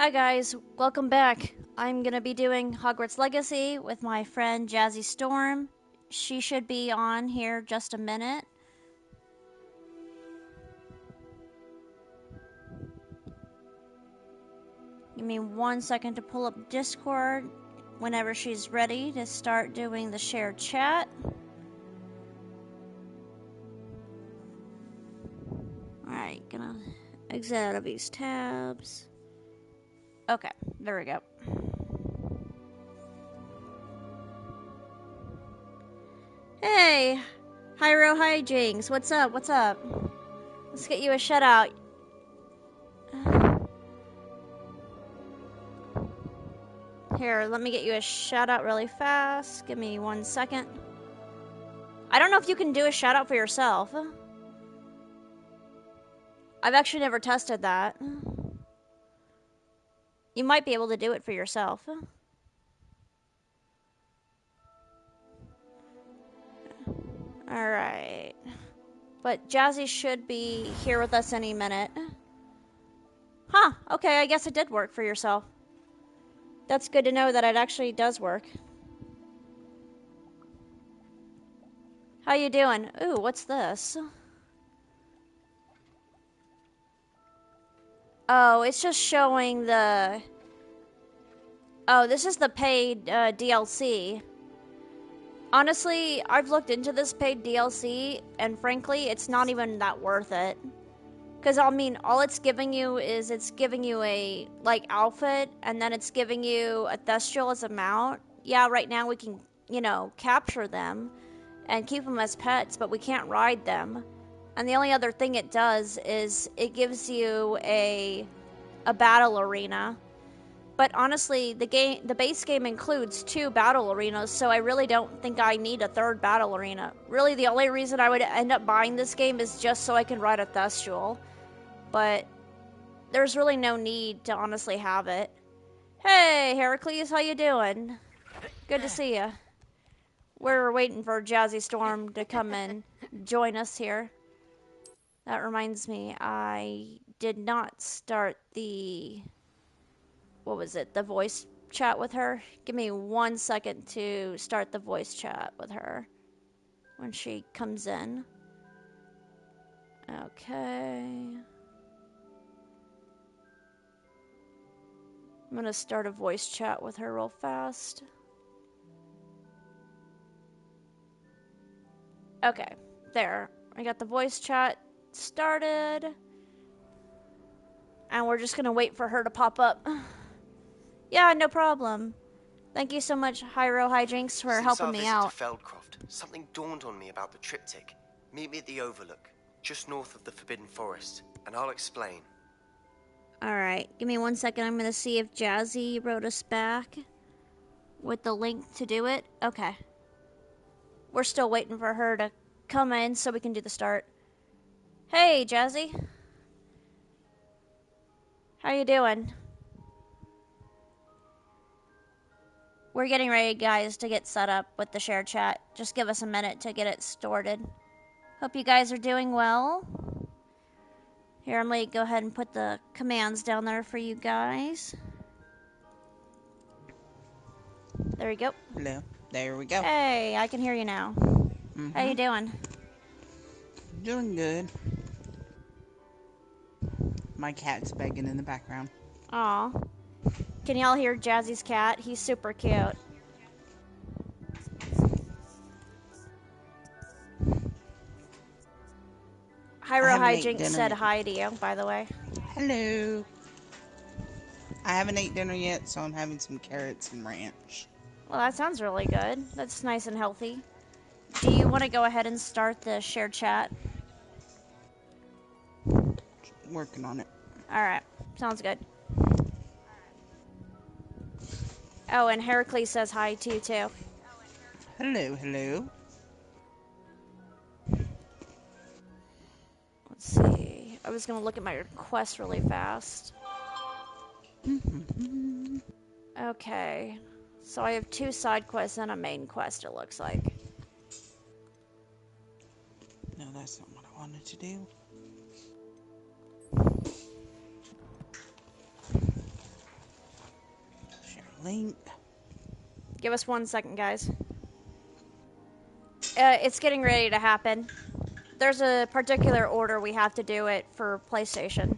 Hi guys, welcome back. I'm gonna be doing Hogwarts Legacy with my friend Jazzeystorm. She should be on here just a minute. Give me 1 second to pull up Discord whenever she's ready to start doing the shared chat. Alright, gonna exit out of these tabs. Okay, there we go. Hey! Hyro Hijinks, what's up? What's up? Let's get you a shout out. Here, let me get you a shout out really fast. Give me 1 second. I don't know if you can do a shout out for yourself. I've actually never tested that. You might be able to do it for yourself. Alright. But Jazzy should be here with us any minute. Huh, okay, I guess it did work for yourself. That's good to know that it actually does work. How you doing? Ooh, what's this? Oh, it's just showing the... Oh, this is the paid DLC. Honestly, I've looked into this paid DLC, and frankly, it's not even that worth it. Because, I mean, all it's giving you is it's giving you a, like, outfit, and then it's giving you a Thestial as a mount. Yeah, right now we can, you know, capture them and keep them as pets, but we can't ride them. And the only other thing it does is it gives you a battle arena. But honestly, the base game includes 2 battle arenas, so I really don't think I need a 3rd battle arena. Really, the only reason I would end up buying this game is just so I can ride a Thestial. But there's really no need to honestly have it. Hey, Heracles, how you doing? Good to see you. We're waiting for Jazzeystorm to come and join us here. That reminds me, I did not start the... What was it? The voice chat with her? Give me 1 second to start the voice chat with her when she comes in. Okay. I'm gonna start a voice chat with her real fast. Okay, there. I got the voice chat started. And we're just gonna wait for her to pop up. Yeah, no problem. Thank you so much, Hyro Hijinks, for helping me out. Since our visit to Feldcroft, something dawned on me about the triptych. Meet me at the Overlook, just north of the Forbidden Forest, and I'll explain. Alright, give me 1 second. I'm gonna see if Jazzy wrote us back with the link to do it. Okay. We're still waiting for her to come in so we can do the start. Hey, Jazzy. How you doing? We're getting ready, guys, to get set up with the share chat. Just give us a minute to get it started. Hope you guys are doing well. Here, I'm going to go ahead and put the commands down there for you guys. There we go. Hello. There we go. Hey, I can hear you now. How you doing? Doing good. My cat's begging in the background. Aw. Can y'all hear Jazzy's cat? He's super cute. Hyro Hijinks said hi to you, by the way. Hello. I haven't ate dinner yet, so I'm having some carrots and ranch. Well, that sounds really good. That's nice and healthy. Do you want to go ahead and start the shared chat? Working on it. Alright, sounds good. Oh, and Heracles says hi to you, too. Hello, hello. Let's see. I was going to look at my request really fast. Okay. So I have 2 side quests and a main quest, it looks like. No, that's not what I wanted to do. Link. Give us 1 second, guys. It's getting ready to happen. There's a particular order we have to do it for PlayStation.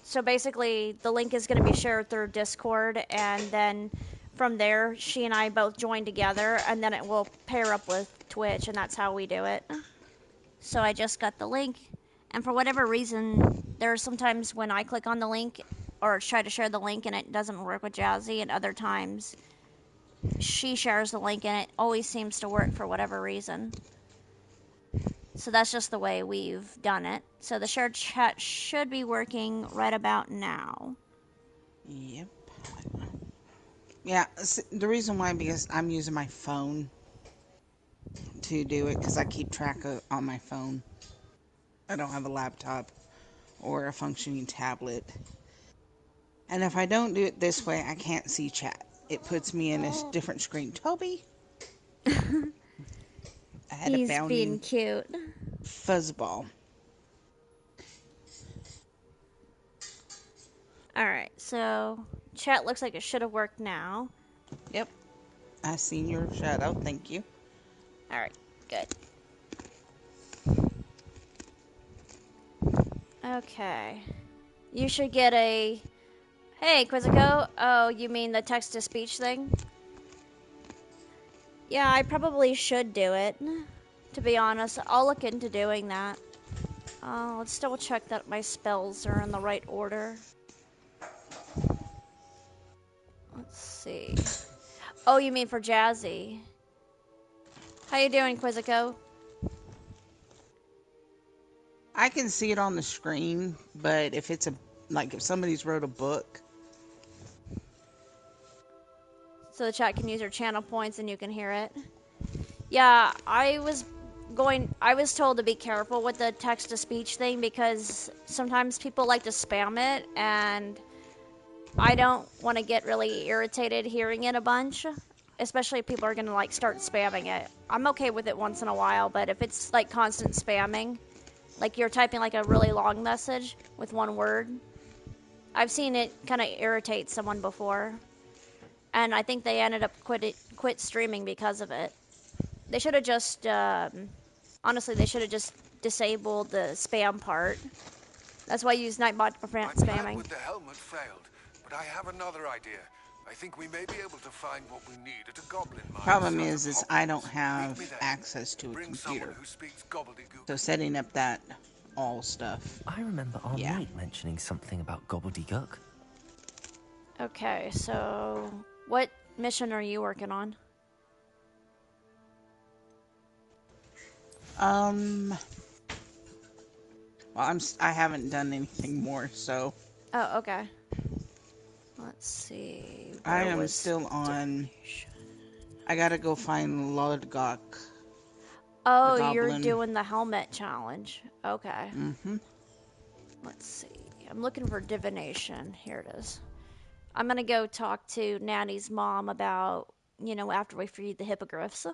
So basically, the link is going to be shared through Discord, and then from there, she and I both join together, and then it will pair up with Twitch, and that's how we do it. So I just got the link, and for whatever reason, there are sometimes when I click on the link or try to share the link and it doesn't work with Jazzy, and other times she shares the link and it always seems to work for whatever reason. So that's just the way we've done it. So the shared chat should be working right about now. Yep. Yeah, the reason why, because I'm using my phone to do it, because I keep track of on my phone. I don't have a laptop or a functioning tablet. And if I don't do it this way, I can't see chat. It puts me in a different screen. Toby! I had He's a being bounding cute. fuzzball. Alright, so chat looks like it should have worked now. Yep. I seen your shadow. Thank you. Alright, good. Okay. You should get a... Hey, Quizzico. Oh, you mean the text-to-speech thing? Yeah, I should do it. To be honest, I'll look into doing that. Let's double check that my spells are in the right order. Let's see. Oh, you mean for Jazzy. How you doing, Quizzico? I can see it on the screen, but if it's if somebody's wrote a book. So the chat can use your channel points and you can hear it. Yeah, I was told to be careful with the text-to-speech thing because sometimes people like to spam it, and I don't want to get really irritated hearing it a bunch, especially if people are going to like start spamming it. I'm okay with it once in a while, but if it's like constant spamming, like you're typing like a really long message with one word, I've seen it kind of irritate someone before, and I think they ended up quit streaming because of it. They should have just, honestly, they should have just disabled the spam part. That's why I use Nightbot to prevent spamming. The helmet failed, but I have another idea. I think we may be able to find what we need at a goblin mine. Problem is I don't have access to a computer. So setting up that all stuff. I remember our mate mentioning something about gobbledygook. Okay, so what mission are you working on? Well, I haven't done anything more, so. Oh, okay. Let's see. I am still on. I gotta go find Lodgok. Oh, you're doing the helmet challenge. Okay. Mm-hmm. Let's see. I'm looking for divination. Here it is. I'm gonna go talk to Nanny's mom about, after we freed the hippogriffs.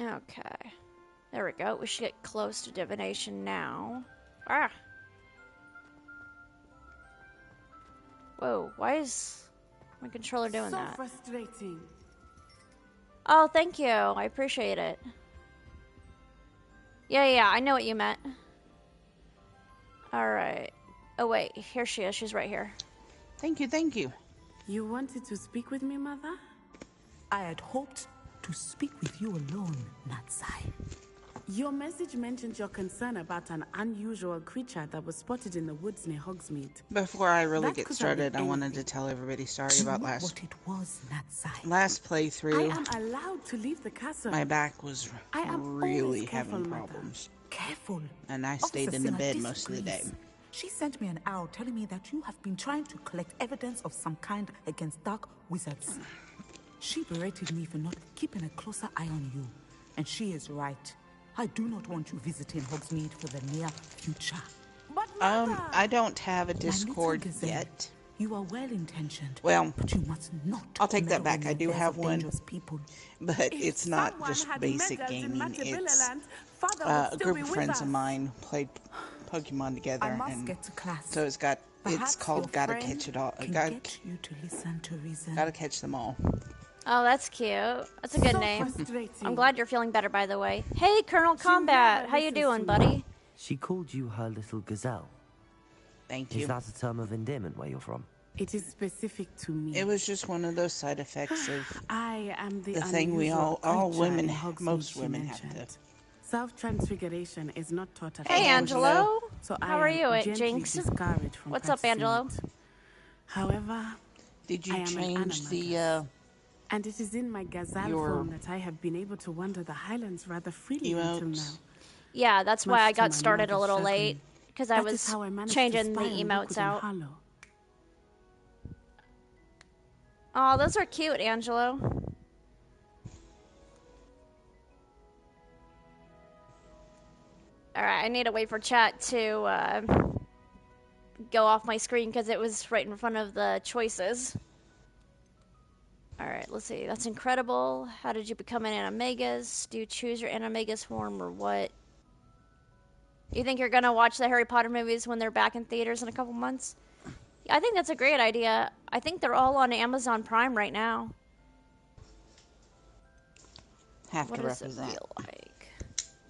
Okay. There we go. We should get close to divination now. Ah! Whoa, why is my controller doing that? So frustrating. Oh, thank you. I appreciate it. Yeah, I know what you meant. Alright. Oh, wait. Here she is. She's right here. Thank you. You wanted to speak with me, Mother? I had hoped to speak with you alone, Natsai. Your message mentioned your concern about an unusual creature that was spotted in the woods near Hogsmeade. Before I really get started, I wanted to tell everybody sorry about what it was, Natsai. last playthrough. I am allowed to leave the castle. My back was really having problems. Careful. And I stayed in the bed most of the day. She sent me an owl telling me that you have been trying to collect evidence of some kind against dark wizards. She berated me for not keeping a closer eye on you. And she is right. I do not want you visiting Hogsmeade for the near future. But Mother, I don't have a Discord yet. You are well-intentioned. Well, but you must not. I'll take that meddle back. in I the do affairs have of one, dangerous people. but it's not just basic gaming. It's a group of friends of mine played Pokemon together, I must and get to class. so it's Perhaps called your Gotta friend Catch It All. can get you to listen to reason. Gotta Catch Them All. Oh, that's cute. That's a good So name. frustrating. I'm glad you're feeling better, by the way. Hey, Colonel She Combat. never How you listens doing, to buddy? me. She called you her little gazelle. Thank you. Is that a term of endearment where you're from? It is specific to me. It was just one of those side effects of I am the thing we unusual all creature women, in Hogsmeade most she women have mentioned. to. Self-transfiguration is not taught at Hey, all. Angelo. So How I are am you, gently Jinx? discouraged from What's up, practicing Angelo? it. However, Did I you am change an the animagus. And it is in my gazelle your form that I have been able to wander the highlands rather freely until now. emotes? Yeah, that's why Much I to got my started a mother's little chagrin. late. Because I That is was how I managed changing to the spy on emotes Liquid out. and Hollow. Oh, those are cute, Angelo. Alright, I need to wait for chat to go off my screen because it was right in front of the choices. Alright, let's see. That's incredible. How did you become an animagus? Do you choose your animagus form or what? You think you're gonna watch the Harry Potter movies when they're back in theaters in a couple months? I think that's a great idea. I think they're all on Amazon Prime right now. Have What to does it represent. feel like?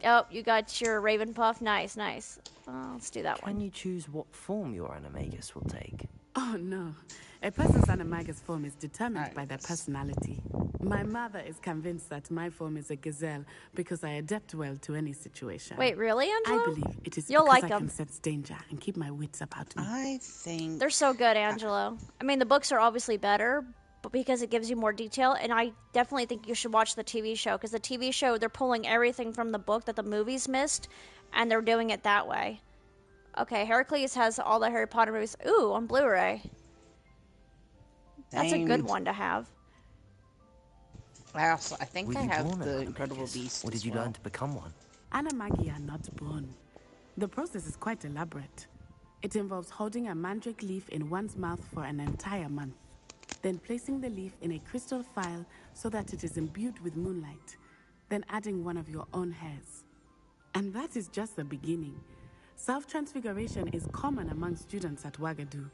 Oh, you got your Ravenpuff. Nice, nice. Let's do that Can one. you choose what form your animagus will take? Oh no. A person's animagus form is determined Alright, by their yes. personality. My mother is convinced that my form is a gazelle because I adapt well to any situation. Wait, really, Angelo? I believe it is You'll because like I can 'em. sense danger and keep my wits about me. I think They're so good, Angelo. I mean, the books are obviously better, but because it gives you more detail, and I definitely think you should watch the TV show, because the TV show, they're pulling everything from the book that the movies missed, and they're doing it that way. Okay, Heracles has all the Harry Potter movies. Ooh, on Blu-ray. That's a good same. one to have. I think Were I you have born the an Incredible animagus, Beast or did as you well. learn to become one? Animagi are not born. The process is quite elaborate. It involves holding a mandrake leaf in one's mouth for an entire month, then placing the leaf in a crystal phial so that it is imbued with moonlight, then adding one of your own hairs. And that is just the beginning. Self-transfiguration is common among students at Wagadu,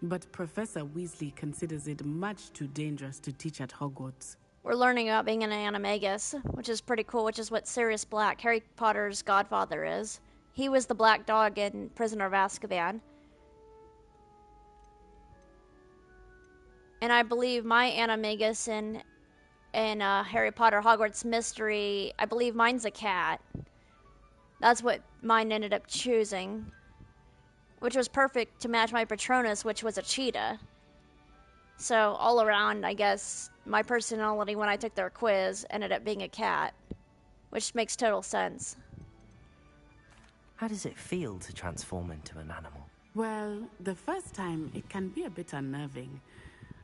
but Professor Weasley considers it much too dangerous to teach at Hogwarts. We're learning about being an animagus, which is pretty cool, which is what Sirius Black, Harry Potter's godfather, is. He was the black dog in Prisoner of Azkaban. And I believe my animagus in Harry Potter Hogwarts Mystery, I believe mine's a cat. That's what mine ended up choosing, which was perfect to match my Patronus, which was a cheetah. So all around, I guess, my personality when I took their quiz ended up being a cat, which makes total sense. How does it feel to transform into an animal? Well, the first time, it can be a bit unnerving.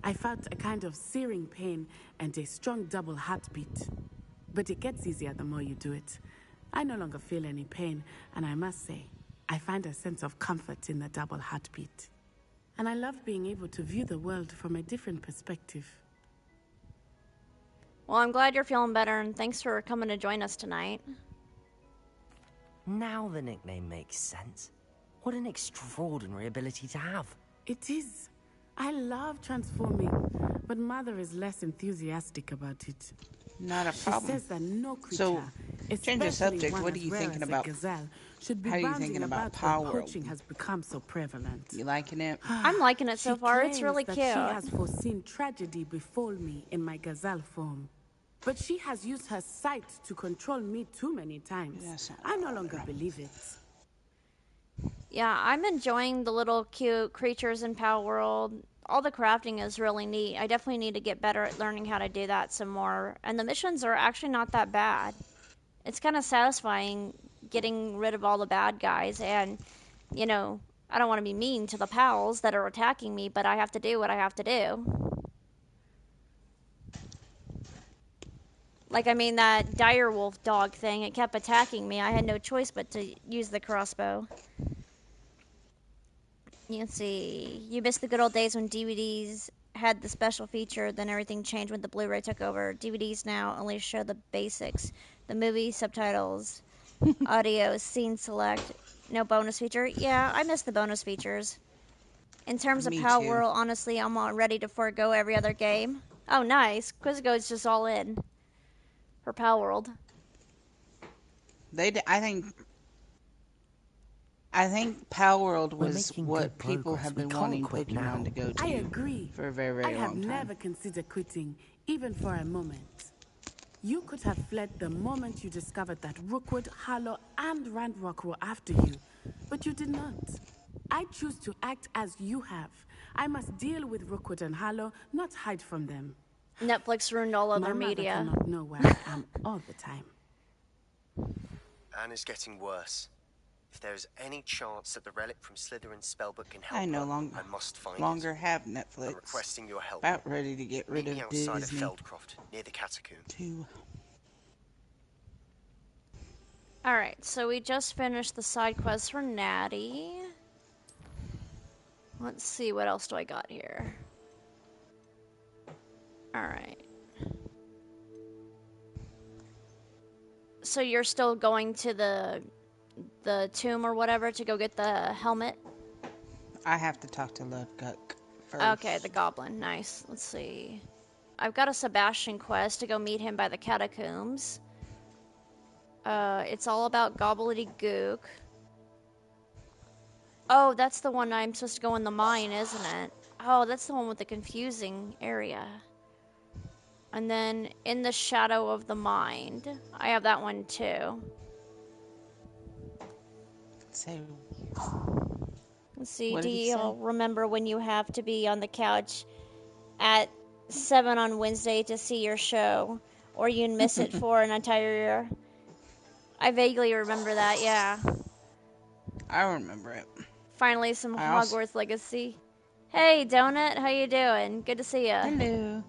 I felt a kind of searing pain and a strong double heartbeat. But it gets easier the more you do it. I no longer feel any pain, and I must say, I find a sense of comfort in the double heartbeat. And I love being able to view the world from a different perspective. Well, I'm glad you're feeling better, and thanks for coming to join us tonight. Now the nickname makes sense. What an extraordinary ability to have. It is. I love transforming, but Mother is less enthusiastic about it. Not a She problem. says that no creature, So, change the especially subject. one What are as you rare thinking as a about? gazelle, should be How are you bounding thinking about about Power where World? poaching has become so prevalent. You liking it? I'm liking it so She far. It's claims really that cute. She has foreseen tragedy befall me in my gazelle form. But she has used her sight to control me too many times. Yes, I no longer believe it. Yeah, I'm enjoying the little cute creatures in Power World. All the crafting is really neat. I definitely need to get better at learning how to do that some more. And the missions are actually not that bad. It's kind of satisfying getting rid of all the bad guys. And, you know, I don't want to be mean to the pals that are attacking me, but I have to do what I have to do. Like, I mean, that direwolf dog thing, it kept attacking me. I had no choice but to use the crossbow. You can see you missed the good old days when DVDs had the special feature, then everything changed when the Blu-ray took over. DVDs now only show the basics, the movie, subtitles, audio, scene select, no bonus feature. Yeah, I miss the bonus features. In terms of Me Power too. World, honestly, I'm all ready to forego every other game. Oh, nice. Quizgo's just all in for Power World. I think Pal World We're was making good what people progress. have We been can't wanting quit Pokemon now. to go I to agree. for a very, I very have long time. never considered quitting, even for a moment. You could have fled the moment you discovered that Rookwood, Harlow, and Randrock were after you, but you did not. I choose to act as you have. I must deal with Rookwood and Harlow, not hide from them. Netflix ruined all My other mother media. cannot know where I am all the time. Anne is getting worse. If there is any chance that the relic from Slytherin's spellbook can help I no her, longer I must find longer it. have I'm Netflix. requesting your help. About ready to get rid Meet me of outside of Disney Feldcroft, near the catacomb. too. Alright, so we just finished the side quest for Natty. Let's see, what else do I got here? Alright. So you're still going to the tomb or whatever to go get the helmet? I have to talk to Ludguk first. Okay, the goblin. Nice. Let's see. I've got a Sebastian quest to go meet him by the catacombs. It's all about gobbledygook. Oh, that's the one I'm supposed to go in the mine, isn't it? Oh, that's the one with the confusing area. And then in the shadow of the mind. I have that one too. So, Let's see, what do did he you say? all remember when you have to be on the couch at 7 on Wednesday to see your show? Or you'd miss it for an entire year? I vaguely remember that, yeah. I remember it. Finally, some I also Hogwarts Legacy. Hey, Donut, how you doing? Good to see ya. hello.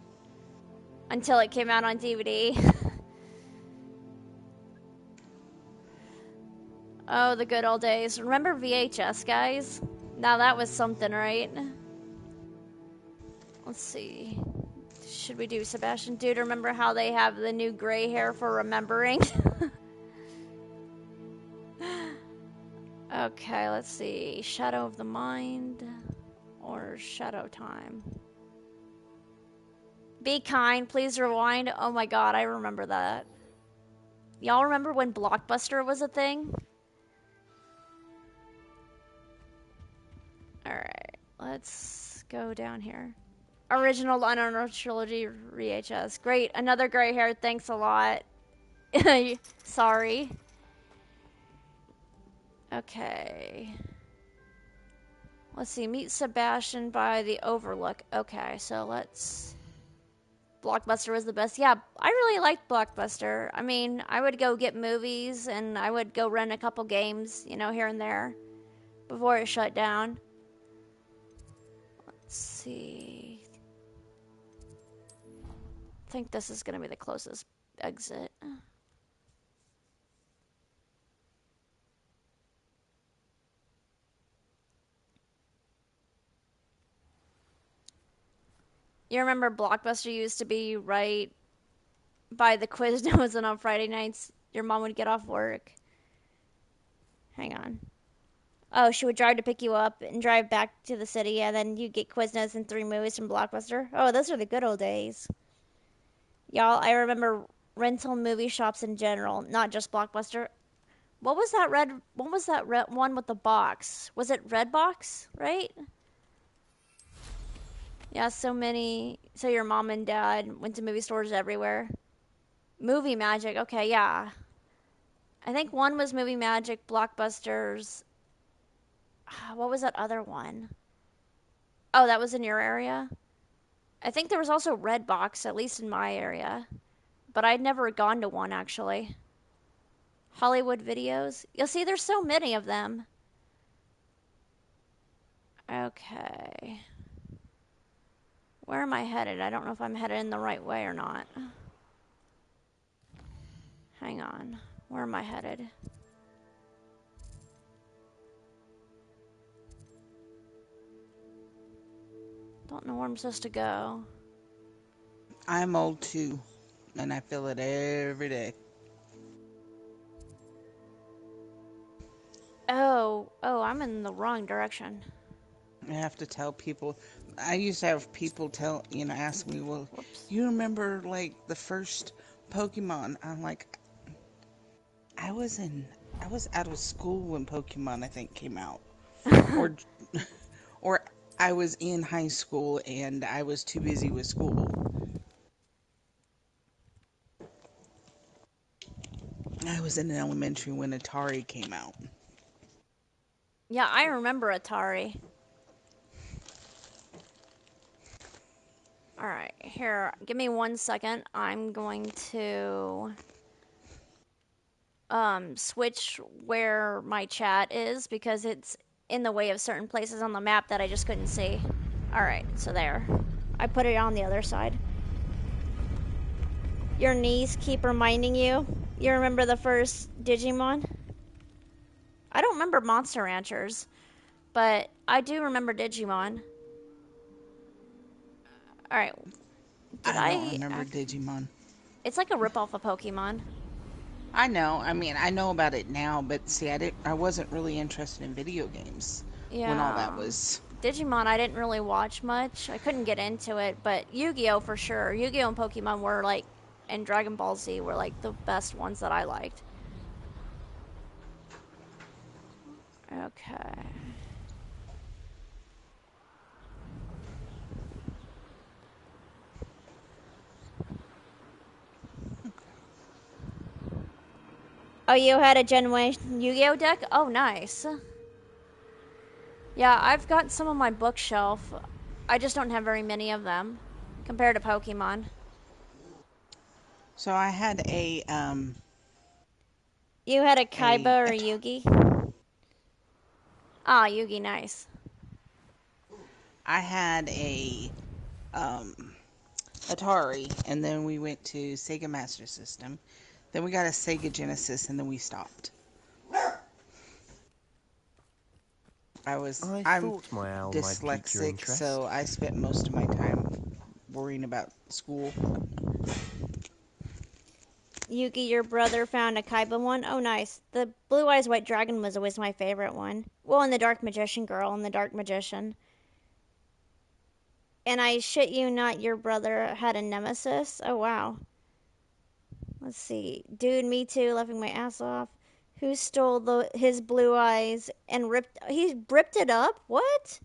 Until it came out on DVD. Oh, the good old days. Remember VHS, guys? Now that was something, right? Let's see. Should we do Sebastian? Dude, remember how they have the new gray hair for remembering? Okay, let's see. Shadow of the Mind or Shadow Time. Be kind, please rewind. Oh my god, I remember that. Y'all remember when Blockbuster was a thing? Alright, let's go down here. Original Unknown Trilogy VHS. Great, another gray hair, thanks a lot. Sorry. Okay. Let's see, meet Sebastian by the Overlook. Okay, so let's... Blockbuster was the best. Yeah, I really liked Blockbuster. I mean, I would go get movies and I would go rent a couple games, you know, here and there before it shut down. Let's see. I think this is going to be the closest exit. You remember Blockbuster used to be right by the Quiznos, and on Friday nights your mom would get off work. Hang on. Oh, she would drive to pick you up and drive back to the city, and then you get Quiznos and 3 movies from Blockbuster. Oh, those are the good old days. Y'all, I remember rental movie shops in general, not just Blockbuster. What was that red one with the box? Was it Redbox, right? Yeah, so your mom and dad went to movie stores everywhere. Movie Magic, okay, yeah. I think one was Movie Magic, Blockbusters. What was that other one? Oh, that was in your area? I think there was also Redbox, at least in my area. But I'd never gone to one, actually. Hollywood Videos. You'll see there's so many of them. Okay. Where am I headed? I don't know if I'm headed in the right way or not. Hang on. Where am I headed? Don't know where I'm supposed to go. I'm old too, and I feel it every day. Oh, I'm in the wrong direction. I have to tell people. I used to have people ask me, well, Whoops. you remember like the first Pokemon? I'm like, I was out of school when Pokemon I think came out, or or I was in high school and I was too busy with school. I was in elementary when Atari came out. Yeah, I remember Atari. Alright, here, give me 1 second. I'm going to switch where my chat is because it's in the way of certain places on the map that I just couldn't see. Alright, so there. I put it on the other side. Your knees keep reminding you? You remember the first Digimon? I don't remember Monster Ranchers, but I do remember Digimon. Alright, did I don't I... remember Digimon. It's like a ripoff of Pokemon. I know. I mean, I know about it now, but see, I wasn't really interested in video games when all that Yeah. was. Digimon, I didn't really watch much. I couldn't get into it, but Yu-Gi-Oh for sure. Yu-Gi-Oh and Pokemon were like, and Dragon Ball Z were like the best ones that I liked. Okay. Oh, you had a Gen 1 Yu-Gi-Oh deck? Oh, nice. Yeah, I've got some on my bookshelf. I just don't have very many of them compared to Pokemon. So I had You had a a Kaiba or a Yugi? Ah, Yugi, nice. I had a Atari, and then we went to Sega Master System. Then we got a Sega Genesis, and then we stopped. I I'm thought my owl might pique your dyslexic, interest. so I spent most of my time worrying about school. Yugi, your brother found a Kaiba one? Oh, nice. The Blue Eyes White Dragon was always my favorite one. Well, and the Dark Magician Girl and the Dark Magician. And I shit you not, your brother had a nemesis? Oh, wow. Let's see. Dude, me too, laughing my ass off. Who stole his blue eyes and he ripped it up? What?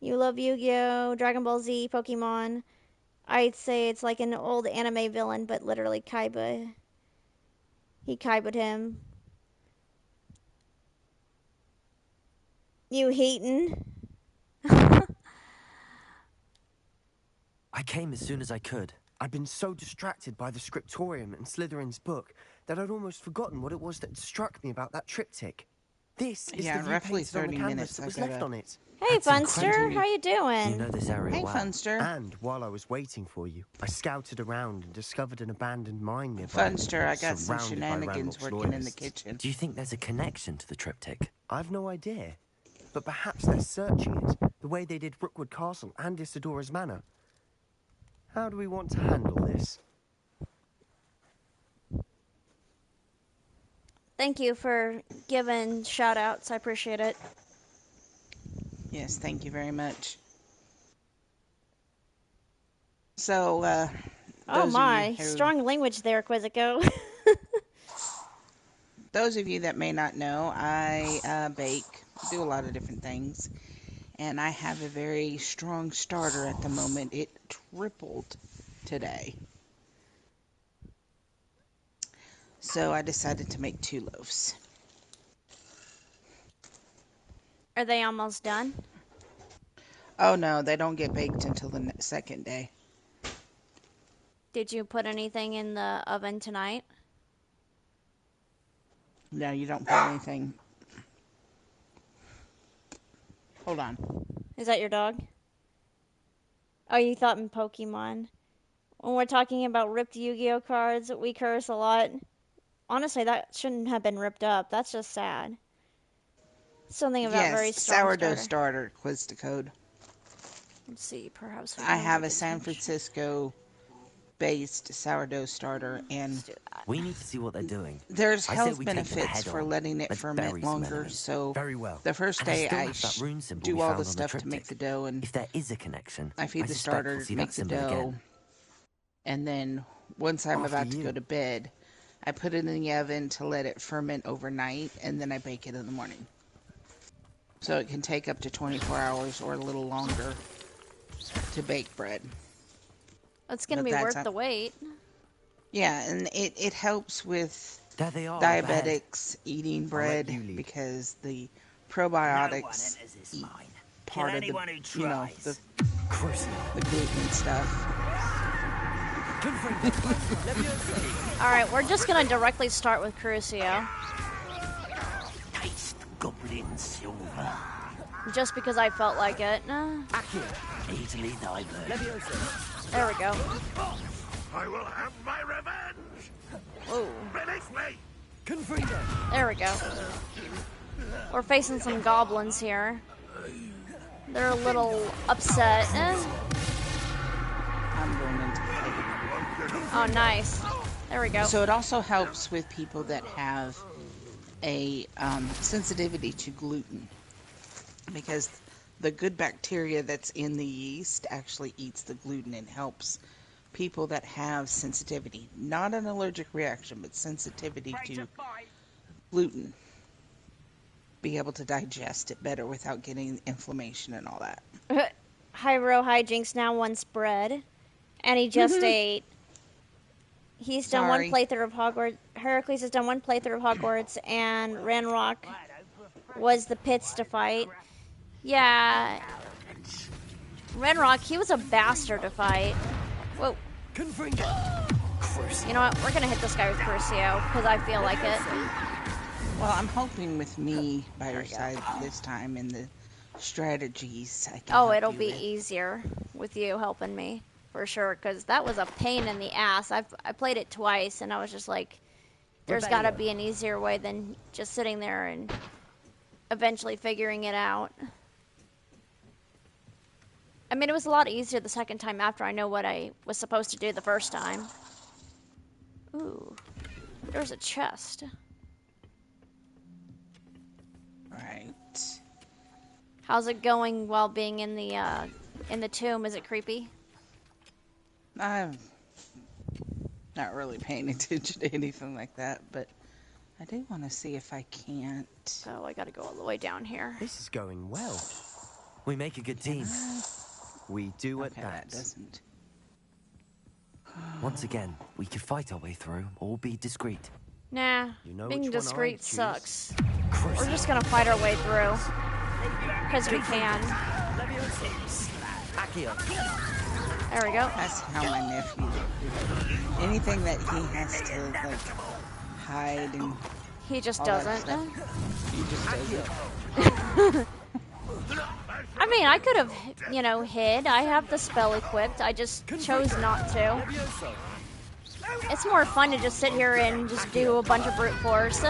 You love Yu-Gi-Oh, Dragon Ball Z, Pokemon. I'd say it's like an old anime villain, but literally Kaiba. He Kaiba'd him. You heathen. I came as soon as I could. I'd been so distracted by the scriptorium and Slytherin's book that I'd almost forgotten what it was that struck me about that triptych. This is Yeah, the view roughly painted on the 30 canvas minutes. that I was left gotta on it. Hey, That's Funster. incredible. How you doing? You know this area Hey, well. Funster. And while I was waiting for you, I scouted around and discovered an abandoned mine nearby. Funster, I got some surrounded by shenanigans Ranrock's working in the loyalists. kitchen. Do you think there's a connection to the triptych? I've no idea. But perhaps they're searching it, the way they did Rookwood Castle and Isidora's Manor. How do we want to handle this? Thank you for giving shout outs. I appreciate it. Yes, thank you very much. So, Oh those of you my. who, Strong language there, Quizzico. those of you that may not know, I bake, do a lot of different things, and I have a very strong starter at the moment. It tripled today. So I decided to make 2 loaves. Are they almost done? Oh no, they don't get baked until the second day. Did you put anything in the oven tonight? No, you don't put anything. Hold on. Is that your dog? Oh, you thought in Pokemon. When we're talking about ripped Yu-Gi-Oh cards, we curse a lot. Honestly, that shouldn't have been ripped up. That's just sad. Something about very Yes, strong sourdough starter. starter, quiz to code. Let's see, perhaps we I can have make a San Francisco-based sourdough starter, and Let's do that. We need to see what they're doing. there's I say health we take them benefits head for on. letting it Let's ferment bury some longer. enemies. So Very well. the first And I day still I have that rune symbol we do all found the on the stuff to make triptych. the dough, and If there is a connection, I feed the suspect starter, we'll see make that the symbol dough, again. and then once I'm After about to you. go to bed, I put it in the oven to let it ferment overnight, and then I bake it in the morning. So it can take up to 24 hours or a little longer to bake bread. It's gonna But be that's worth the wait. Yeah, and it helps with There they are. up ahead. diabetics eating let bread you lead. because the No one probiotics enters this eat mine. part Kill of anyone the, who you know, tries. Crucial. the gluten and stuff. Alright, we're just gonna directly start with Crucio. Taste goblin silver. Just because I felt like it. Easily diverted. There we go. I will have my revenge! Whoa. Release me! There we go. We're facing some goblins here. They're a little upset. I'm going into the cave. Oh, nice. There we go. So it also helps with people that have a sensitivity to gluten, because the good bacteria that's in the yeast actually eats the gluten and helps people that have sensitivity, not an allergic reaction, but sensitivity to gluten, be able to digest it better without getting inflammation and all that. Hyro Hijinks now wants bread. And he just ate. He's done one Sorry. playthrough of Hogwarts. Heracles has done one playthrough of Hogwarts, and Ranrock was the pits to fight. Yeah. Ranrock, he was a bastard to fight. Whoa. You know what? We're gonna hit this guy with Crucio, because I feel like it. Well, I'm hoping with me by your side this time and the strategies I can Oh, help it'll you be with. easier with you helping me, for sure, because that was a pain in the ass. I played it twice, and I was just like, there's got to be an easier way than just sitting there and eventually figuring it out. I mean, it was a lot easier the second time after I know what I was supposed to do the first time. Ooh, there's a chest. Right. How's it going while being in the tomb? Is it creepy? I'm not really paying attention to anything like that, but I do want to see if I can't. Oh, I gotta go all the way down here. This is going well. We make a good team. We do at Okay, that. that doesn't. Once again, we could fight our way through or be discreet. Nah, You know being which one discreet I'd choose? sucks. We're just gonna fight our way through. Because we can. There we go. That's how my nephew. Anything that he has to like hide and He just all that doesn't. stuff, he just does it. I mean, I could have, hid. I have the spell equipped. I just chose not to. It's more fun to just sit here and just do a bunch of brute force.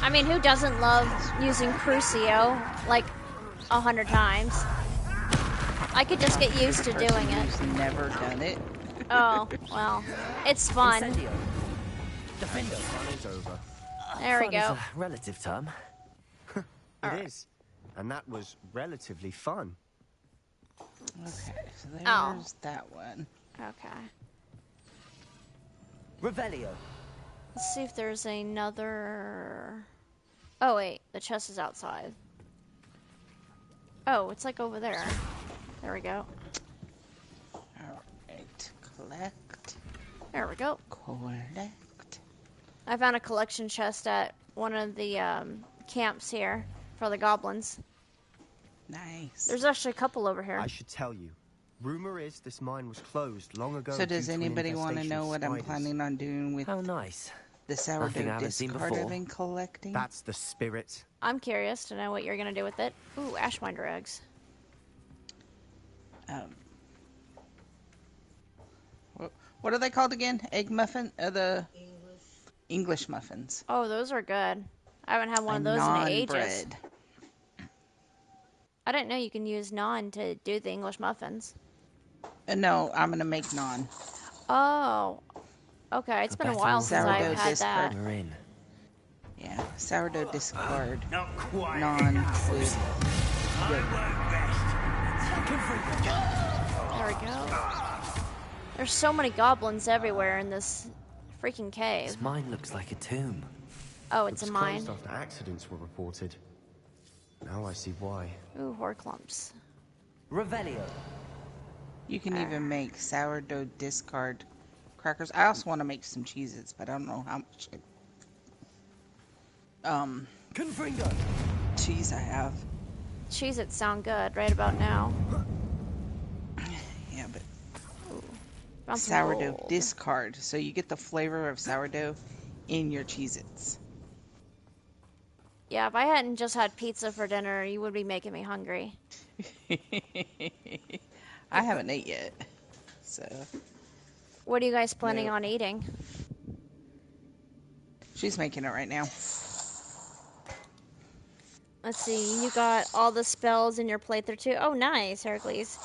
I mean, who doesn't love using Crucio like 100 times? I could just get used to doing it. Who's never done it. Oh, well, it's fun. Fun is over. There we Fun is go. a relative term. It is. And that was relatively fun. Okay, so there's Oh. that one. Okay. Revelio. Let's see if there's another... Oh, wait. The chest is outside. Oh, it's like over there. There we go. Alright, collect. There we go. Collect. I found a collection chest at one of the camps here for the goblins. Nice. There's actually a couple over here. I should tell you. Rumor is this mine was closed long ago. So does due to an anybody want to infestation know of what I'm spiders. planning on doing with How nice. the Nothing I sourdough haven't seen discard before. I've been collecting? That's the spirit. I'm curious to know what you're going to do with it. Ooh, Ashwinder eggs. What are they called again? Egg muffin? The English muffins. Oh, those are good. I haven't had one of those in ages. Non-bread. I didn't know you can use naan to do the English muffins. No, I'm gonna make naan. Oh, okay. It's For been a better while or since for I've Sourdough worse, had that. discard. we're in. Yeah, sourdough discard. Not quite. Non-food. There we go. There's so many goblins everywhere in this freaking cave. This mine looks like a tomb. Oh, It it's was a mine. closed after accidents were reported. Now I see why. Ooh, horclumps. Revelio. You can even make sourdough discard crackers. I also want to make some Cheez-Its, but I don't know how much Confringo. cheese I have. Cheez-Its sound good right about now. Yeah, but Found some sourdough gold. discard. So you get the flavor of sourdough in your Cheez-Its. Yeah, if I hadn't just had pizza for dinner, you would be making me hungry. I haven't ate yet. So What are you guys planning Nope. on eating? she's making it right now. Let's see, you got all the spells in your playthrough too. Oh, nice, Hercules.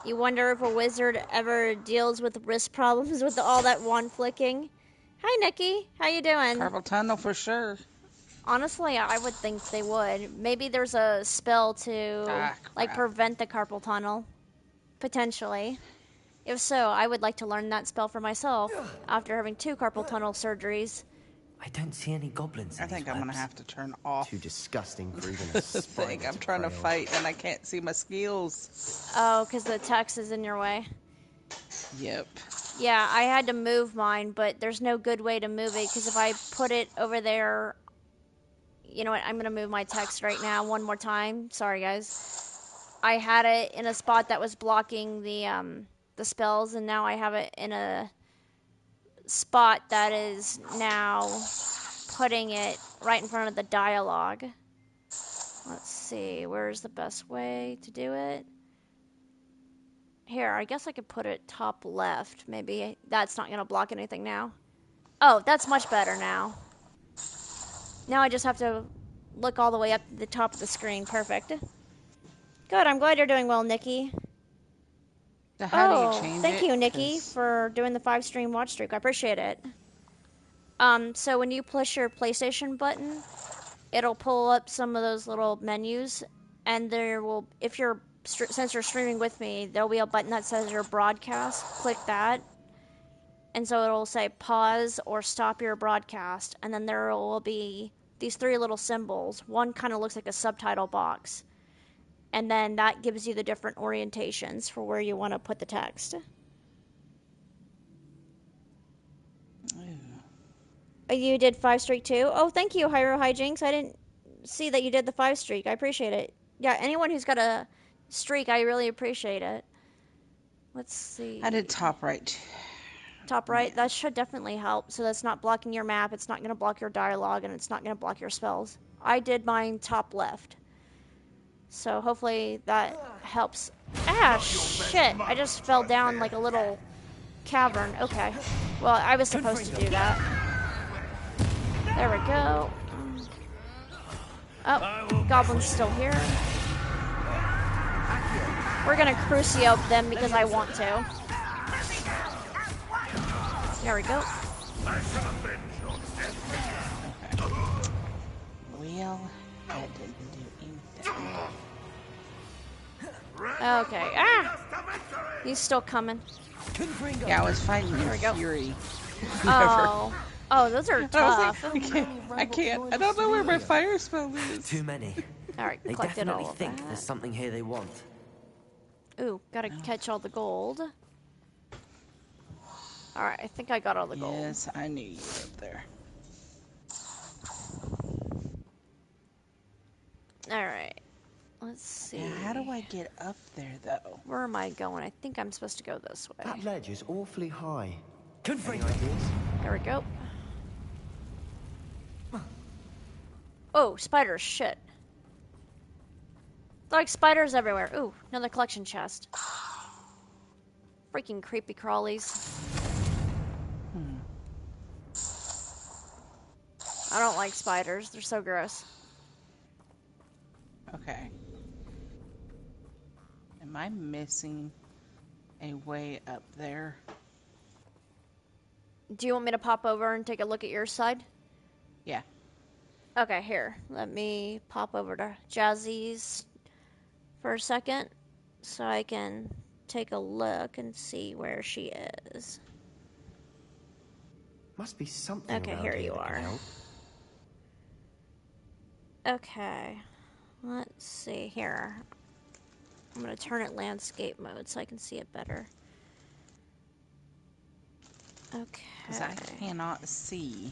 You wonder if a wizard ever deals with wrist problems with all that wand flicking. Hi, Nikki. How you doing? Carpal tunnel for sure. Honestly, I would think they would. Maybe there's a spell to like crap. prevent the carpal tunnel, potentially. If so, I would like to learn that spell for myself after having 2 carpal tunnel surgeries. I don't see any goblins in I think these I'm gonna webs. have to turn off Too disgusting for even a the spider thing. I'm to trying to prey on. fight and I can't see my skills. Oh, because the text is in your way. Yep. Yeah, I had to move mine, but there's no good way to move it because if I put it over there, you know what? I'm gonna move my text right now one more time. Sorry, guys. I had it in a spot that was blocking the spells, and now I have it in a spot that is now putting it right in front of the dialogue. Let's see, where's the best way to do it? Here, I guess I could put it top left. Maybe that's not gonna block anything now. Oh, that's much better now. Now I just have to look all the way up to the top of the screen. Perfect. Good, I'm glad you're doing well, Nikki. So how do Oh, you change thank it? you, Nikki, 'Cause for doing the 5-stream watch streak. I appreciate it. So when you push your PlayStation button, it'll pull up some of those little menus, and there will, if you're, since you're streaming with me, there'll be a button that says your broadcast. Click that, and so it'll say pause or stop your broadcast, and then there will be these 3 little symbols. One kind of looks like a subtitle box, and then that gives you the different orientations for where you want to put the text. Oh, you did 5 streak too? Oh, thank you, Hyro Hijinks. I didn't see that you did the 5 streak. I appreciate it. Yeah, anyone who's got a streak, I really appreciate it. Let's see. I did top right. Top right, that should definitely help. So that's not blocking your map, it's not going to block your dialogue, and it's not going to block your spells. I did mine top left. So hopefully that helps. Ah, shit. I just fell down like a little cavern. Okay. Well, I was supposed to do that. There we go. Oh, Goblin's still here. We're gonna Crucio them because I want to. There we go. Well, that didn't do anything. Okay. Ah! He's still coming. Yeah, I was fighting There we go. Fury. Oh. Oh, those are I was tough. like, I can't. I don't know where my fire spell is. Too many. Alright, They collected definitely all of think that. there's something here they want. Ooh, gotta catch all the gold. Alright, I think I got all the gold. Yes, I knew you were up there. Alright. Let's see. Yeah, how do I get up there, though? Where am I going? I think I'm supposed to go this way. That ledge is awfully high. Any Confringo. ideas? There we go. Oh, spiders, shit. Like spiders everywhere. Ooh, another collection chest. Freaking creepy crawlies. I don't like spiders. They're so gross. Okay. Am I missing a way up there? Do you want me to pop over and take a look at your side? Yeah. Okay, here. Let me pop over to Jazzy's for a second so I can take a look and see where she is. Must be something Okay, around here here you that can are. help. Okay, let's see here. I'm gonna turn it landscape mode so I can see it better. Okay. Because I cannot see.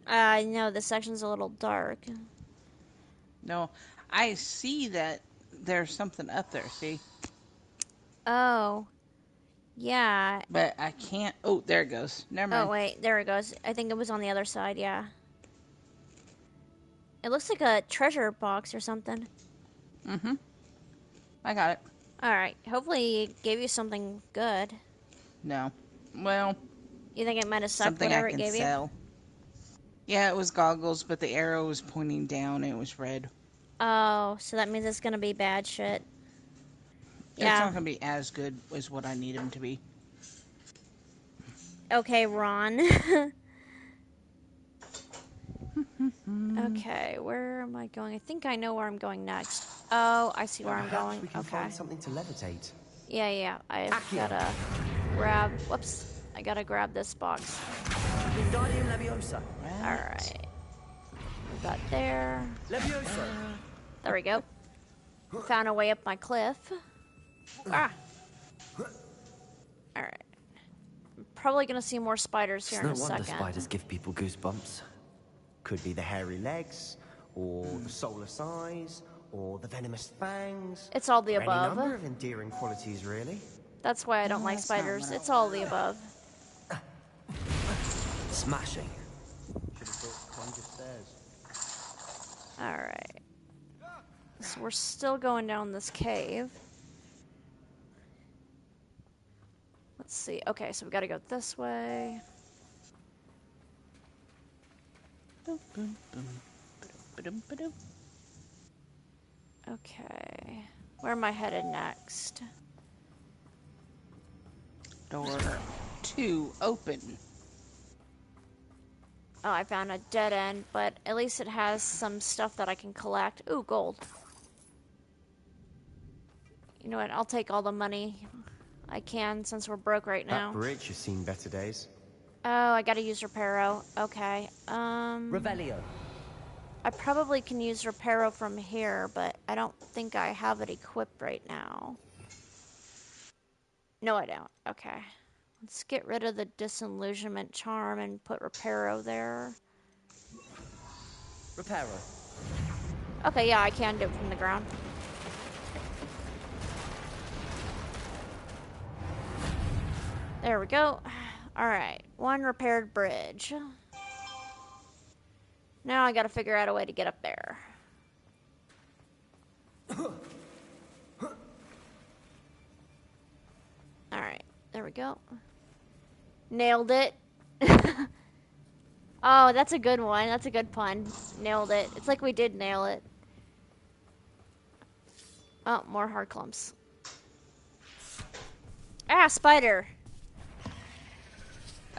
I know this section's a little dark. No, I see that there's something up there, see? Oh, yeah. But I can't. Oh, there it goes. Never Oh, mind. wait, there it goes. I think it was on the other side, yeah. It looks like a treasure box or something. Mm-hmm. I got it. Alright, hopefully it gave you something good. No. Well, You think it might have sucked something I whatever it can gave you? sell. Yeah, it was goggles, but the arrow was pointing down. It was red. Oh, so that means it's gonna be bad shit. It's Yeah. not going to be as good as what I need him to be. Okay, Ron. Okay, where am I going? I think I know where I'm going next. Oh, I see where I'm Perhaps going. we can Okay. find something to levitate. Yeah. I've gotta grab. Whoops. I gotta grab this box. Wingardium Leviosa. Alright. Got there. Leviosa. There we go. Found a way up my cliff. Ah! Alright. I'm probably gonna see more spiders here It's in no a wonder second. spiders give people goosebumps. Could be the hairy legs, or the soulless eyes, or the venomous fangs. It's all the or above. Any number of endearing qualities, really. That's why I don't like that's not spiders. what I It's all the above. Smashing. Should have thought climbed the stairs. Alright. So we're still going down this cave. Let's see. Okay, so we gotta go this way. Okay. Where am I headed next? Door 2 open. Oh, I found a dead end, but at least it has some stuff that I can collect. Ooh, gold. You know what? I'll take all the money I can since we're broke right now. That bridge has seen better days. Oh, I gotta use Reparo. Okay. Revelio. I probably can use Reparo from here, but I don't think I have it equipped right now. No, I don't. Okay. Let's get rid of the disillusionment charm and put Reparo there. Reparo. Okay, yeah, I can do it from the ground. There we go. Alright, one repaired bridge. Now I gotta figure out a way to get up there. Alright, there we go. Nailed it. Oh, that's a good one. That's a good pun. Nailed it. It's like we did nail it. Oh, more hard clumps. Ah, spider.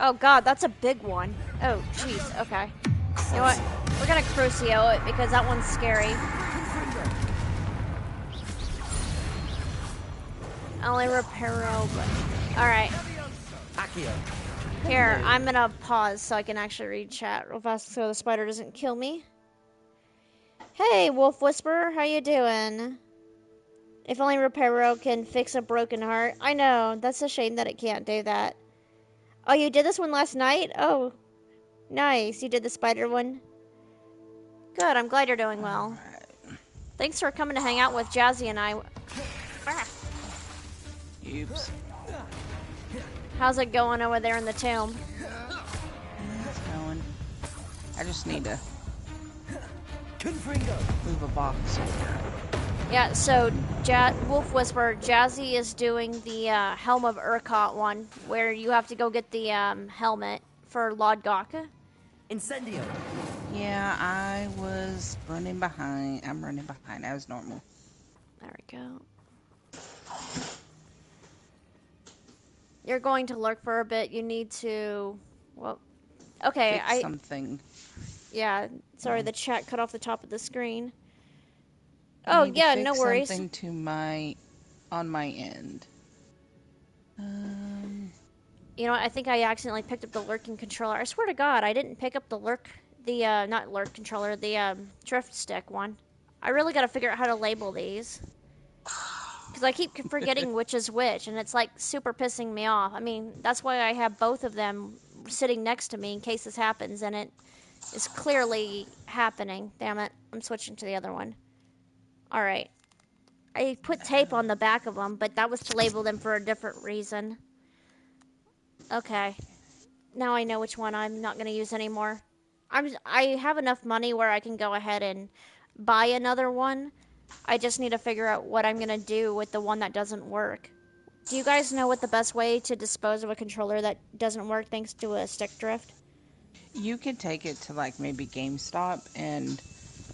Oh god, that's a big one. Oh, jeez, okay. You know what? We're gonna Crucio it because that one's scary. Only Reparo, but... Alright. Accio. Here, I'm gonna pause so I can actually read chat real fast so the spider doesn't kill me. Hey, Wolf Whisperer, how you doing? If only Reparo can fix a broken heart. I know, that's a shame that it can't do that. Oh, you did this one last night? Oh, nice. You did the spider one? Good, I'm glad you're doing well. Thanks for coming to hang out with Jazzy and I. Ah. Oops. How's it going over there in the tomb? It's going. I just need to Confringo. move a box. Yeah, so Wolf Whisperer, Jazzy is doing the Helm of Urquhart one, where you have to go get the helmet for Lodgok. Incendio. Yeah, I was running behind. I'm running behind as normal. There we go. You're going to lurk for a bit. You need to... Well, okay, Fix something. Yeah, sorry, the chat cut off the top of the screen. I Oh, need to yeah, no fix worries. something to on my end. You know what? I think I accidentally picked up the lurking controller. I swear to God, I didn't pick up not lurk controller, the drift stick one. I really gotta figure out how to label these. Because I keep forgetting which is which, and it's like super pissing me off. I mean, that's why I have both of them sitting next to me in case this happens, and it is clearly happening. Damn it. I'm switching to the other one. Alright. I put tape on the back of them, but that was to label them for a different reason. Okay. Now I know which one I'm not going to use anymore. I have enough money where I can go ahead and buy another one. I just need to figure out what I'm going to do with the one that doesn't work. Do you guys know what the best way to dispose of a controller that doesn't work thanks to a stick drift? You could take it to like maybe GameStop and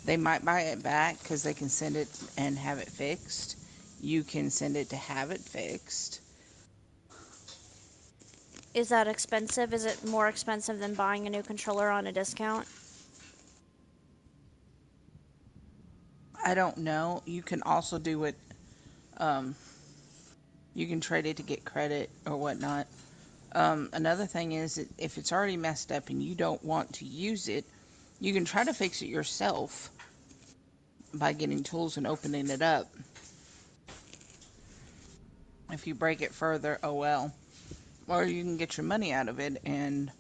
they might buy it back because they can send it and have it fixed. You can send it to have it fixed. Is that expensive? Is it more expensive than buying a new controller on a discount? I don't know. You can also do it. You can trade it to get credit or whatnot. Another thing is if it's already messed up and you don't want to use it, you can try to fix it yourself by getting tools and opening it up. If you break it further, oh well. Or you can get your money out of it and...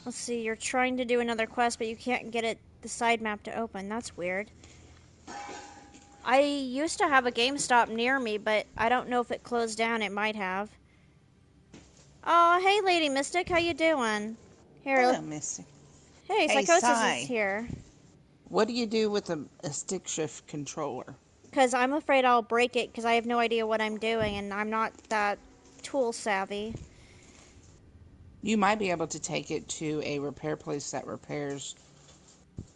Let's see, you're trying to do another quest, but you can't get the side map to open. That's weird. I used to have a GameStop near me, but I don't know if it closed down. It might have. Oh, hey, Lady Mystic, how you doing? Here, Hello, look. Missy. Hey, Hey, Psychosis is Sai. here. What do you do with a stick shift controller? Because I'm afraid I'll break it because I have no idea what I'm doing, and I'm not that tool savvy. You might be able to take it to a repair place that repairs.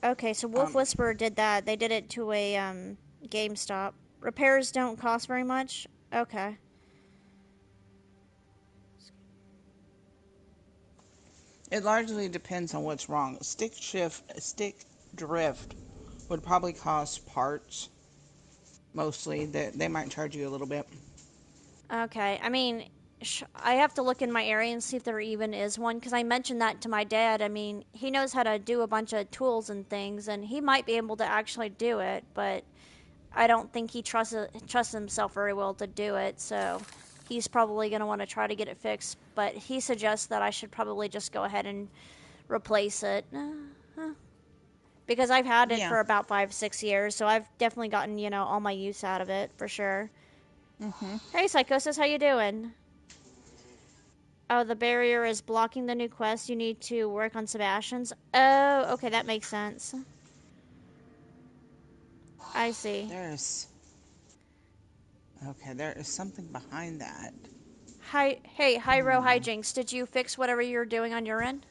Okay, so Wolf Whisperer did that. They did it to a GameStop. Repairs don't cost very much? Okay. It largely depends on what's wrong. Stick drift would probably cost parts. Mostly. They might charge you a little bit. Okay, I mean, I have to look in my area and see if there even is one, because I mentioned that to my dad. I mean, he knows how to do a bunch of tools and things, and he might be able to actually do it, but I don't think he trusts himself very well to do it, so he's probably going to want to try to get it fixed, but he suggests that I should probably just go ahead and replace it. Because I've had it Yeah. for about 5-6 years, so I've definitely gotten, all my use out of it, for sure. Hey, Psychosis, how you doing? Oh, the barrier is blocking the new quest. You need to work on Sebastian's. Oh, okay, that makes sense. I see. Okay, there is something behind that. Hey, Hyro Hijinks, did you fix whatever you're doing on your end?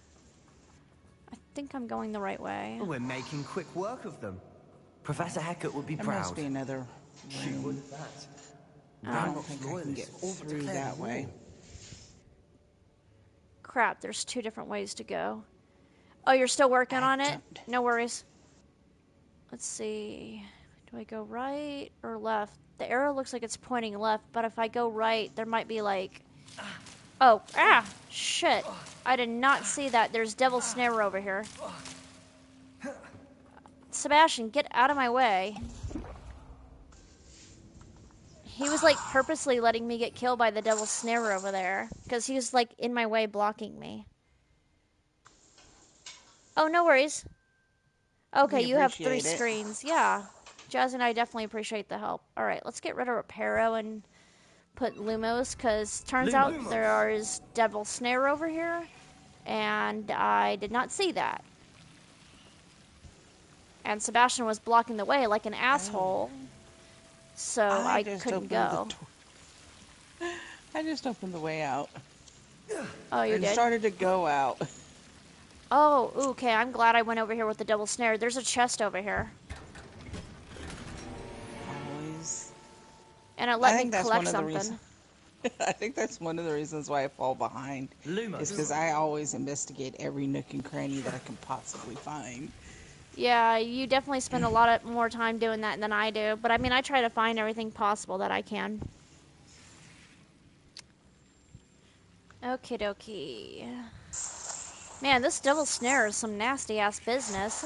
I think I'm going the right way. We're making quick work of them. Professor Heckett would be There proud. must be another She room. would that. I don't think I can get through that way. Crap, there's 2 different ways to go. Oh, you're still working on it? No worries. Let's see. Do I go right or left? The arrow looks like it's pointing left, but if I go right, there might be like... Oh, shit. I did not see that. There's Devil's Snare over here. Sebastian, get out of my way. He was like purposely letting me get killed by the Devil's Snare over there, because he was like in my way blocking me. Oh, no worries. Okay, you have 3 screens. Yeah. Jazz and I definitely appreciate the help. Alright, let's get rid of Reparo and put Lumos, because turns out there is Devil's Snare over here, and I did not see that. And Sebastian was blocking the way like an asshole, so I couldn't go. I just opened the way out. Oh, you did? And started to go out. Oh, okay, I'm glad I went over here with the Devil's Snare. There's a chest over here. Always. And it let me collect something. I think that's one of the reasons why I fall behind. Lumos. Is because I always investigate every nook and cranny that I can possibly find. Yeah, you definitely spend a lot more time doing that than I do. But I mean, I try to find everything possible that I can. Okie dokie. Man, this devil snare is some nasty ass business.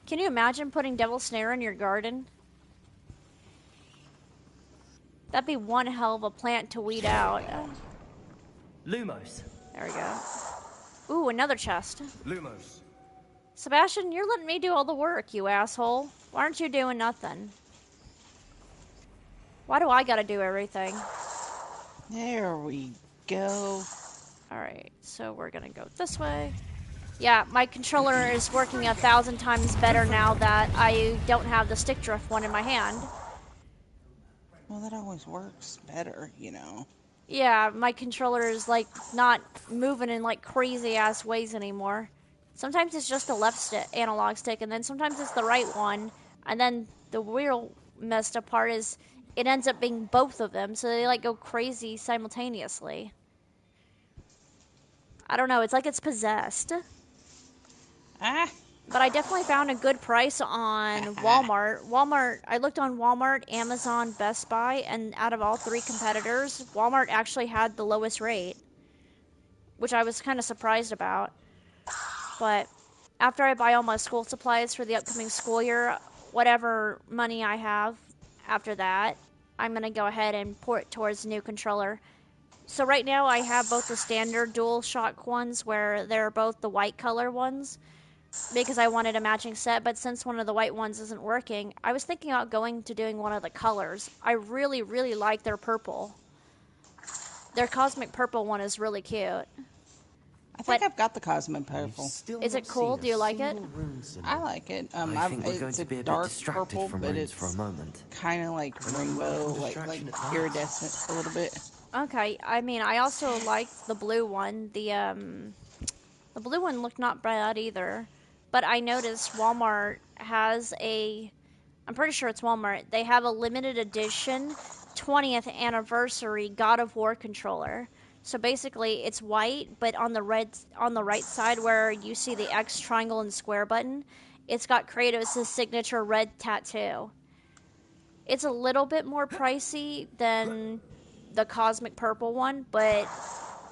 Can you imagine putting devil snare in your garden? That'd be one hell of a plant to weed out. Lumos. There we go. Ooh, another chest. Lumos. Sebastian, you're letting me do all the work, you asshole. Why aren't you doing nothing? Why do I gotta do everything? There we go. Alright, so we're gonna go this way. Yeah, my controller is working 1,000 times better now that I don't have the stick drift one in my hand. Well, that always works better, you know. Yeah, my controller is like not moving in like crazy ass ways anymore. Sometimes it's just the left analog stick, and then sometimes it's the right one. And then the real messed up part is it ends up being both of them, so they like go crazy simultaneously. I don't know, it's like it's possessed. Ah, But I definitely found a good price on Walmart. I looked on Walmart, Amazon, Best Buy, and out of all three competitors, Walmart actually had the lowest rate, which I was kind of surprised about. But after I buy all my school supplies for the upcoming school year, whatever money I have after that, I'm going to go ahead and pour it towards the new controller. So right now I have both the standard DualShock ones where they're both the white color ones, because I wanted a matching set, but since one of the white ones isn't working, I was thinking about doing one of the colors. I really, really like their purple. Their cosmic purple one is really cute. I think I've got the cosmic purple. Is it cool? Do you like it? I like it. I think we're going It's to a be a bit dark distracted purple, from but runes it's for a moment. kind of like rainbow, like iridescent a little bit. Okay, I mean, I also liked the blue one. The blue one looked not bad either. But I noticed Walmart has I'm pretty sure it's Walmart. They have a limited edition 20th anniversary God of War controller. So basically, it's white, but on the right side where you see the X, triangle, and square button, it's got Kratos' signature red tattoo. It's a little bit more pricey than the cosmic purple one, but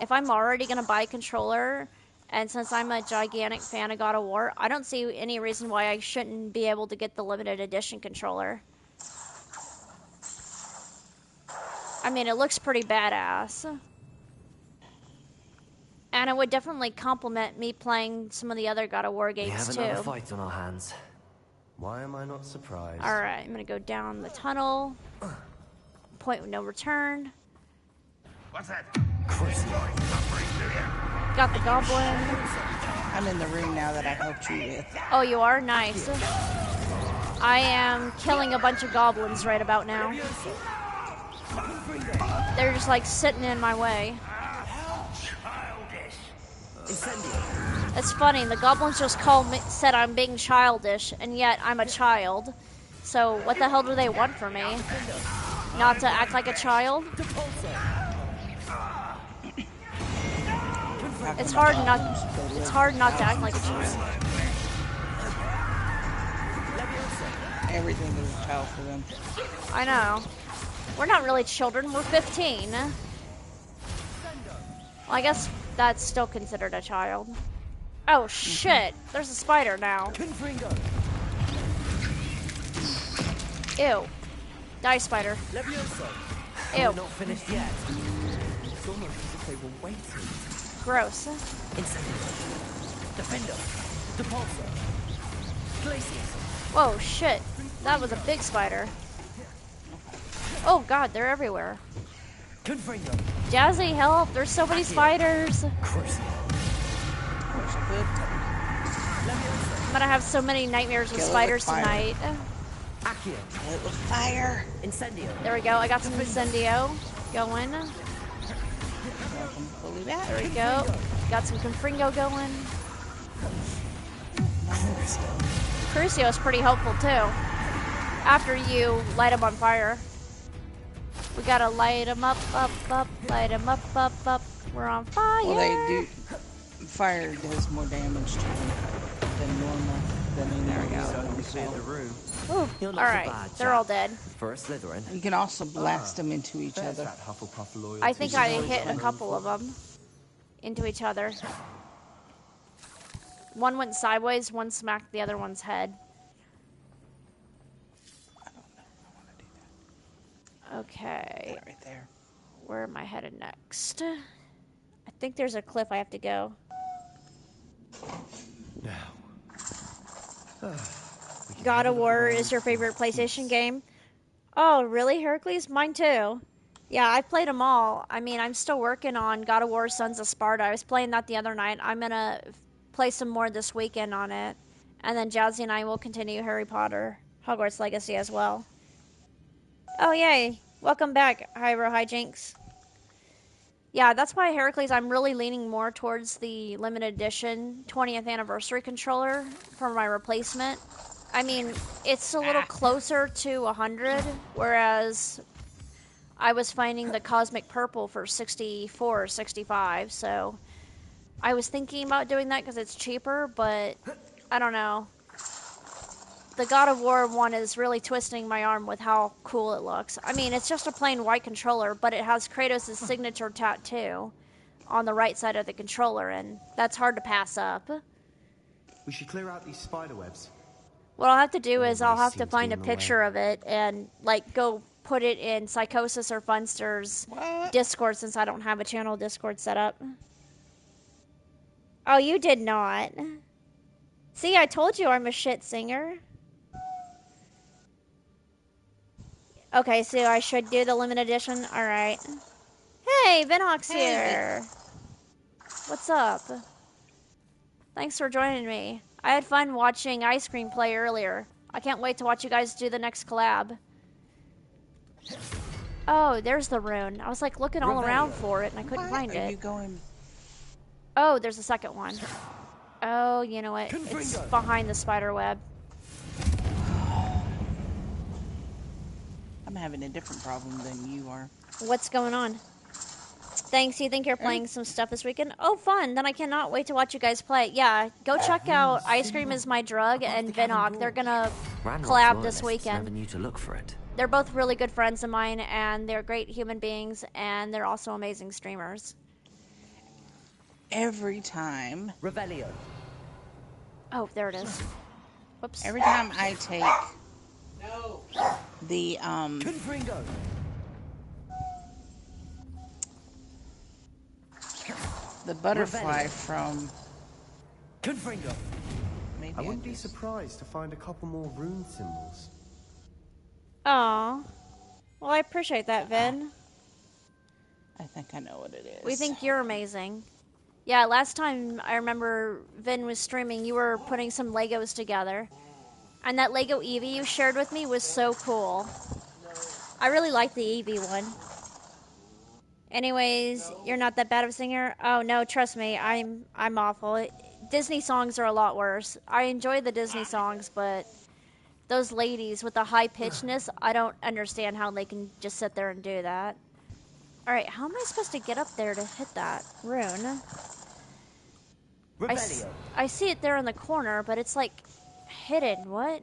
if I'm already going to buy a controller, and since I'm a gigantic fan of God of War, I don't see any reason why I shouldn't be able to get the limited edition controller. I mean, it looks pretty badass. And it would definitely complement me playing some of the other God of War games, We have too. another fight on our hands. Why am I not surprised? Alright, I'm gonna go down the tunnel. Point of no return. What's that? Got the goblin. I'm in the room now that I helped you with. Oh, you are? Nice. I am killing a bunch of goblins right about now. They're just like sitting in my way. It's funny, the goblins just said I'm being childish, and yet I'm a child. So what the hell do they want from me? Not to act like a child? It's hard not to act like a child. Everything is a child for them. I know. We're not really children, we're 15. Well, I guess that's still considered a child. Oh shit, there's a spider now. Ew. Die, spider. Ew. We're not finished yet. It's almost as if they were waiting. Gross. Incendiary. Defender. Depulsor. Glacius. Whoa, shit. That was a big spider. Oh god, they're everywhere. Confringo. Jazzy, help! There's so many spiders! Crucial. I'm gonna have so many nightmares with spiders tonight. Accio. Kill it with fire. Incendio. There we go, I got some incendio going. Welcome fully back. There we go. Got some Confringo going. Crucio's pretty helpful too. After you light him on fire. We gotta light them up, light them up, up. We're on fire. Well, they do. Fire does more damage to them than normal. There we go. We cleared the room. Ooh, You're not all so right, bad, they're chap. all dead. For a Slytherin. You can also blast them into each There's other. that Hufflepuff loyalty. I think I always hit a fun. couple of them into each other. One went sideways, one smacked the other one's head. I don't know. I want to do that. Okay, Put it right there. where am I headed next? I think there's a cliff I have to go. Now. God of War is your favorite PlayStation game? Oh, really, Hercules? Mine too. Yeah, I've played them all. I mean, I'm still working on God of War Sons of Sparta. I was playing that the other night. I'm going to play some more this weekend on it. And then Jazzy and I will continue Harry Potter Hogwarts Legacy as well. Oh, yay. Welcome back, Hyro Hijinks. Yeah, that's why Heracles, I'm really leaning more towards the limited edition 20th anniversary controller for my replacement. I mean, it's a little closer to 100, whereas I was finding the Cosmic Purple for 64 or 65, so I was thinking about doing that because it's cheaper, but I don't know. The God of War one is really twisting my arm with how cool it looks. I mean, it's just a plain white controller, but it has Kratos' signature tattoo on the right side of the controller, and that's hard to pass up. We should clear out these spider webs. What I'll have to do is I'll Always have to seem to find be a in the picture way. of it and, like, go put it in Psychosis or Funster's What? Discord since I don't have a channel Discord set up. Oh, you did not. See, I told you I'm a shit singer. Okay, so I should do the limited edition? Alright. Hey, Vinox Hey, here. What's up? Thanks for joining me. I had fun watching Ice Cream play earlier. I can't wait to watch you guys do the next collab. Oh, there's the rune. I was like looking all around for it and I couldn't find Are you it. going? Oh, there's a second one. Oh, you know what? It's behind the spider web. I'm having a different problem than you are. What's going on? Thanks. You think you're playing some stuff this weekend? Oh, fun. Then I cannot wait to watch you guys play. Yeah, go check out Ice Cream is My Drug and Vinok. They're going to collab this Never weekend. knew to look for it. They're both really good friends of mine, and they're great human beings, and they're also amazing streamers. Every time Revelio. Oh, there it is. Whoops. Every time I take the Confringo. the butterfly Revelio. from Confringo. maybe I wouldn't be just- surprised to find a couple more rune symbols. Aw. Well, I appreciate that, Vin. I think I know what it is. We think you're amazing. Yeah, last time I remember Vin was streaming, you were putting some Legos together. And that Lego Eevee you shared with me was so cool. I really like the Eevee one. Anyways, you're not that bad of a singer? Oh no, trust me, I'm awful. Disney songs are a lot worse. I enjoy the Disney songs, but those ladies with the high pitchedness, I don't understand how they can just sit there and do that. Alright, how am I supposed to get up there to hit that rune? Revelio. I see it there in the corner, but it's like hidden. What?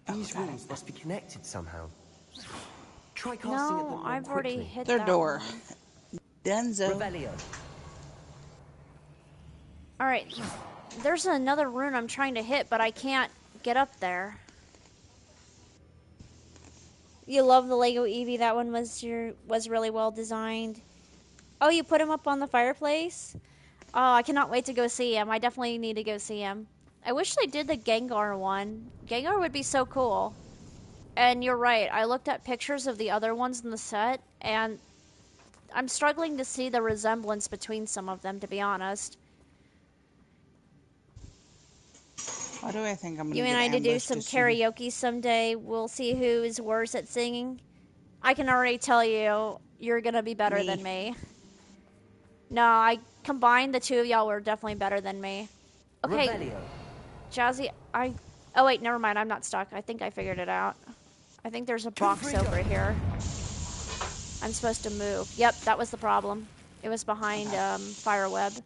These runes must be connected somehow. Try casting at them No, more I've already quickly. hit Their that door. one. Denzo. Revelio. Alright, there's another rune I'm trying to hit, but I can't get up there. You love the Lego Eevee. That one was really well designed. Oh, you put him up on the fireplace? Oh, I cannot wait to go see him. I definitely need to go see him. I wish they did the Gengar one. Gengar would be so cool. And you're right. I looked at pictures of the other ones in the set, and I'm struggling to see the resemblance between some of them, to be honest. Why do I think I'm gonna You and get I to do ambushed some as soon- karaoke someday. We'll see who is worse at singing. I can already tell you, you're gonna be better Me. than me. No, I combined the two of y'all were definitely better than me. Okay, Revelio. Jazzy, oh wait, never mind. I'm not stuck. I think I figured it out. I think there's a box over here. I'm supposed to move. Yep, that was the problem. It was behind Fireweb,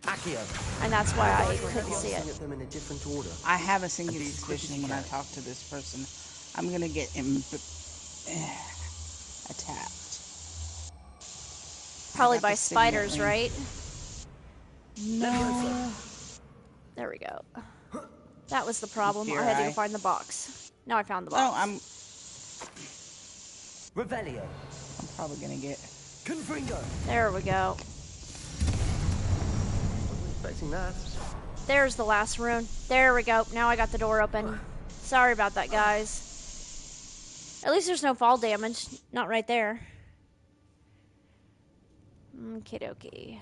Accio. and that's why I We're couldn't see it. glancing at them in a different order. I have a sinking And be as quick as suspicion you when I can. talk to this person, I'm gonna get attacked. Probably I got by the signet spiders, ring. right? No. There we go. That was the problem. Fear I had to go eye. find the box. Now I found the Oh, box. I'm Revelio. probably gonna get. Confringo! There we go. Wasn't expecting that. There's the last rune. There we go. Now I got the door open. Sorry about that, guys. At least there's no fall damage. Not right there. Okie dokie.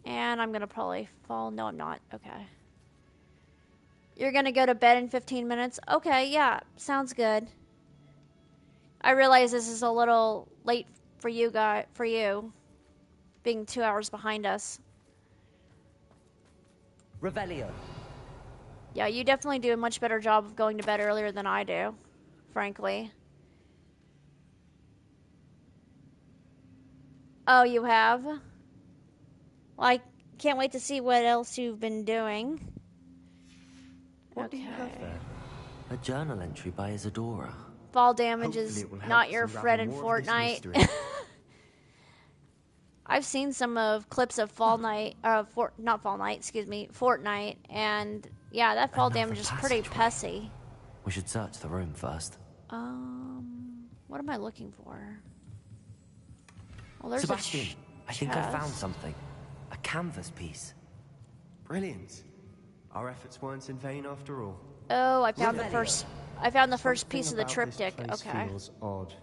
And I'm gonna probably fall. No, I'm not. Okay. You're gonna go to bed in 15 minutes? Okay, yeah. Sounds good. I realize this is a little late for you guys, being 2 hours behind us. Revelio. Yeah, you definitely do a much better job of going to bed earlier than I do, frankly. Oh, you have? Well, I can't wait to see what else you've been doing. What do you have there? A journal entry by Isadora. Fall damage Hopefully is it will help not us your unravel friend in more of this Fortnite. mystery. I've seen some of clips of Fortnite, and yeah, that fall Another damage is pretty passageway. pussy. We should search the room first. What am I looking for? Well, there's Sebastian, I think I chest. found something. A canvas piece. Brilliant. Our efforts weren't in vain after all. Oh, I found the Revelio. first. I found the first Something piece of the about this triptych. place Okay. feels odd.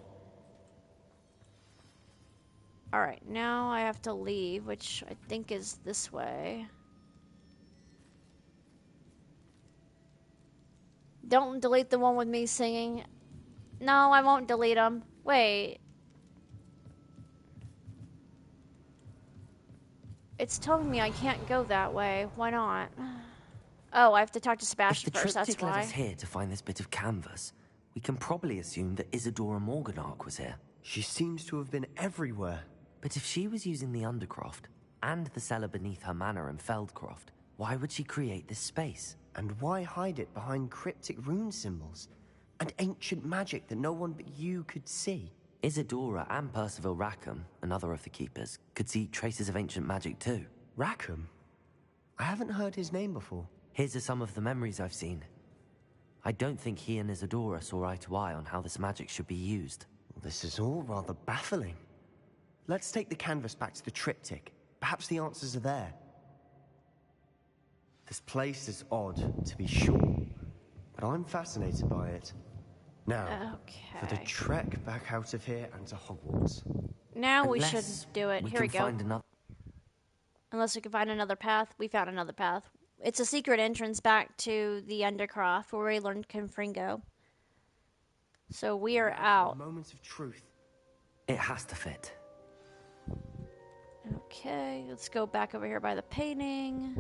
All right, now I have to leave, which I think is this way. Don't delete the one with me singing. No, I won't delete them. Wait. It's telling me I can't go that way. Why not? Oh, I have to talk to If Sebastian the first, that's triptych led why. us here to find this bit of canvas, we can probably assume that Isadora Morganark was here. She seems to have been everywhere. But if she was using the Undercroft and the cellar beneath her manor in Feldcroft, why would she create this space? And why hide it behind cryptic rune symbols? And ancient magic that no one but you could see? Isadora and Percival Rackham, another of the keepers, could see traces of ancient magic too. Rackham? I haven't heard his name before. His are some of the memories I've seen. I don't think he and Isadora saw eye to eye on how this magic should be used. This is all rather baffling. Let's take the canvas back to the triptych. Perhaps the answers are there. This place is odd, to be sure, but I'm fascinated by it. Now, for the Okay. trek back out of here and to Hogwarts. Now we Unless should do it. we Here can we go. find another. Unless we can find another path. We found another path. It's a secret entrance back to the Undercroft where we learned Confringo. So we are out. Moments of truth. It has to fit. Okay, let's go back over here by the painting.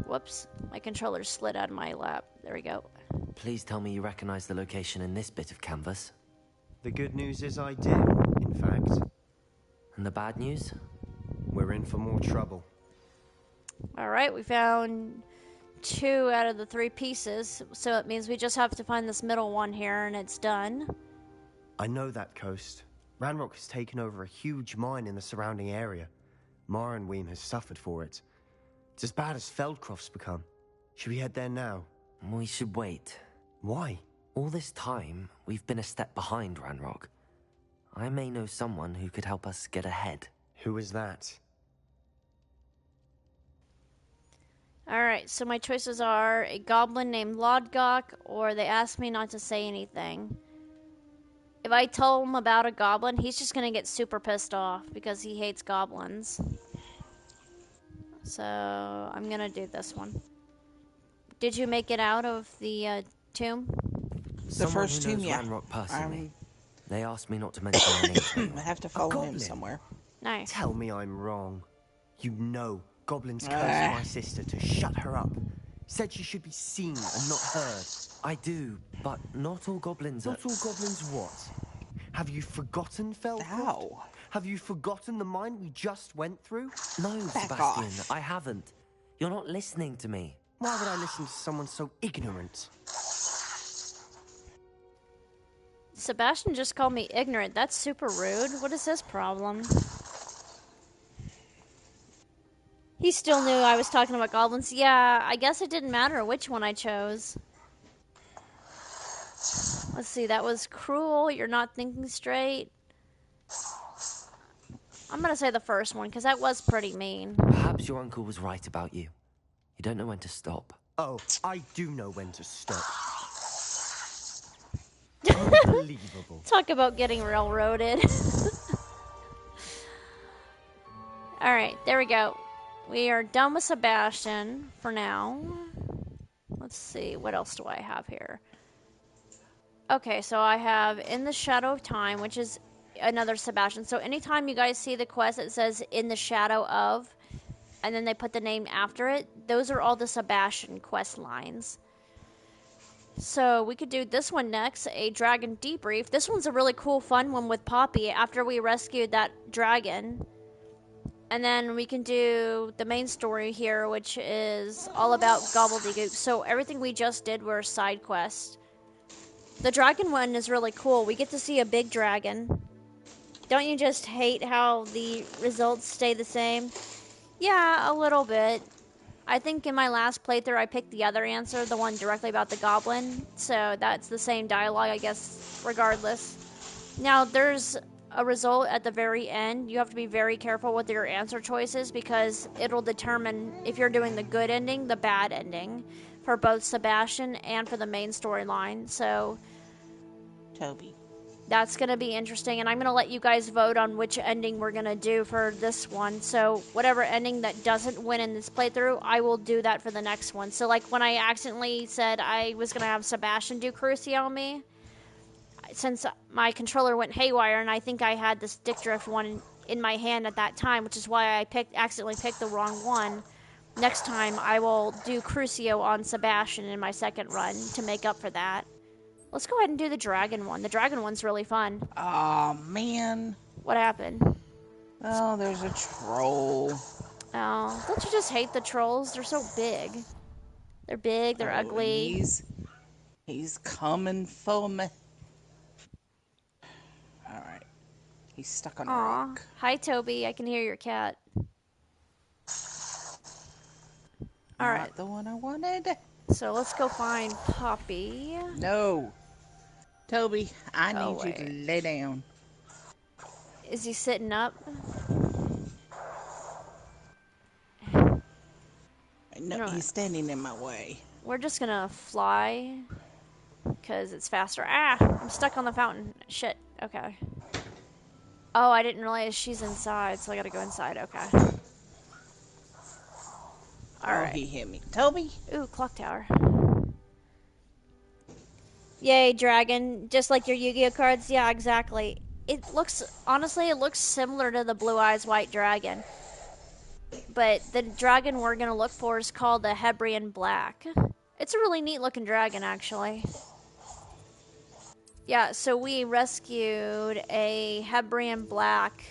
Whoops, my controller slid out of my lap. There we go. Please tell me you recognize the location in this bit of canvas. The good news is I do, in fact. And the bad news? We're in for more trouble. Alright, we found 2 out of the 3 pieces, so it means we just have to find this middle one here and it's done. I know that coast. Ranrock has taken over a huge mine in the surrounding area. Marenweem has suffered for it. It's as bad as Feldcroft's become. Should we head there now? We should wait. Why? All this time, we've been a step behind Ranrock. I may know someone who could help us get ahead. Who is that? Alright, so my choices are a goblin named Lodgok, or they asked me not to say anything. If I tell him about a goblin, he's just gonna get super pissed off because he hates goblins. So, I'm gonna do this one. Did you make it out of the tomb? Someone first who knows tomb, yeah. Ranrock personally. They asked me not to mention their names. I have to follow him goblin. somewhere. Nice. Tell me I'm wrong. You know goblins cursed my sister to shut her up. Said she should be seen and not heard. I do, but not all goblins are... Not all goblins what? Have you forgotten Feldcroft? Ow. Have you forgotten the mine we just went through? No, Back Sebastian, off. I haven't. You're not listening to me. Why would I listen to someone so ignorant? Sebastian just called me ignorant. That's super rude. What is his problem? He still knew I was talking about goblins. Yeah, I guess it didn't matter which one I chose. Let's see, that was cruel. You're not thinking straight. I'm gonna say the first one, because that was pretty mean. Perhaps your uncle was right about you. You don't know when to stop. Oh, I do know when to stop. Unbelievable. Talk about getting railroaded. Alright, there we go. We are done with Sebastian for now. Let's see, what else do I have here? Okay, so I have In the Shadow of Time, which is another Sebastian. So anytime you guys see the quest that says In the Shadow of, and then they put the name after it, those are all the Sebastian quest lines. So we could do this one next, a dragon debrief. This one's a really cool, fun one with Poppy after we rescued that dragon. And then we can do the main story here, which is all about gobbledygook. So everything we just did were side quests. The dragon one is really cool. We get to see a big dragon. Don't you just hate how the results stay the same? Yeah, a little bit. I think in my last playthrough I picked the other answer, the one directly about the goblin. So that's the same dialogue, I guess, regardless. Now, there's a result at the very end. You have to be very careful with your answer choices because it'll determine if you're doing the good ending, the bad ending, for both Sebastian and for the main storyline. So Toby. that's going to be interesting, and I'm going to let you guys vote on which ending we're going to do for this one. So whatever ending that doesn't win in this playthrough, I will do that for the next one. So like when I accidentally said I was going to have Sebastian do Crucio on me, since my controller went haywire, and I think I had the stick drift one in my hand at that time, which is why I accidentally picked the wrong one. Next time, I will do Crucio on Sebastian in my second run to make up for that. Let's go ahead and do the dragon one. The dragon one's really fun. Oh man. What happened? Oh, there's a troll. Oh, don't you just hate the trolls? They're so big. They're big, they're ugly. He's coming for me. Alright. He's stuck on a Aw. rock. Hi, Toby. I can hear your cat. Alright. Not the one I wanted. So let's go find Poppy. No. Toby, I need you wait. to lay down. Is he sitting up? No, he's standing in my way. We're just gonna fly because it's faster. Ah, I'm stuck on the fountain. Shit. Okay. Oh, I didn't realize she's inside, so I gotta go inside. Okay. Alright. Oh, he hit me. Toby? Ooh, clock tower. Yay, dragon. Just like your Yu-Gi-Oh cards. Yeah, exactly. Honestly, it looks similar to the Blue Eyes White Dragon. But the dragon we're going to look for is called the Hebrian Black. It's a really neat looking dragon, actually. Yeah, so we rescued a Hebrian Black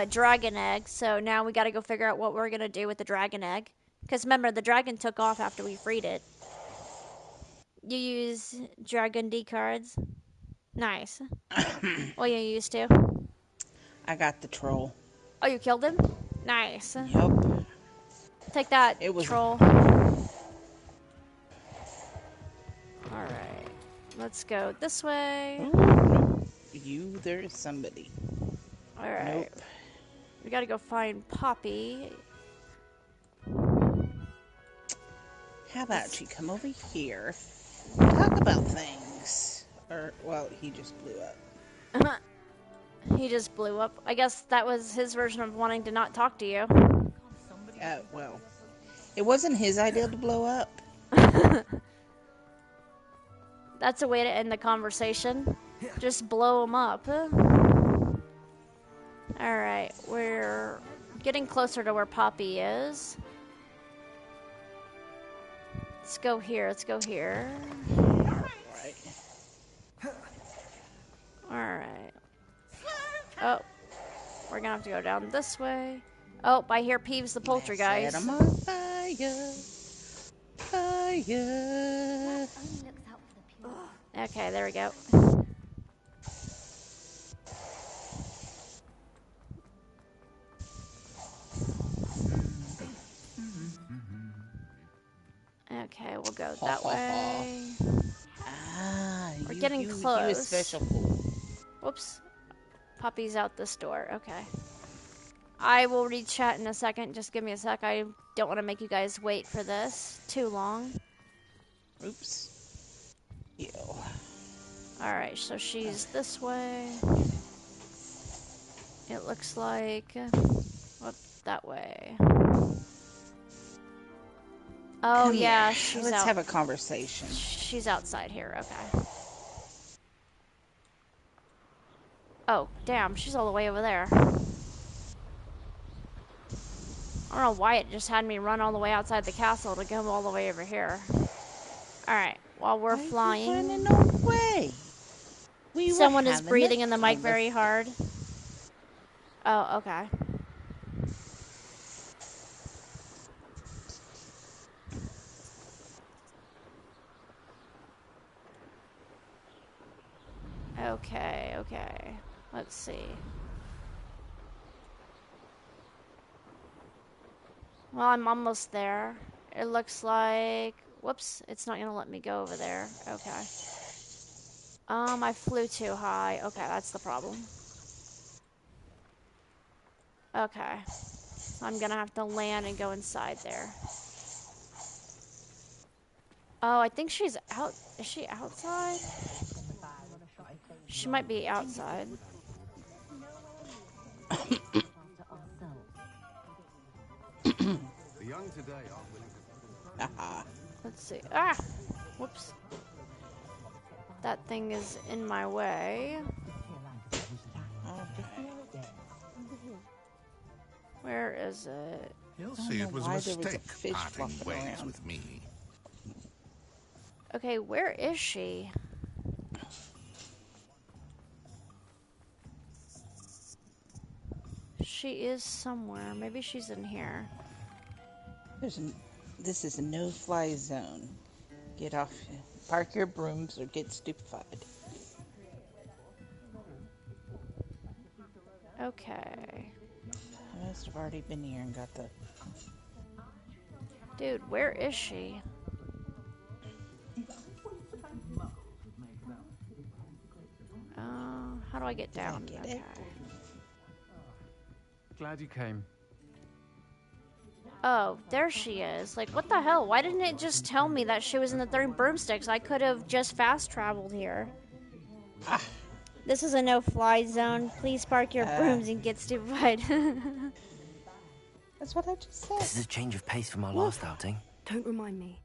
dragon egg. So now we got to go figure out what we're going to do with the dragon egg. Because remember, the dragon took off after we freed it. You use Dragon D cards? Nice. What you used to? I got the troll. Oh, you killed him? Nice. Yup. Take that, It was troll. Alright. Let's go this way. There's somebody. Alright. Nope. We gotta go find Poppy. How about you come over here? Talk about things. Well, he just blew up. He just blew up. I guess that was his version of wanting to not talk to you. Well, it wasn't his idea to blow up. That's a way to end the conversation. Just blow him up. Alright, we're getting closer to where Poppy is. Let's go here. Let's go here. Right. Alright. Oh. We're gonna have to go down this way. Oh, I hear Peeves the poultry guys. Set 'em on fire. Fire. Okay, there we go. Okay, we'll go that way. Ah, We're getting You close. a special fool. Whoops. Puppy's out this door. Okay. I will read chat in a second. Just give me a sec. I don't want to make you guys wait for this too long. Oops. Ew. Alright, so she's this way. It looks like... Whoop, that way. Oh, Come yeah, here. she's Let's out. have a conversation. She's outside here, okay. Oh, damn, she's all the way over there. I don't know why it just had me run all the way outside the castle to come all the way over here. Alright, while we're flying... Why are you running away? Someone is breathing in the mic very hard. Oh, okay. Okay, okay. Let's see. Well, I'm almost there. It looks like... Whoops, it's not gonna let me go over there. Okay. I flew too high. Okay, that's the problem. Okay. So I'm gonna have to land and go inside there. Oh, I think she's out. Is she outside? She might be outside. The young today aren't willing to... Let's see. Ah! Whoops. That thing is in my way. Where is it? He'll see it was a why there was a mistake fish parting flopping ways around. with me. Okay, where is she? She is somewhere. Maybe she's in here. This is a no-fly zone. Get off. Park your brooms or get stupefied. Okay. I must have already been here and got the... Dude, where is she? How do I get down? Get Okay. it? Glad you came. Oh, there she is. Like, what the hell? Why didn't it just tell me that she was in the third broomsticks? I could have just fast traveled here. This is a no-fly zone. Please park your brooms and get stupefied. That's what I just said. This is a change of pace from our last outing. Don't remind me.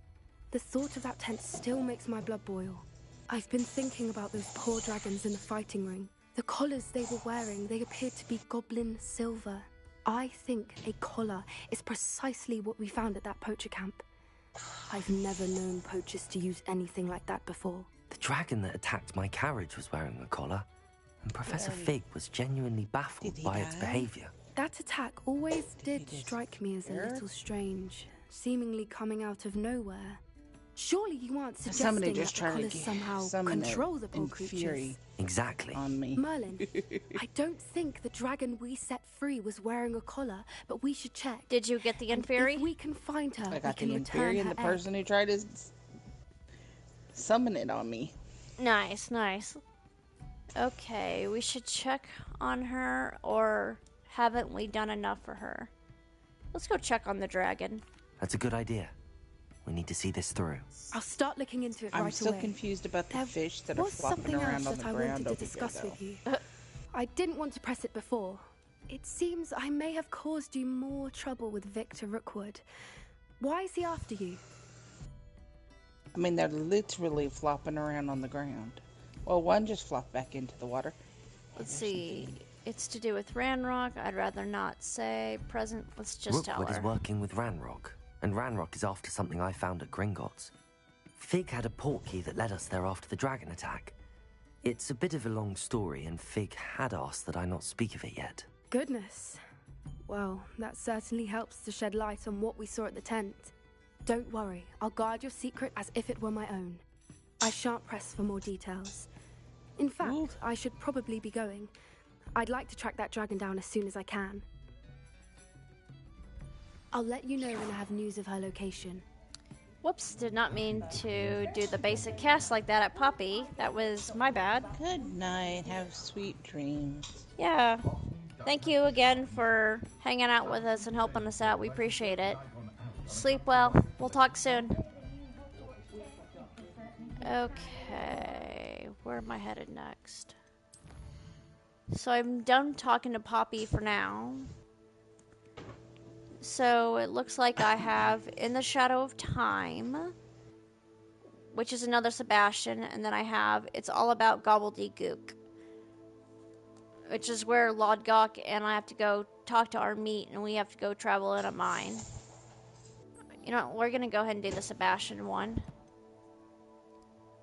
The thought of that tent still makes my blood boil. I've been thinking about those poor dragons in the fighting ring. The collars they were wearing, they appeared to be goblin silver. I think a collar is precisely what we found at that poacher camp. I've never known poachers to use anything like that before. The dragon that attacked my carriage was wearing a collar, and Professor Fig was genuinely baffled by its behavior. That attack always did Defeated. strike me as a Sure. little strange, seemingly coming out of nowhere. Surely you aren't Somebody suggesting that just the trying to collars get somehow summon control the poor in creatures? fury Exactly. on me. Merlin, I don't think the dragon we set free was wearing a collar, but we should check. Did you get the And Inferi? if we can find her, I got we the can return Inferi and her the egg. person who tried to summon it on me. Nice, nice. Okay, we should check on her, or haven't we done enough for her? Let's go check on the dragon. That's a good idea. We need to see this through. I'll start looking into it I'm right still away. confused about the There fish that are was flopping something around else on that the I ground wanted to over discuss here, with you. I didn't want to press it before. It seems I may have caused you more trouble with Victor Rookwood. Why is he after you? I mean, they're literally flopping around on the ground. Well, one just flopped back into the water. Let's see. It's to do with Ranrock. I'd rather not say. Present. Let's just tell Rookwood is her. working with Ranrock. and Ranrock is after something I found at Gringotts. Fig had a portkey that led us there after the dragon attack. It's a bit of a long story, and Fig had asked that I not speak of it yet. Goodness. Well, that certainly helps to shed light on what we saw at the tent. Don't worry, I'll guard your secret as if it were my own. I shan't press for more details. In fact, I should probably be going. I'd like to track that dragon down as soon as I can. I'll let you know when I have news of her location. Whoops, did not mean to do the basic cast like that at Poppy. That was my bad. Good night. Have sweet dreams. Yeah. Thank you again for hanging out with us and helping us out. We appreciate it. Sleep well. We'll talk soon. Okay. Where am I headed next? So I'm done talking to Poppy for now. So it looks like I have In the Shadow of Time, which is another Sebastian, and then I have It's All About Gobbledygook, which is where Lodgok and I have to go talk to our meat, and we have to go travel in a mine. You know, we're gonna go ahead and do the Sebastian one,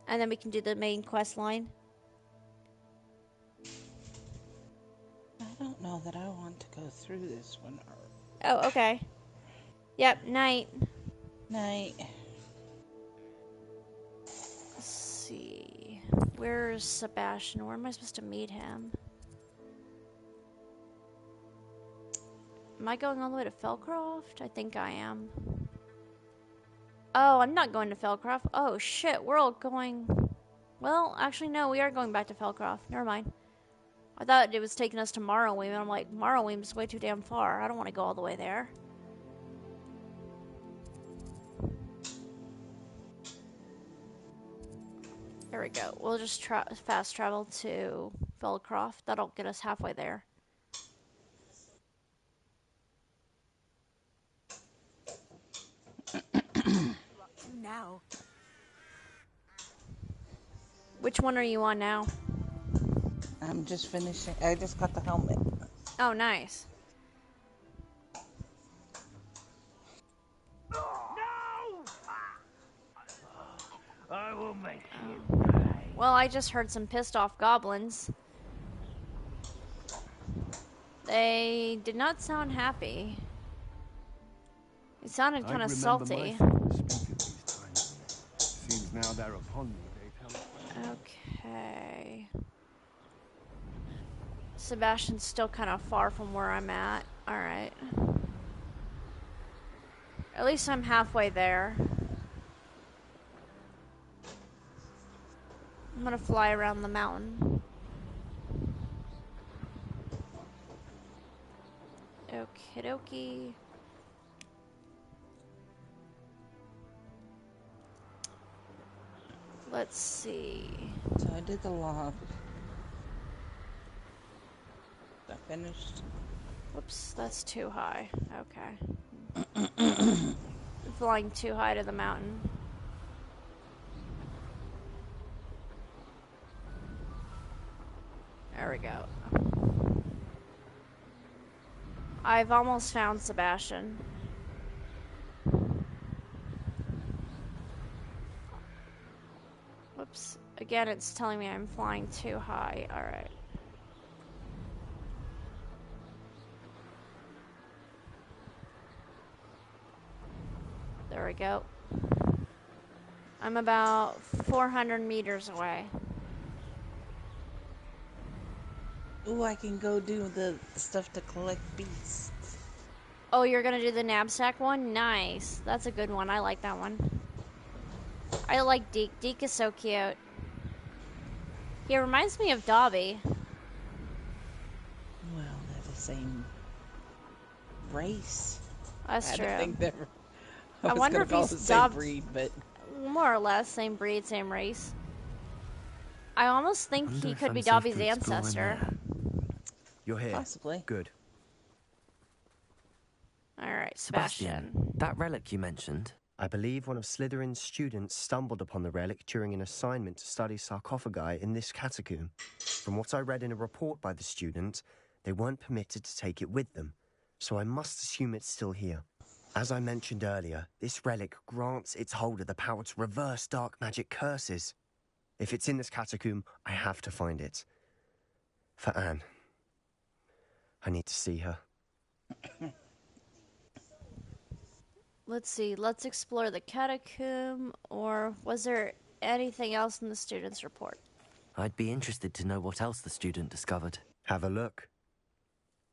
and then we can do the main quest line. I don't know that I want to go through this one. Oh, okay. Yep, night. Night. Let's see. Where's Sebastian? Where am I supposed to meet him? Am I going all the way to Felcroft? I think I am. Oh, I'm not going to Felcroft. Oh, shit. We're all going... Well, actually, no. We are going back to Felcroft. Never mind. I thought it was taking us to Morrowind, and I'm like, Morrowind's way too damn far. I don't want to go all the way there. There we go. We'll just fast travel to Felcroft. That'll get us halfway there. Now. Which one are you on now? I'm just finishing. I just got the helmet. Oh, nice. No! I will make you pay. Well, I just heard some pissed off goblins. They did not sound happy. It sounded kind of salty. Seems now they're upon me. They tell us. Okay. Sebastian's still kind of far from where I'm at. Alright. At least I'm halfway there. I'm gonna fly around the mountain. Okie dokie. Let's see. So I did the loft. I finished. Whoops, that's too high. Okay. I'm flying too high to the mountain. There we go. I've almost found Sebastian. Whoops. Again, it's telling me I'm flying too high. Alright. There we go. I'm about 400 meters away. Ooh, I can go do the stuff to collect beasts. Oh, you're gonna do the knapsack one? Nice. That's a good one. I like that one. I like Deke. Deke is so cute. He reminds me of Dobby. Well, they're the same race. That's true. I think they're. I wonder if he's the same Dob's breed, but more or less same breed, same race. I almost think Wonder he if could I'm be safe Dobby's to explore in ancestor. there. You're here. possibly. Good. All right, Sebastian, Sebastian. that relic you mentioned, I believe one of Slytherin's students stumbled upon the relic during an assignment to study sarcophagi in this catacomb. From what I read in a report by the student, they weren't permitted to take it with them, so I must assume it's still here. As I mentioned earlier, this relic grants its holder the power to reverse dark magic curses. If it's in this catacomb, I have to find it. For Anne. I need to see her. Let's see. Let's explore the catacomb. Or was there anything else in the student's report? I'd be interested to know what else the student discovered. Have a look.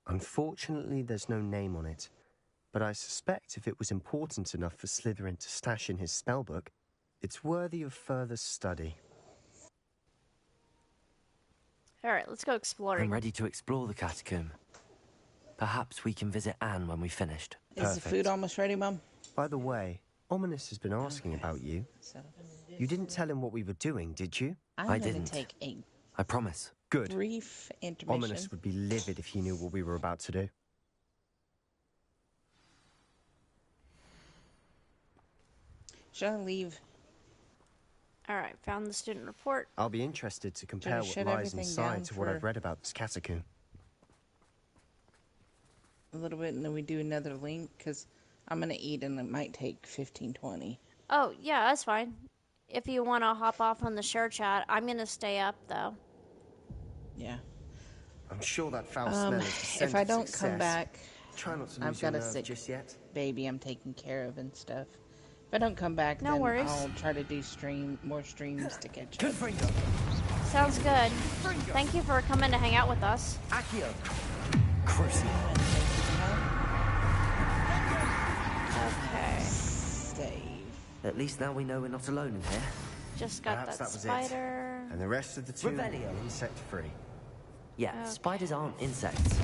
Unfortunately, there's no name on it. But I suspect if it was important enough for Slytherin to stash in his spellbook, it's worthy of further study. Alright, let's go exploring. I'm ready to explore the catacomb. Perhaps we can visit Anne when we've finished. Is the food almost ready, Mum? By the way, Ominous has been asking about you. So, You didn't tell him what we were doing, did you? I'm I gonna didn't. take a I promise. Good. brief intermission. Ominous would be livid if he knew what we were about to do. Should I leave? Alright, found the student report. I'll be interested to compare what shut lies everything down inside to what for- I've read about this catacomb. A little bit, and then we do another link, because I'm going to eat, and it might take 15, 20. Oh, yeah, that's fine. If you want to hop off on the share chat, I'm going to stay up, though. Yeah. I'm sure that foul smell is the scent If I of don't success. come back, Try not to I've lose your got a nerve sick just yet. baby I'm taking care of and stuff. If I don't come back, No then worries. I'll try to do more streams to catch up. Sounds good. Thank you for coming to hang out with us. Accio! Crucial. Okay. Save. At least now we know we're not alone in here. Just got Perhaps that that was spider. And the rest of the tomb Revelio. insect-free. Yeah, Okay. spiders aren't insects.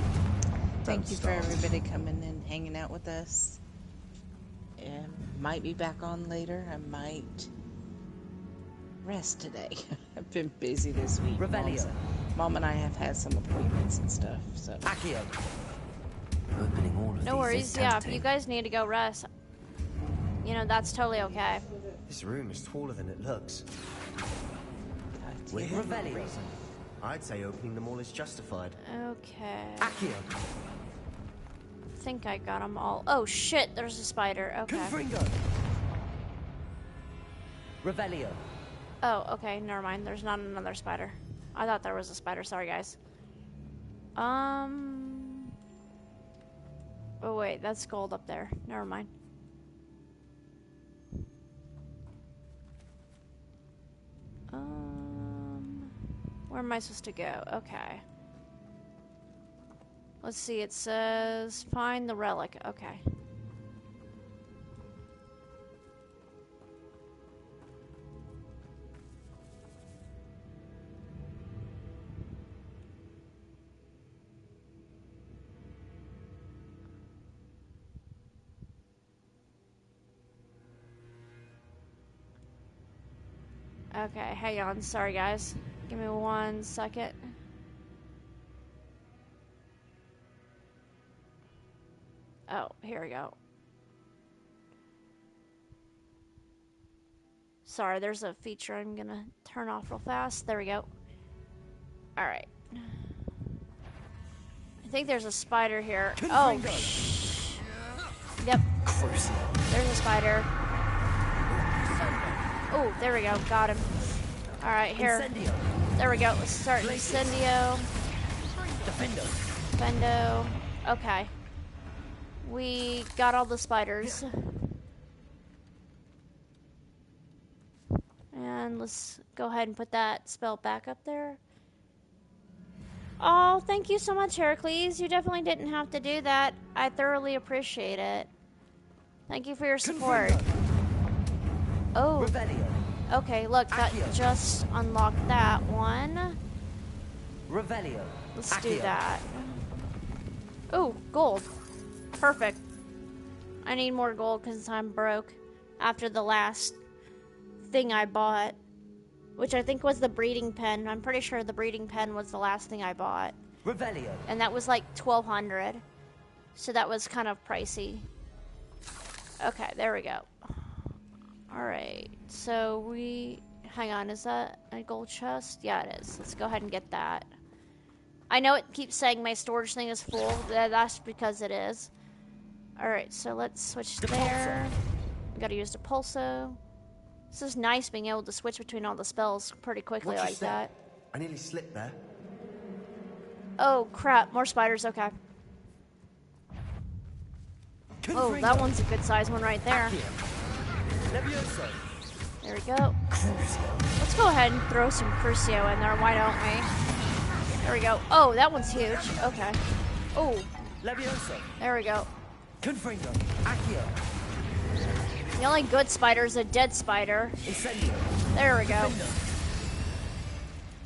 Thank you for start. everybody coming and hanging out with us. Might be back on later. I might rest today. I've been busy this week. Revelio. Mom and I have had some appointments and stuff, so. Accio! Opening all of No these worries. is Yeah, if tempting. you guys need to go rest, you know, that's totally okay. This room is taller than it looks. We're Revelio. I'd say opening them all is justified. Okay. Accio! I think I got them all. Oh, shit, there's a spider. Okay. Confringo! Revelio. Oh, okay, never mind. There's not another spider. I thought there was a spider. Sorry, guys. Oh, wait, that's gold up there. Never mind. Where am I supposed to go? Okay. Let's see, it says find the relic. Okay. Okay, hang on. Sorry, guys. Give me 1 second. Oh, here we go. Sorry, there's a feature I'm gonna turn off real fast. There we go. Alright. I think there's a spider here. Oh, yep. There's a spider. Oh, there we go. Got him. Alright, here. Incendio. There we go. Let's start Incendio. Defendo. Okay. We got all the spiders. And let's go ahead and put that spell back up there. Oh, thank you so much, Heracles. You definitely didn't have to do that. I thoroughly appreciate it. Thank you for your support. Oh. Revelio. Okay, look, that just unlocked that one. Revelio. Let's do that. Oh, gold. Perfect. I need more gold because I'm broke after the last thing I bought, which I think was the breeding pen. I'm pretty sure the breeding pen was the last thing I bought. Revelio. And that was like 1,200. So that was kind of pricey. Okay, there we go. Alright, so hang on, is that a gold chest? Yeah, it is. Let's go ahead and get that. I know it keeps saying my storage thing is full. That's because it is. Alright, so let's switch there. We gotta use the pulso. This is nice being able to switch between all the spells pretty quickly Watch your like step. that. I nearly slipped there. Oh crap, more spiders, okay. Oh, that one's a good size one right there. There we go. Let's go ahead and throw some Crucio in there, why don't we? There we go. Oh, that one's huge. Okay. Oh. There we go. The only good spider is a dead spider. There we go.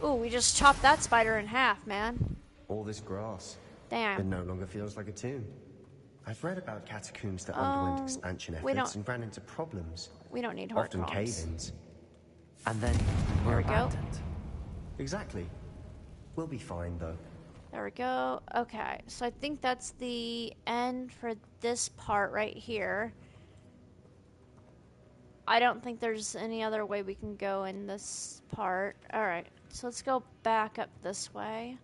Ooh, we just chopped that spider in half, man. All this grass. It Damn. no longer feels like a tomb. I've read about catacombs that underwent expansion we efforts don't- and ran into problems. We don't need heart Often problems. cave-ins. And then There we're we go. abandoned. Exactly. We'll be fine, though. There we go. Okay, so I think that's the end for this part right here. I don't think there's any other way we can go in this part. Alright, so let's go back up this way.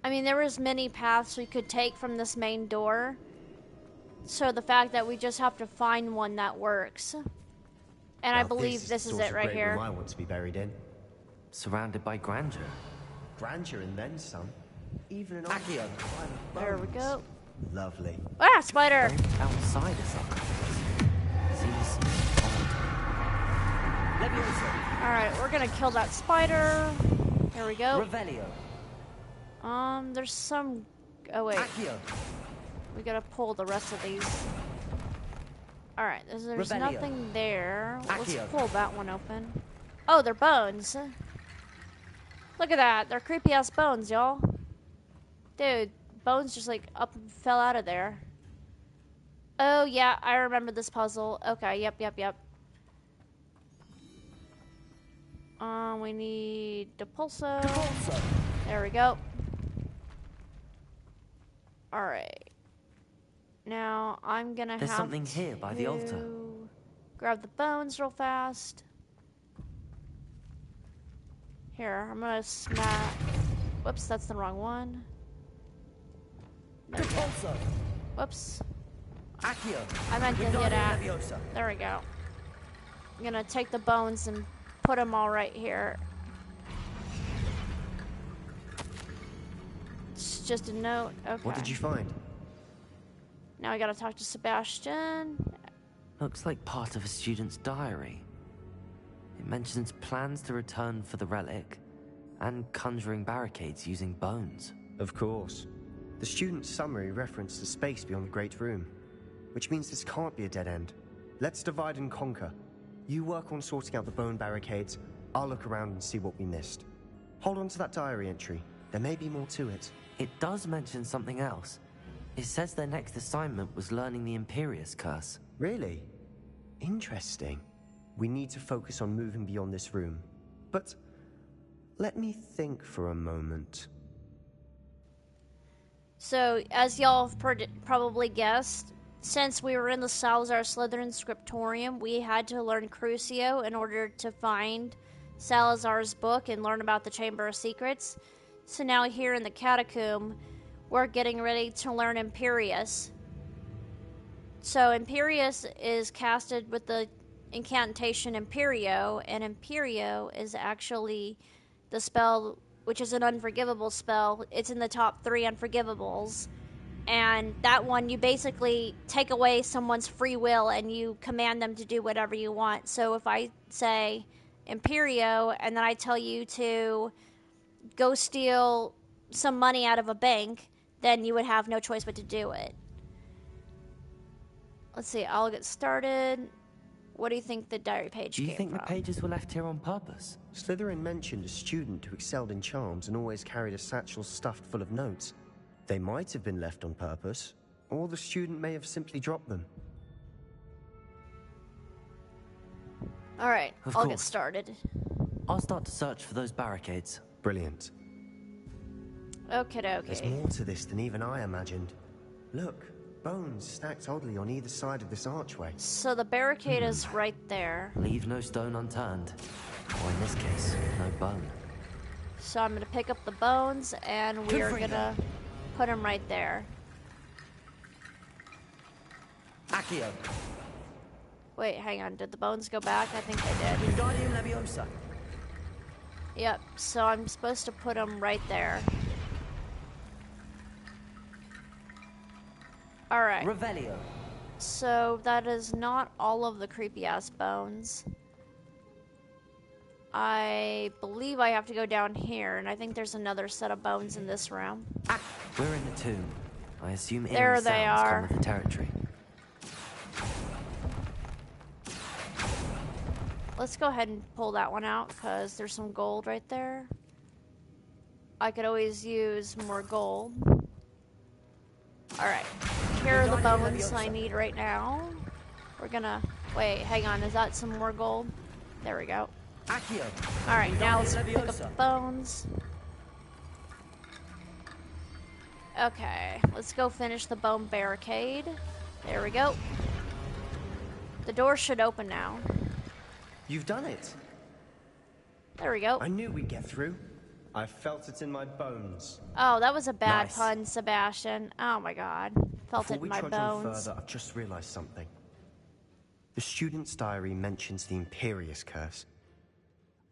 I mean, there was many paths we could take from this main door. So the fact that we just have to find one that works. And I Now, believe this the is sort it of right great here. room I want to be buried in. Surrounded by grandeur. Grandeur and then some. Even an There we go. Lovely. Ah, spider! Outside is up. Seems odd. Alright, we're gonna kill that spider. There we go. Revelio. There's some... Oh, wait. We gotta pull the rest of these. Alright, there's Revelio. nothing there. Let's Accio. pull that one open. Oh, they're bones. Look at that. They're creepy-ass bones, y'all. Dude, bones just, like, up and fell out of there. Oh, yeah, I remember this puzzle. Okay, yep. We need the pulso. There we go. Alright. Now, I'm gonna There's have something here by the altar. to grab the bones real fast. Here, I'm gonna smack... Whoops, that's the wrong one. There we go. Whoops. I meant to hit at. There we go. I'm gonna take the bones and put them all right here. It's just a note. Okay. What did you find? Now I gotta talk to Sebastian. Looks like part of a student's diary. It mentions plans to return for the relic and conjuring barricades using bones. Of course. The student's summary referenced the space beyond the Great Room, which means this can't be a dead end. Let's divide and conquer. You work on sorting out the bone barricades, I'll look around and see what we missed. Hold on to that diary entry. There may be more to it. It does mention something else. It says their next assignment was learning the Imperius Curse. Really? Interesting. We need to focus on moving beyond this room. But let me think for a moment. So, as y'all have probably guessed, since we were in the Salazar Slytherin Scriptorium, we had to learn Crucio in order to find Salazar's book and learn about the Chamber of Secrets. So now here in the Catacomb, we're getting ready to learn Imperius. So Imperius is casted with the incantation Imperio, and Imperio is actually the spell, which is an unforgivable spell. It's in the top 3 unforgivables. And that one, you basically take away someone's free will and you command them to do whatever you want. So if I say Imperio and then I tell you to go steal some money out of a bank, then you would have no choice but to do it. Let's see, I'll get started. What do you think the diary page Do you came think the from? pages were left here on purpose? Slytherin mentioned a student who excelled in charms and always carried a satchel stuffed full of notes. They might have been left on purpose, or the student may have simply dropped them. Alright, Of I'll get course. started. I'll start to search for those barricades. Brilliant. Okay, There's more to this than even I imagined. Look, bones stacked oddly on either side of this archway. So the barricade is right there. Leave no stone unturned. Or in this case, no bone. So I'm gonna pick up the bones, and we are gonna put them right there. Accio. Wait, hang on. Did the bones go back? I think they did. Wingardium Leviosa. Yep, so I'm supposed to put them right there. Alright. Revelio. So that is not all of the creepy-ass bones. I believe I have to go down here, and I think there's another set of bones in this room. We're in the tomb. I assume There eerie they sounds are. come with the territory. Let's go ahead and pull that one out, because there's some gold right there. I could always use more gold. Alright. Here are the bones I need right now. We're gonna... Wait, hang on. Is that some more gold? There we go. Accio. Alright, now let's pick up the bones. Okay, let's go finish the bone barricade. There we go. The door should open now. You've done it. There we go. I knew we'd get through. I felt it in my bones. Oh, that was a bad Nice. pun, Sebastian. Oh my god. Felt Before it we in my trudge on bones. further, I've just realized something. The student's diary mentions the Imperious Curse.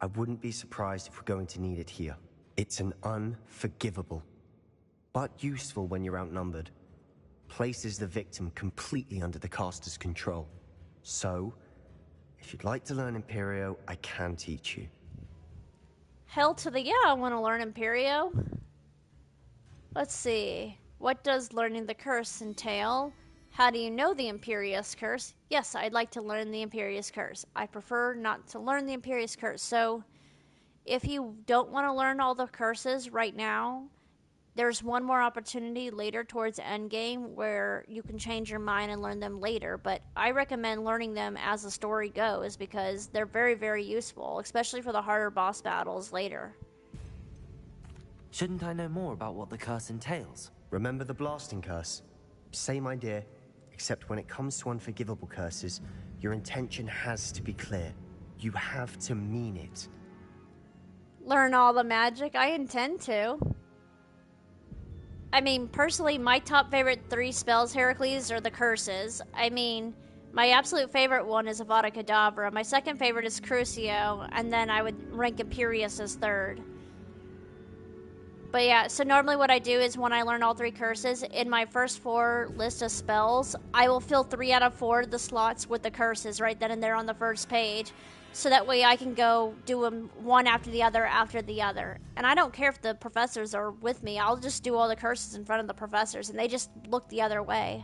I wouldn't be surprised if we're going to need it here. It's an unforgivable, but useful when you're outnumbered. Places the victim completely under the caster's control. So, if you'd like to learn Imperio, I can teach you. Hell to the yeah, I want to learn Imperio. Let's see. What does learning the curse entail? How do you know the Imperious Curse? Yes, I'd like to learn the Imperious Curse. I prefer not to learn the Imperious Curse. So, if you don't want to learn all the curses right now, there's one more opportunity later towards endgame where you can change your mind and learn them later. But I recommend learning them as the story goes because they're very, very useful, especially for the harder boss battles later. Shouldn't I know more about what the curse entails? Remember the blasting curse? Same idea, except when it comes to unforgivable curses, your intention has to be clear. You have to mean it. Learn all the magic? I intend to. I mean, personally, my top favorite 3 spells, Heracles, are the curses. I mean, my absolute favorite one is Avada Kedavra. My second favorite is Crucio, and then I would rank Imperius as third. But yeah, so normally what I do is when I learn all 3 curses, in my first 4 list of spells, I will fill 3 out of 4 of the slots with the curses right then and there on the first page. So that way I can go do them one after the other after the other. And I don't care if the professors are with me. I'll just do all the curses in front of the professors, and they just look the other way.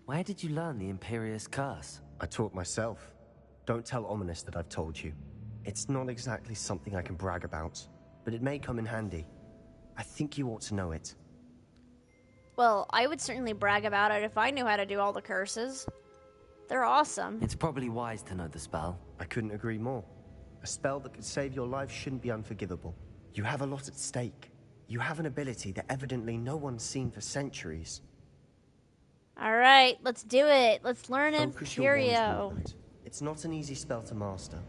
Where did you learn the Imperious Curse? I taught myself. Don't tell Ominous that I've told you. It's not exactly something I can brag about, but it may come in handy. I think you ought to know it. Well, I would certainly brag about it if I knew how to do all the curses. They're awesome. It's probably wise to know the spell. I couldn't agree more. A spell that could save your life shouldn't be unforgivable. You have a lot at stake. You have an ability that evidently no one's seen for centuries. Alright, let's do it. Let's learn Focus your wand's Imperio. movement. It's not an easy spell to master.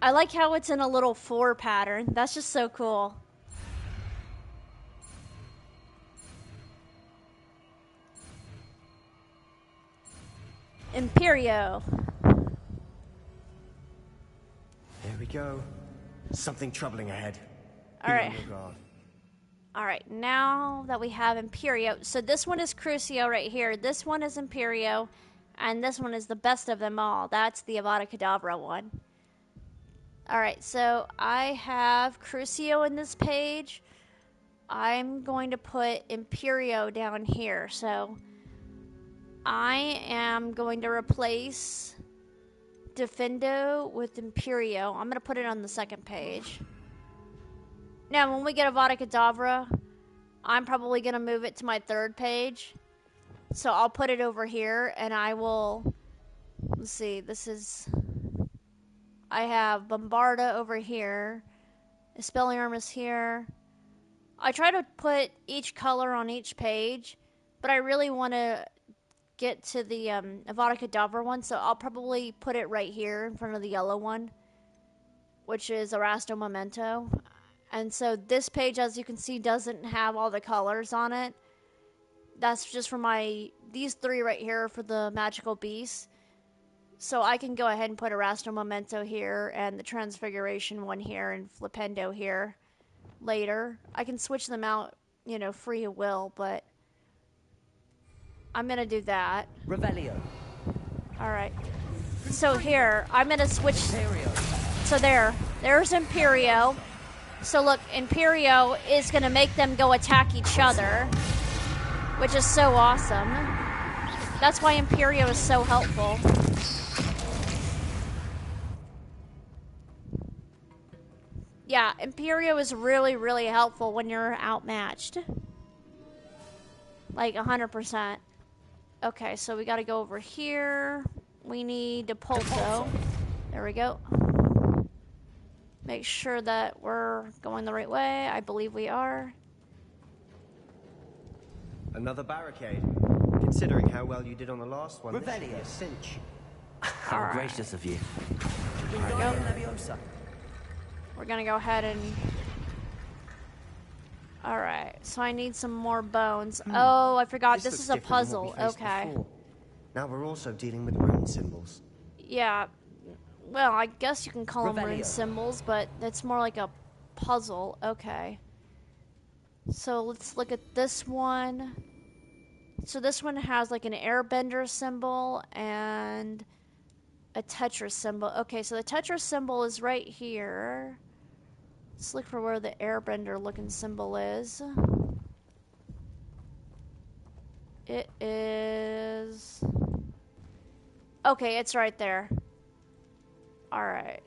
I like how it's in a little 4 pattern. That's just so cool. Imperio. There we go. Something troubling ahead. Be Alright. on your guard. Alright, now that we have Imperio. So this one is Crucio right here. This one is Imperio. And this one is the best of them all. That's the Avada Kedavra one. Alright, so I have Crucio in this page. I'm going to put Imperio down here. So I am going to replace Defendo with Imperio. I'm going to put it on the second page. Now, when we get Avada Kedavra, I'm probably going to move it to my third page. So I'll put it over here, and I will... Let's see, this is... I have Bombarda over here. Expelliarmus here. I try to put each color on each page, but I really want to get to the Avada Kedavra one, so I'll probably put it right here in front of the yellow one, which is Arasto Memento. And so this page, as you can see, doesn't have all the colors on it. That's just for these three right here for the magical beasts. So I can go ahead and put Arasto Memento here and the Transfiguration one here and Flipendo here later. I can switch them out, you know, free of will, but I'm going to do that. Revelio. All right. So here, I'm going to switch. Imperio. So there's Imperio. So look, Imperio is going to make them go attack each other, which is so awesome. That's why Imperio is so helpful. Yeah, Imperio is really, really helpful when you're outmatched. Like 100%. Okay, so we got to go over here. We need Depulso. There we go. Make sure that we're going the right way. I believe we are. Another barricade. Considering how well you did on the last one, this should be a cinch. How gracious of you. We're gonna go ahead and... Alright, so I need some more bones. Oh, I forgot, this is a puzzle. Okay. Before. Now we're also dealing with rune symbols. Yeah, well, I guess you can call them rune symbols, but it's more like a puzzle. Okay. So let's look at this one. So this one has like an airbender symbol and a Tetris symbol. Okay, so the Tetris symbol is right here. Let's look for where the airbender looking symbol is. It is... Okay, it's right there. Alright.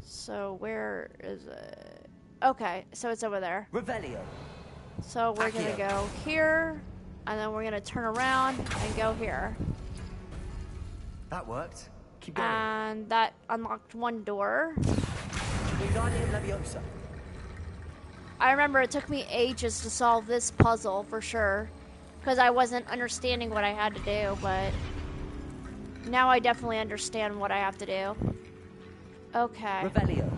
So where is it? Okay, so it's over there. Revelio. So we're gonna go here, and then we're gonna turn around and go here. That worked. Keep going. And that unlocked one door. I remember it took me ages to solve this puzzle for sure, because I wasn't understanding what I had to do, but now I definitely understand what I have to do. Okay. Revelio.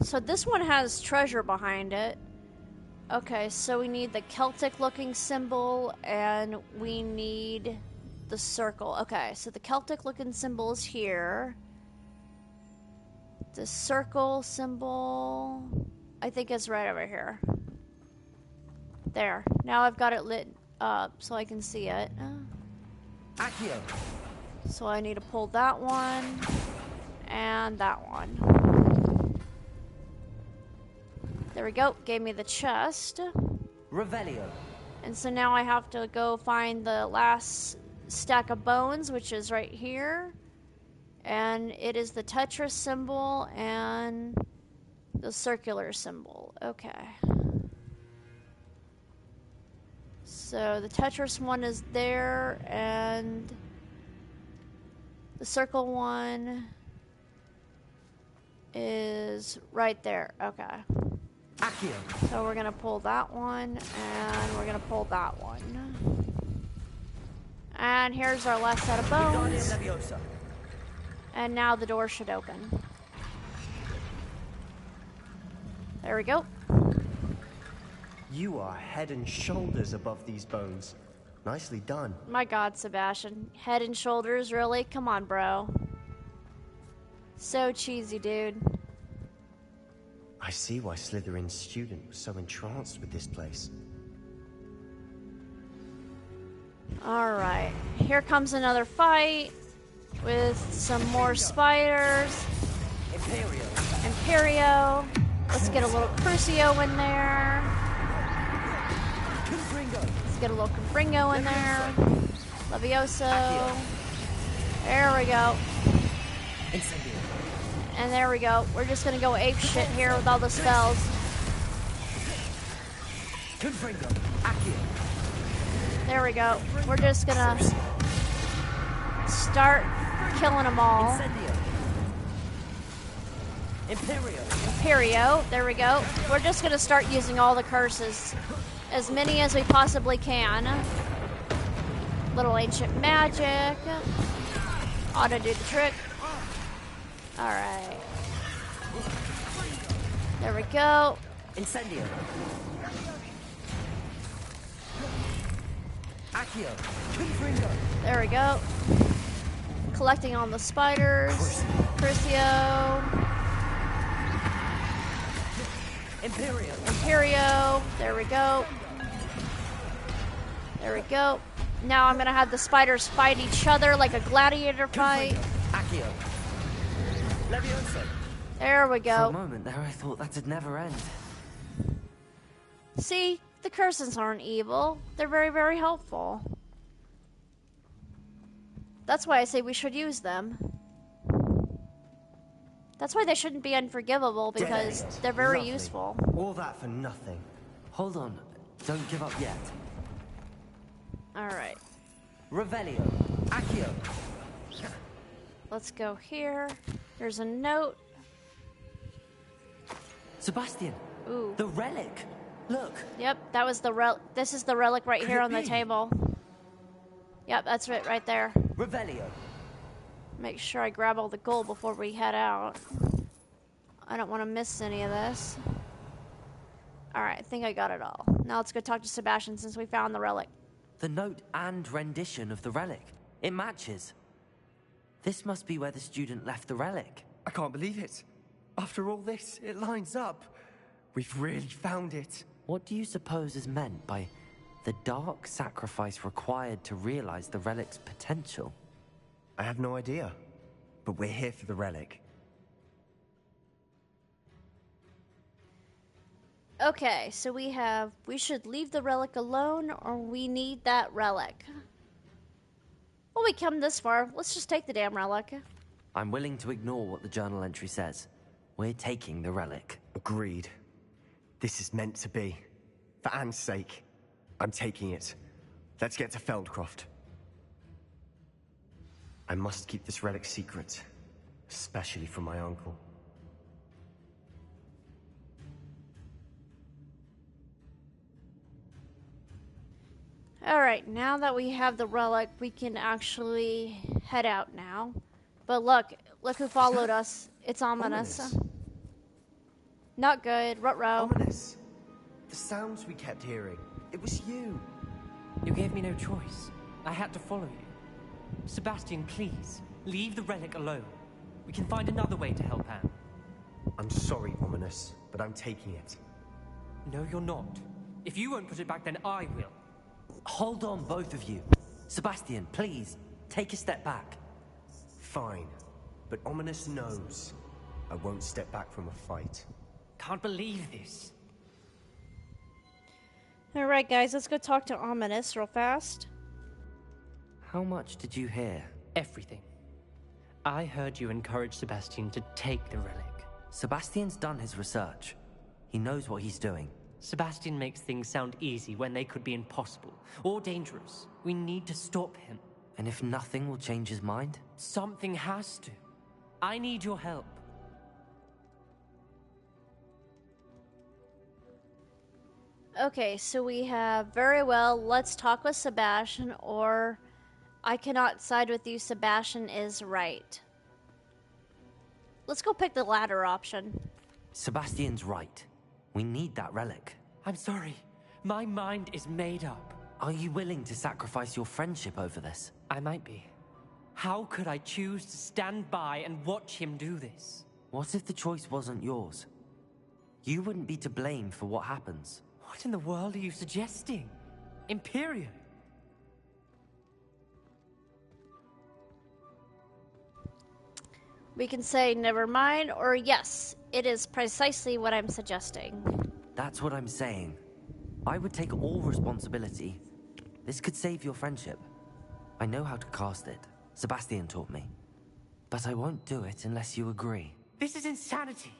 So this one has treasure behind it. Okay, so we need the Celtic looking symbol and we need the circle. Okay, so the Celtic looking symbol is here. The circle symbol, I think, is right over here. There. Now I've got it lit up so I can see it. Accio. So I need to pull that one and that one. There we go. Gave me the chest. Revelio. And so now I have to go find the last stack of bones, which is right here. And it is the Tetris symbol and the circular symbol. Okay. So the Tetris one is there, and the circle one is right there. Okay. Accio. So we're gonna pull that one, and we're gonna pull that one. And here's our last set of bones. And now the door should open. There we go. You are head and shoulders above these bones. Nicely done. My God, Sebastian. Head and shoulders, really? Come on, bro. So cheesy, dude. I see why Slytherin's student was so entranced with this place. Alright. Here comes another fight with some more spiders. Imperio. Let's get a little Crucio in there. Let's get a little Confringo in there. Levioso. There we go. And there we go. We're just gonna go ape shit here with all the spells. There we go. We're just gonna start killing them all. Imperio. There we go. We're just gonna start using all the curses. As many as we possibly can. Little ancient magic. Ought to do the trick. Alright. There we go. Incendio. Accio. Confringo. There we go. Collecting on the spiders. Crucio. Imperio. There we go. There we go. Now I'm gonna have the spiders fight each other like a gladiator fight. Accio. Levioso. There we For go. a moment there, I thought that'd never end. See, the curses aren't evil. They're very, very helpful. That's why I say we should use them. That's why they shouldn't be unforgivable, because they're very Lovely. useful. All that for nothing. Hold on. Don't give up yet. Alright, Revelio. Accio. let's go here. There's a note. Sebastian. Ooh. The relic. Look. Yep, that was the this is the relic right here on the table. Yep, that's it right there. Revelio. Make sure I grab all the gold before we head out. I don't want to miss any of this. Alright, I think I got it all. Now let's go talk to Sebastian since we found the relic. The note and rendition of the relic. It matches. This must be where the student left the relic. I can't believe it. After all this, it lines up. We've really found it. What do you suppose is meant by the dark sacrifice required to realize the relic's potential? I have no idea. But we're here for the relic. Okay, so we should leave the relic alone, or we need that relic. Well, we come this far. Let's just take the damn relic. I'm willing to ignore what the journal entry says. We're taking the relic. Agreed. This is meant to be. For Anne's sake, I'm taking it. Let's get to Feldcroft. I must keep this relic secret, especially from my uncle. Alright, now that we have the relic, we can actually head out now. But look who followed us. It's ominous. Not good. Ruh-roh. Ominous. The sounds we kept hearing. It was you. You gave me no choice. I had to follow you. Sebastian, please, leave the relic alone. We can find another way to help Anne. I'm sorry, Ominous, but I'm taking it. No, you're not. If you won't put it back, then I will. Hold on, both of you. Sebastian, please, take a step back. Fine, but Ominous knows I won't step back from a fight. Can't believe this. Alright, guys, let's go talk to Ominous real fast. How much did you hear? Everything. I heard you encourage Sebastian to take the relic. Sebastian's done his research. He knows what he's doing. Sebastian makes things sound easy when they could be impossible or dangerous. We need to stop him. And if nothing will change his mind? Something has to. I need your help. Okay, so we have, very well, let's talk with Sebastian, or I cannot side with you, Sebastian is right. Let's go pick the latter option. Sebastian's right. We need that relic. I'm sorry. My mind is made up. Are you willing to sacrifice your friendship over this? I might be. How could I choose to stand by and watch him do this? What if the choice wasn't yours? You wouldn't be to blame for what happens. What in the world are you suggesting? Imperium? We can say never mind, or yes, it is precisely what I'm suggesting. That's what I'm saying. I would take all responsibility. This could save your friendship. I know how to cast it. Sebastian taught me. But I won't do it unless you agree. This is insanity.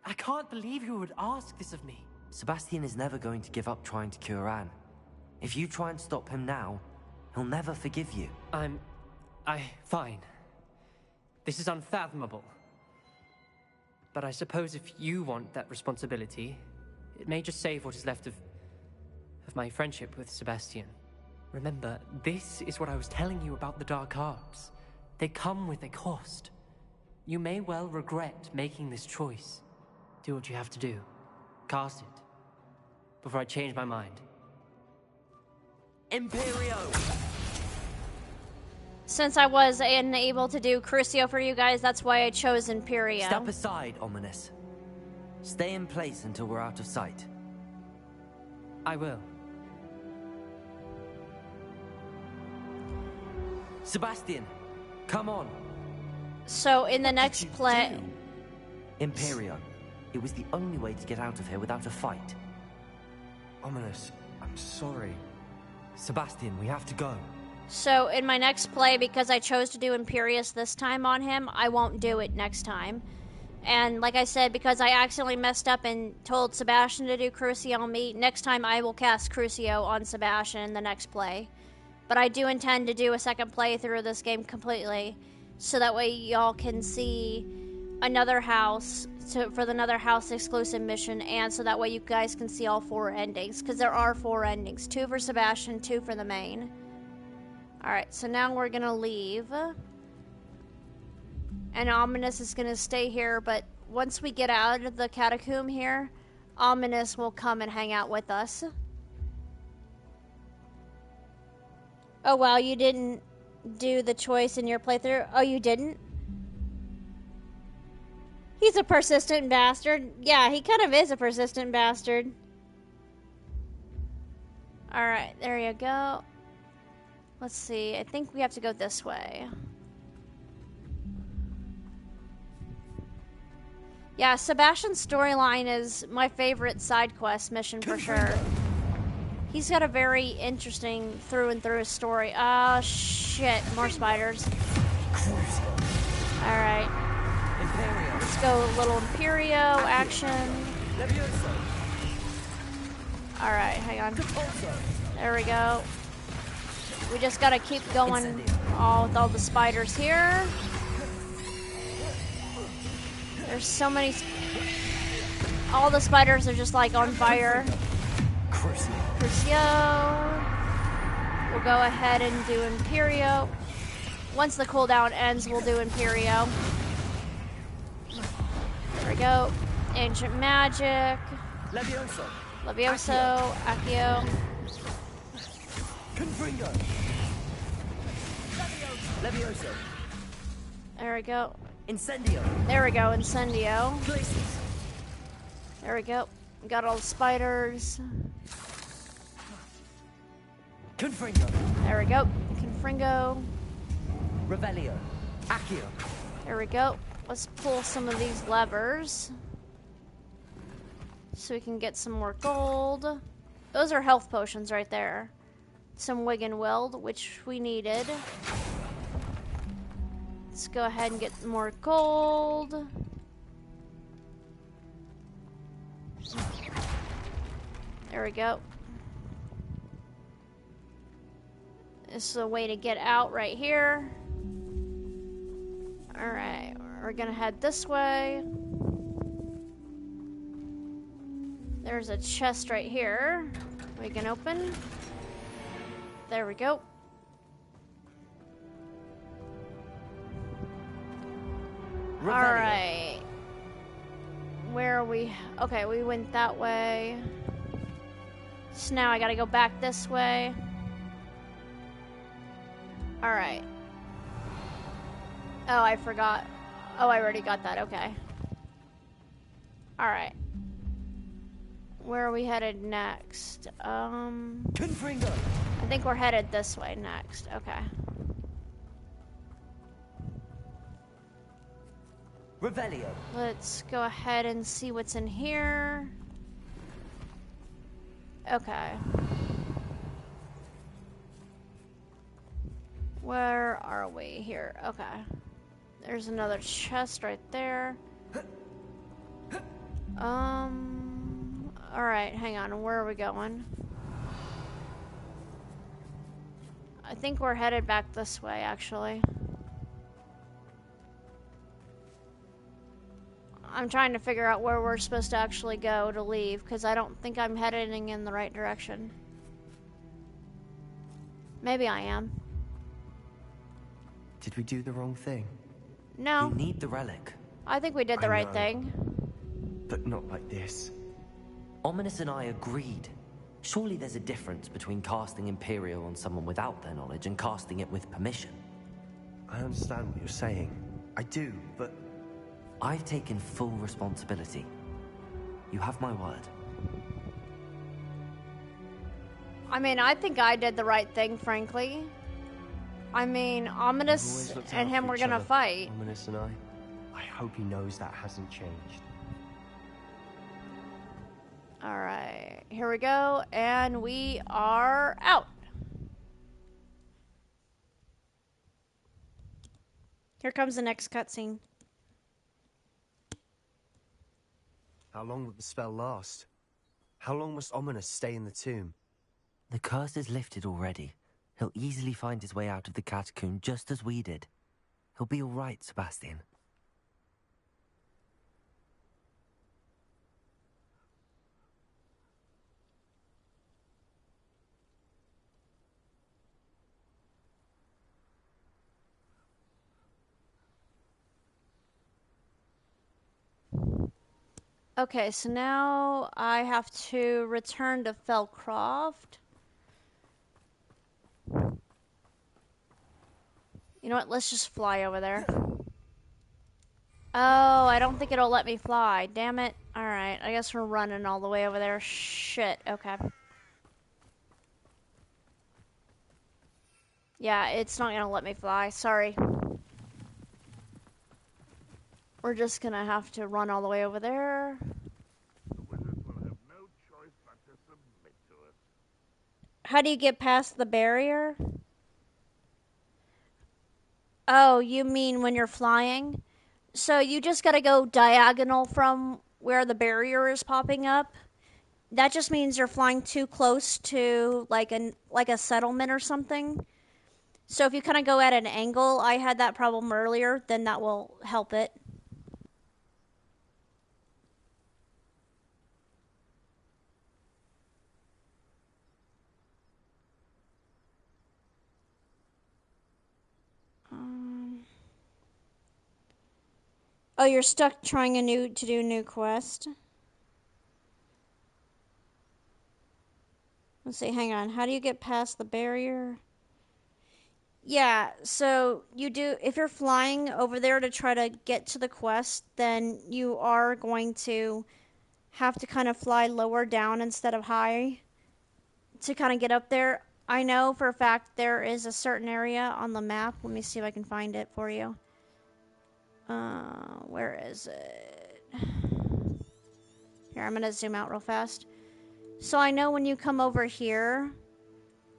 I can't believe you would ask this of me. Sebastian is never going to give up trying to cure Anne. If you try and stop him now, he'll never forgive you. Fine. This is unfathomable. but I suppose if you want that responsibility, it may just save what is left of my friendship with Sebastian. Remember, this is what I was telling you about the dark arts. They come with a cost. You may well regret making this choice. Do what you have to do. Cast it. Before I change my mind. Imperio! Since I was unable to do Crucio for you guys, that's why I chose Imperio. Step aside, Ominous. Stay in place until we're out of sight. I will. Sebastian, come on. So in the next play... Imperio. It was the only way to get out of here without a fight. Ominous, I'm sorry. Sebastian, we have to go. So in my next play, because I chose to do Imperious this time on him, I won't do it next time. And like I said, because I accidentally messed up and told Sebastian to do Crucio on me, next time I will cast Crucio on Sebastian in the next play. But I do intend to do a second playthrough of this game completely, so that way y'all can see another house for the another house exclusive mission, and so that way you guys can see all 4 endings, because there are 4 endings, 2 for Sebastian, 2 for the main. Alright, so now we're gonna leave. And Ominous is gonna stay here, but once we get out of the catacomb here, Ominous will come and hang out with us. Oh wow, you didn't do the choice in your playthrough? Oh, you didn't? He's a persistent bastard. Yeah, he kind of is a persistent bastard. Alright, there you go. Let's see, I think we have to go this way. Yeah, Sebastian's storyline is my favorite side quest mission for sure. He's got a very interesting through and through story. Oh shit, more spiders. Alright. Let's go a little Imperio action. Alright, hang on. There we go. We just gotta keep going with all the spiders here. There's so many... all the spiders are just like on fire. Crucio. We'll go ahead and do Imperio. Once the cooldown ends, we'll do Imperio. There we go. Ancient Magic. Levioso. Accio. Confringo. Levioso. There we go. Incendio. There we go, Incendio. Places. There we go. We got all the spiders. Confringo. There we go. Confringo. Revelio. Accio. There we go. Let's pull some of these levers so we can get some more gold. Those are health potions right there. Some Wig and Weld, which we needed. Let's go ahead and get more gold. There we go. This is a way to get out right here. Alright, we're gonna head this way. There's a chest right here we can open. There we go. Alright. Where are we? Okay, we went that way. So now I gotta go back this way. Alright. Oh, I forgot. Oh, I already got that. Okay. Alright. Where are we headed next? Confringo. I think we're headed this way next. Okay. Revelio. Let's go ahead and see what's in here. Okay. Where are we here? Okay. There's another chest right there. Alright, hang on. Where are we going? I think we're headed back this way, actually. I'm trying to figure out where we're supposed to actually go to leave, because I don't think I'm heading in the right direction. Maybe I am. Did we do the wrong thing? No. You need the relic. I think we did the right thing. But not like this. Ominous and I agreed. Surely there's a difference between casting Imperial on someone without their knowledge and casting it with permission. I understand what you're saying. I do, but... I've taken full responsibility. You have my word. I mean, I think I did the right thing, frankly. I mean, Ominous and him were gonna fight. Ominous and I hope he knows that hasn't changed. Alright, here we go, and we are out. Here comes the next cutscene. How long will the spell last? How long must Ominous stay in the tomb? The curse is lifted already. He'll easily find his way out of the catacomb just as we did. He'll be all right, Sebastian. Okay, so now I have to return to Felcroft. You know what? Let's just fly over there. Oh, I don't think it'll let me fly. Damn it. Alright, I guess we're running all the way over there. Shit, okay. Yeah, it's not gonna let me fly. Sorry. We're just gonna have to run all the way over there. The wizard will have no choice but to submit to us. How do you get past the barrier? Oh, you mean when you're flying? So you just gotta go diagonal from where the barrier is popping up. That just means you're flying too close to like a settlement or something. So if you kind of go at an angle, I had that problem earlier, then that will help it. Oh, you're stuck trying to do a new quest. Let's see, hang on. How do you get past the barrier? Yeah, so you do, if you're flying over there to try to get to the quest, then you are going to have to kind of fly lower down instead of high to kind of get up there. I know for a fact there is a certain area on the map. Let me see if I can find it for you. Where is it? Here, I'm gonna zoom out real fast. So I know when you come over here,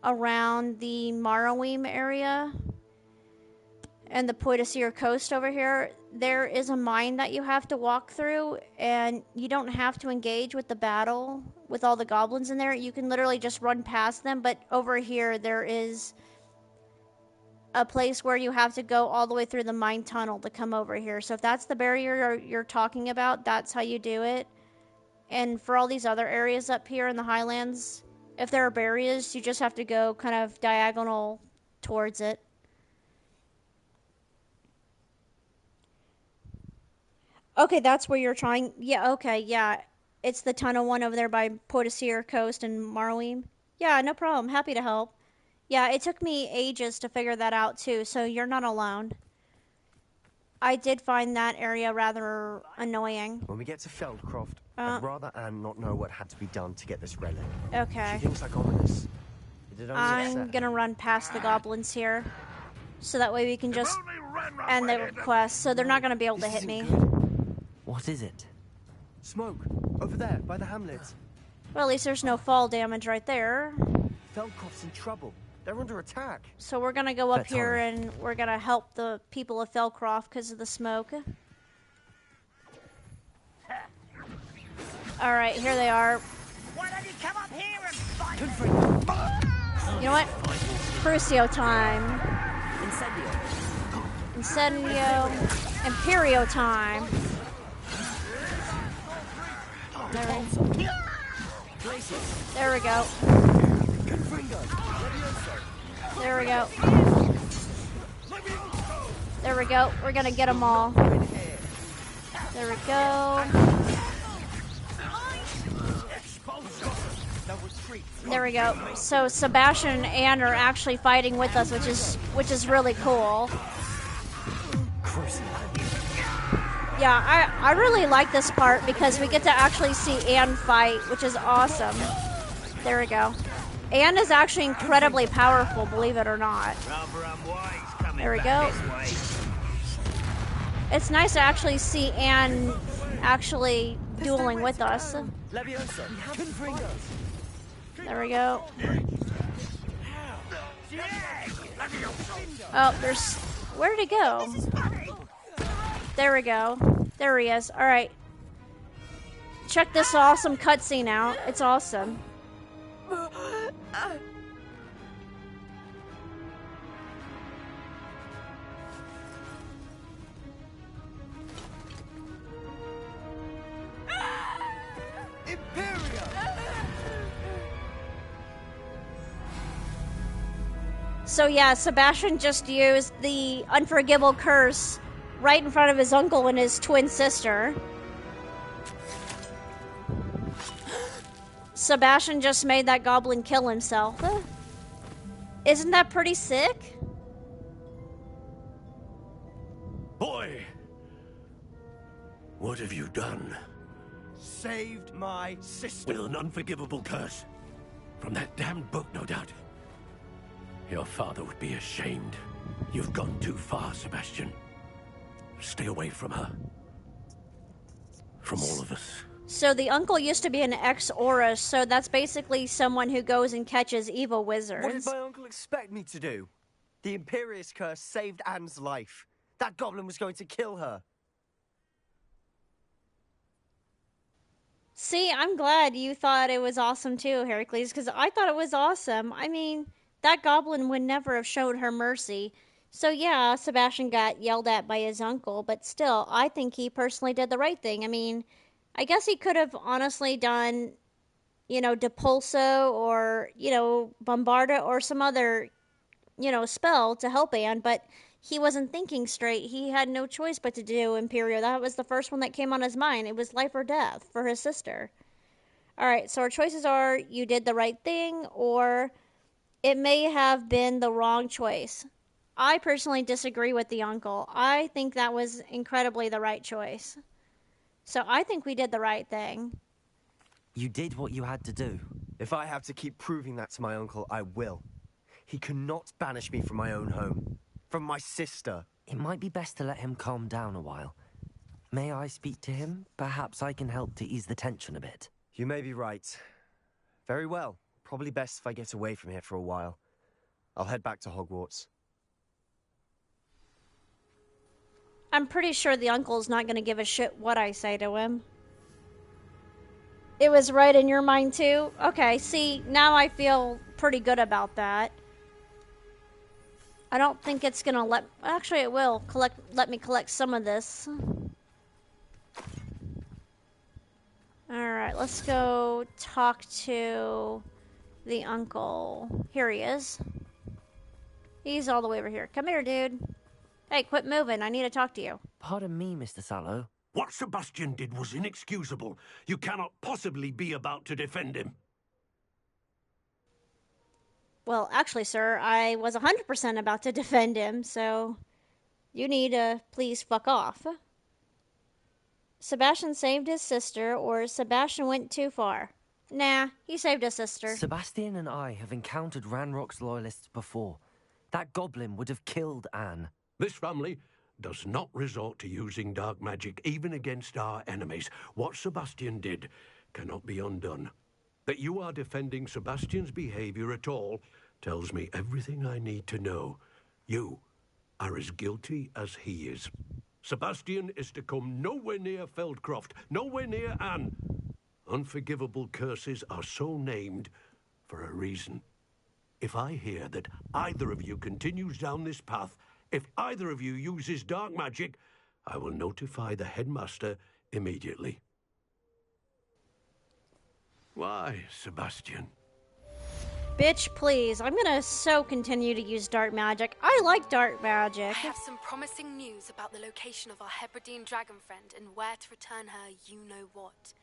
around the Morrowind area, and the Poitiers coast over here, there is a mine that you have to walk through, and you don't have to engage with the battle with all the goblins in there. You can literally just run past them, but over here there is a place where you have to go all the way through the mine tunnel to come over here. So if that's the barrier you're talking about, that's how you do it. And for all these other areas up here in the Highlands, if there are barriers, you just have to go kind of diagonal towards it. Okay, that's where you're trying. Yeah, okay, yeah. It's the tunnel one over there by Poitiers Coast and Morrowind. Yeah, no problem. Happy to help. Yeah, it took me ages to figure that out too, so you're not alone. I did find that area rather annoying. When we get to Feldcroft, I'd rather Anne not know what had to be done to get this relic. Okay. She thinks like Ominous. I'm gonna run past the goblins here, so that way we can just end the quest, so they're not gonna be able to hit me. What is it? Smoke! Over there, by the hamlet. Well, at least there's no fall damage right there. Feldcroft's in trouble. They're under attack. So we're gonna go up here and we're gonna help the people of Felcroft because of the smoke. Alright, here they are. Why don't you come up here and fight? You know what? Crucio time. Incendio. Incendio. Imperio time. There we go. There we go. There we go. We're gonna get them all. There we go. There we go. So Sebastian and Anne are actually fighting with us, which is really cool. Yeah, I really like this part because we get to actually see Anne fight, which is awesome. There we go. Anne is actually incredibly powerful, believe it or not. There we go. It's nice to actually see Anne actually dueling with us. There we go. Oh, there's... Where did he go? There we go. There he is. Alright. Check this awesome cutscene out. It's awesome. So yeah, Sebastian just used the unforgivable curse right in front of his uncle and his twin sister. Sebastian just made that goblin kill himself. Isn't that pretty sick? Boy! What have you done? Saved my sister. With an unforgivable curse. From that damned book, no doubt. Your father would be ashamed. You've gone too far, Sebastian. Stay away from her. From all of us. So the uncle used to be an ex-Aurus, so that's basically someone who goes and catches evil wizards. What did my uncle expect me to do? The Imperius curse saved Anne's life. That goblin was going to kill her. See, I'm glad you thought it was awesome too, Heracles, because I thought it was awesome. I mean, that goblin would never have showed her mercy. So yeah, Sebastian got yelled at by his uncle, but still, I think he personally did the right thing. I mean, I guess he could have honestly done, Depulso or, Bombarda or some other, spell to help Anne, but he wasn't thinking straight. He had no choice but to do Imperio. That was the first one that came on his mind. It was life or death for his sister. Alright, so our choices are you did the right thing, or it may have been the wrong choice. I personally disagree with the uncle. I think that was incredibly the right choice. So I think we did the right thing. You did what you had to do. If I have to keep proving that to my uncle, I will. He cannot banish me from my own home. From my sister. It might be best to let him calm down a while. May I speak to him? Perhaps I can help to ease the tension a bit. You may be right. Very well. Probably best if I get away from here for a while. I'll head back to Hogwarts. I'm pretty sure the uncle's not going to give a shit what I say to him. It was right in your mind too? Okay, see, now I feel pretty good about that. I don't think it's going to let... Actually, it will let me collect some of this. Alright, let's go talk to the uncle. Here he is. He's all the way over here. Come here, dude. Hey, quit moving. I need to talk to you. Pardon me, Mr. Sallow. What Sebastian did was inexcusable. You cannot possibly be about to defend him. Well, actually, sir, I was 100% about to defend him, so you need to please fuck off. Sebastian saved his sister, or Sebastian went too far. Nah, he saved his sister. Sebastian and I have encountered Ranrock's loyalists before. That goblin would have killed Anne. This family does not resort to using dark magic even against our enemies. What Sebastian did cannot be undone. That you are defending Sebastian's behavior at all tells me everything I need to know. You are as guilty as he is. Sebastian is to come nowhere near Feldcroft, nowhere near Anne. Unforgivable curses are so named for a reason. If I hear that either of you continues down this path, if either of you uses dark magic, I will notify the headmaster immediately. Why, Sebastian? Bitch, please. I'm gonna so continue to use dark magic. I like dark magic. I have some promising news about the location of our Hebridean dragon friend and where to return her you-know-what.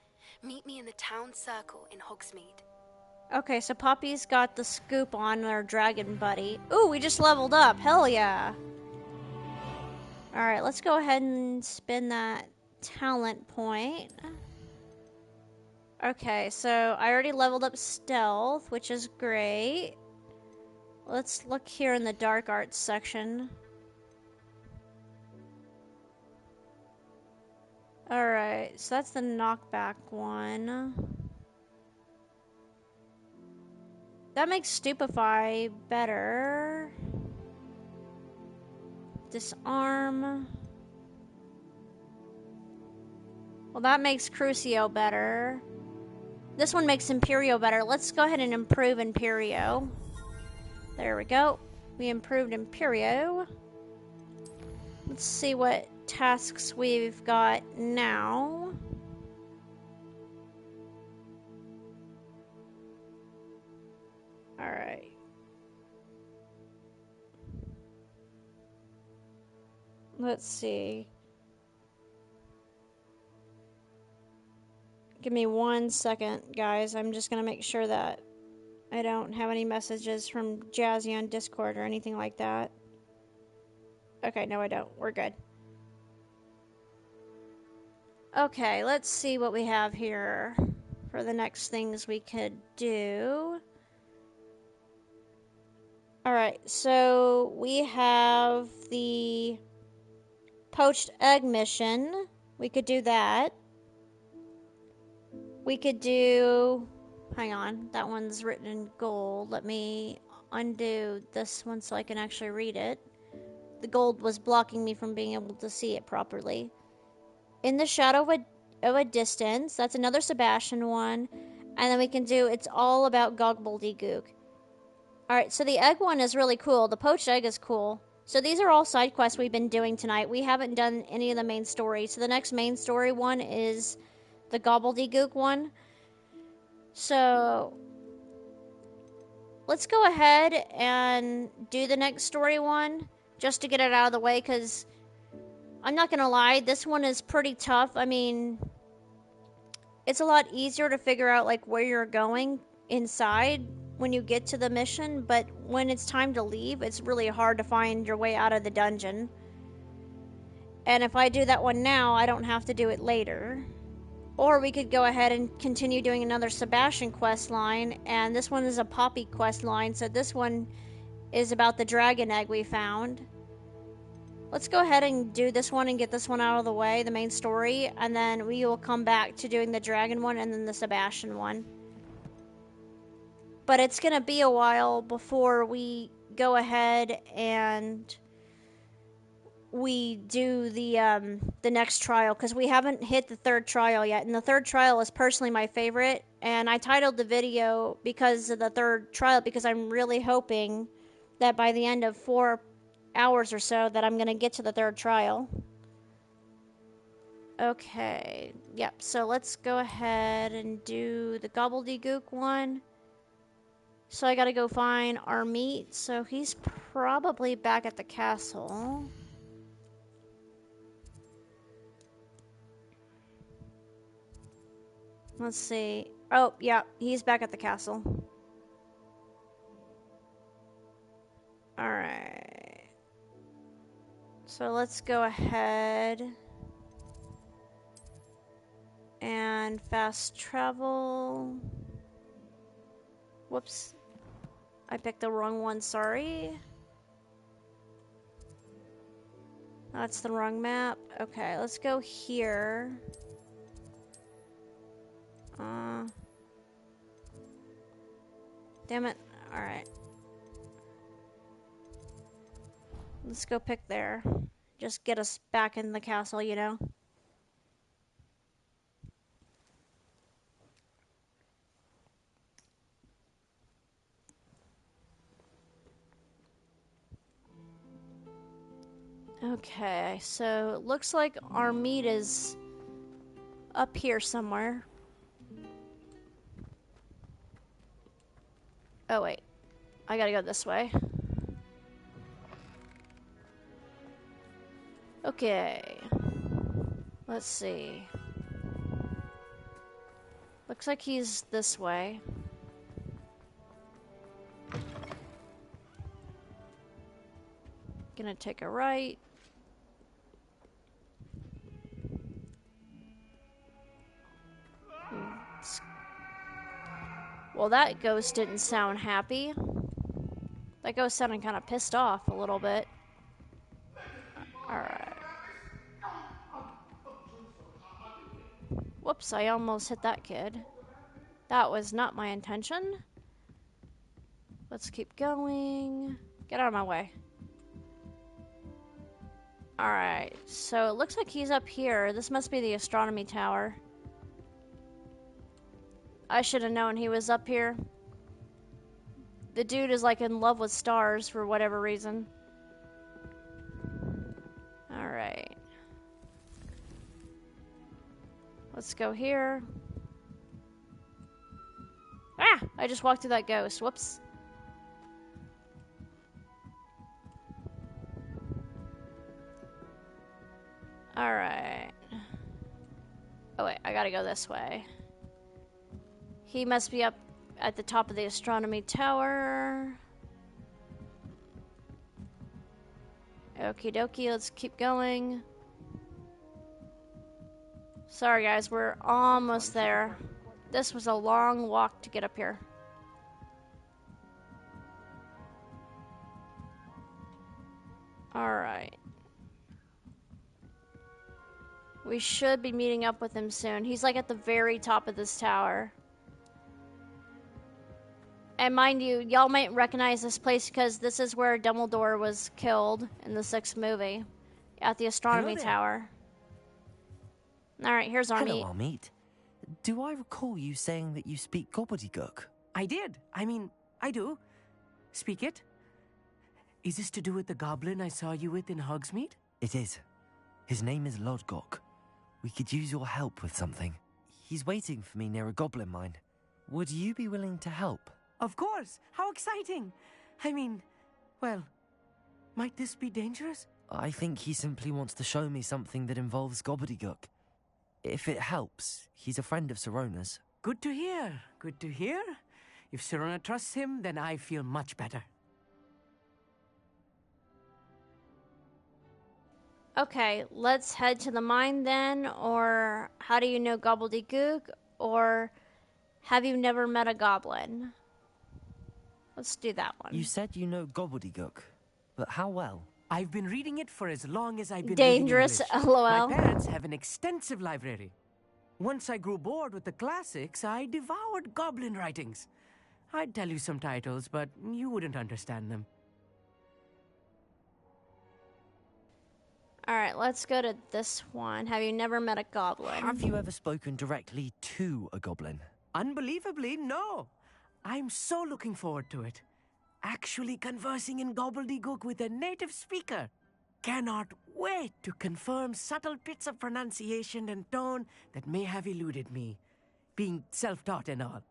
Meet me in the town circle in Hogsmeade. Okay, so Poppy's got the scoop on our dragon buddy. Ooh, we just leveled up. Hell yeah. Alright, let's go ahead and spin that talent point. Okay, so I already leveled up stealth, which is great. Let's look here in the dark arts section. Alright, so that's the knockback one. That makes Stupefy better. Disarm. Well, that makes Crucio better. This one makes Imperio better. Let's go ahead and improve Imperio. There we go. We improved Imperio. Let's see what tasks we've got now. Alright. Let's see. Give me 1 second, guys. I'm just gonna make sure that I don't have any messages from Jazzy on Discord or anything like that. Okay, no I don't. We're good. Okay, let's see what we have here for the next things we could do. Alright, so we have the poached egg mission. We could do that. We could do... Hang on, that one's written in gold. Let me undo this one so I can actually read it. The gold was blocking me from being able to see it properly. In the shadow of a distance. That's another Sebastian one. And then we can do It's All About Gobbledygook. Alright, so the egg one is really cool. The poached egg is cool. So these are all side quests we've been doing tonight. We haven't done any of the main story. So the next main story one is the Gobbledygook one. So let's go ahead and do the next story one just to get it out of the way, because I'm not gonna lie, this one is pretty tough. I mean, it's a lot easier to figure out like where you're going inside when you get to the mission, but when it's time to leave, it's really hard to find your way out of the dungeon. And if I do that one now, I don't have to do it later. Or we could go ahead and continue doing another Sebastian quest line, and this one is a Poppy quest line, so this one is about the dragon egg we found. Let's go ahead and do this one and get this one out of the way, the main story, and then we will come back to doing the dragon one and then the Sebastian one. But it's gonna be a while before we go ahead and we do the next trial, because we haven't hit the third trial yet, and the third trial is personally my favorite, and I titled the video because of the third trial, because I'm really hoping that by the end of 4 hours or so that I'm gonna get to the third trial. Okay, yep, so let's go ahead and do the Gobbledygook one. So I gotta go find our meat, so he's probably back at the castle. Let's see. Oh, yeah, he's back at the castle. Alright. So let's go ahead and fast travel. Whoops. I picked the wrong one, sorry. That's the wrong map. Okay, let's go here. Damn it. Alright. Let's go pick there. Just get us back in the castle, you know? Okay, so it looks like our meat is up here somewhere. I gotta go this way. Okay. Let's see. Looks like he's this way. Gonna take a right. Well, that ghost didn't sound happy. That ghost sounded kind of pissed off a little bit. Alright. Whoops, I almost hit that kid. That was not my intention. Let's keep going. Get out of my way. Alright, so it looks like he's up here. This must be the astronomy tower. I should have known he was up here. The dude is like in love with stars for whatever reason. Alright. Let's go here. Ah! I just walked through that ghost. Whoops. Alright. Oh wait, I gotta go this way. He must be up at the top of the astronomy tower. Okie dokie, let's keep going. Sorry guys, we're almost there. This was a long walk to get up here. Alright. We should be meeting up with him soon. He's like at the very top of this tower. And mind you, y'all might recognize this place because this is where Dumbledore was killed in the 6th movie. At the astronomy tower. Alright, here's our Hello, Amit. Do I recall you saying that you speak gobbledygook? I did. I mean, I do. Speak it. Is this to do with the goblin I saw you with in Hogsmeade? It is. His name is Lodgok. We could use your help with something. He's waiting for me near a goblin mine. Would you be willing to help? Of course. How exciting. I mean, well, might this be dangerous? I think he simply wants to show me something that involves gobbledygook. If it helps, he's a friend of Sirona's. Good to hear. Good to hear. If Sirona trusts him, then I feel much better. Okay, let's head to the mine then, or how do you know gobbledygook, or have you never met a goblin? Let's do that one. You said you know gobbledygook, but how well? I've been reading it for as long as I've been Dangerous, reading English. LOL. My parents have an extensive library. Once I grew bored with the classics, I devoured goblin writings. I'd tell you some titles, but you wouldn't understand them. Alright, let's go to this one. Have you never met a goblin? Have you ever spoken directly to a goblin? Unbelievably, no. I'm so looking forward to it. Actually conversing in gobbledygook with a native speaker. Cannot wait to confirm subtle bits of pronunciation and tone that may have eluded me, being self-taught and all.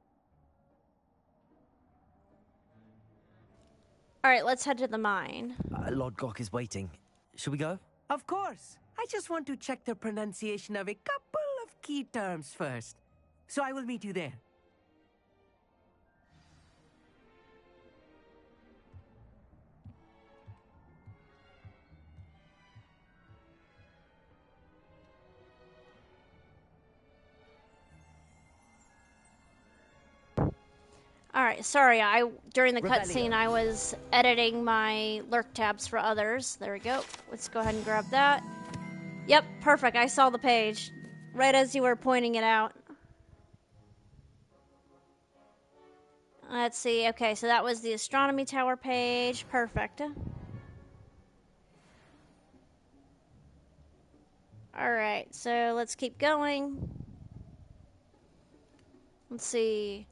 Alright, let's head to the mine. Lodgok is waiting. Should we go? Of course. I just want to check the pronunciation of a couple of key terms first. So I will meet you there. Alright, sorry, during the cutscene I was editing my lurk tabs for others. There we go. Let's go ahead and grab that. Yep, perfect. I saw the page. Right as you were pointing it out. Let's see. Okay, so that was the astronomy tower page. Perfect. Alright, so let's keep going. Let's see.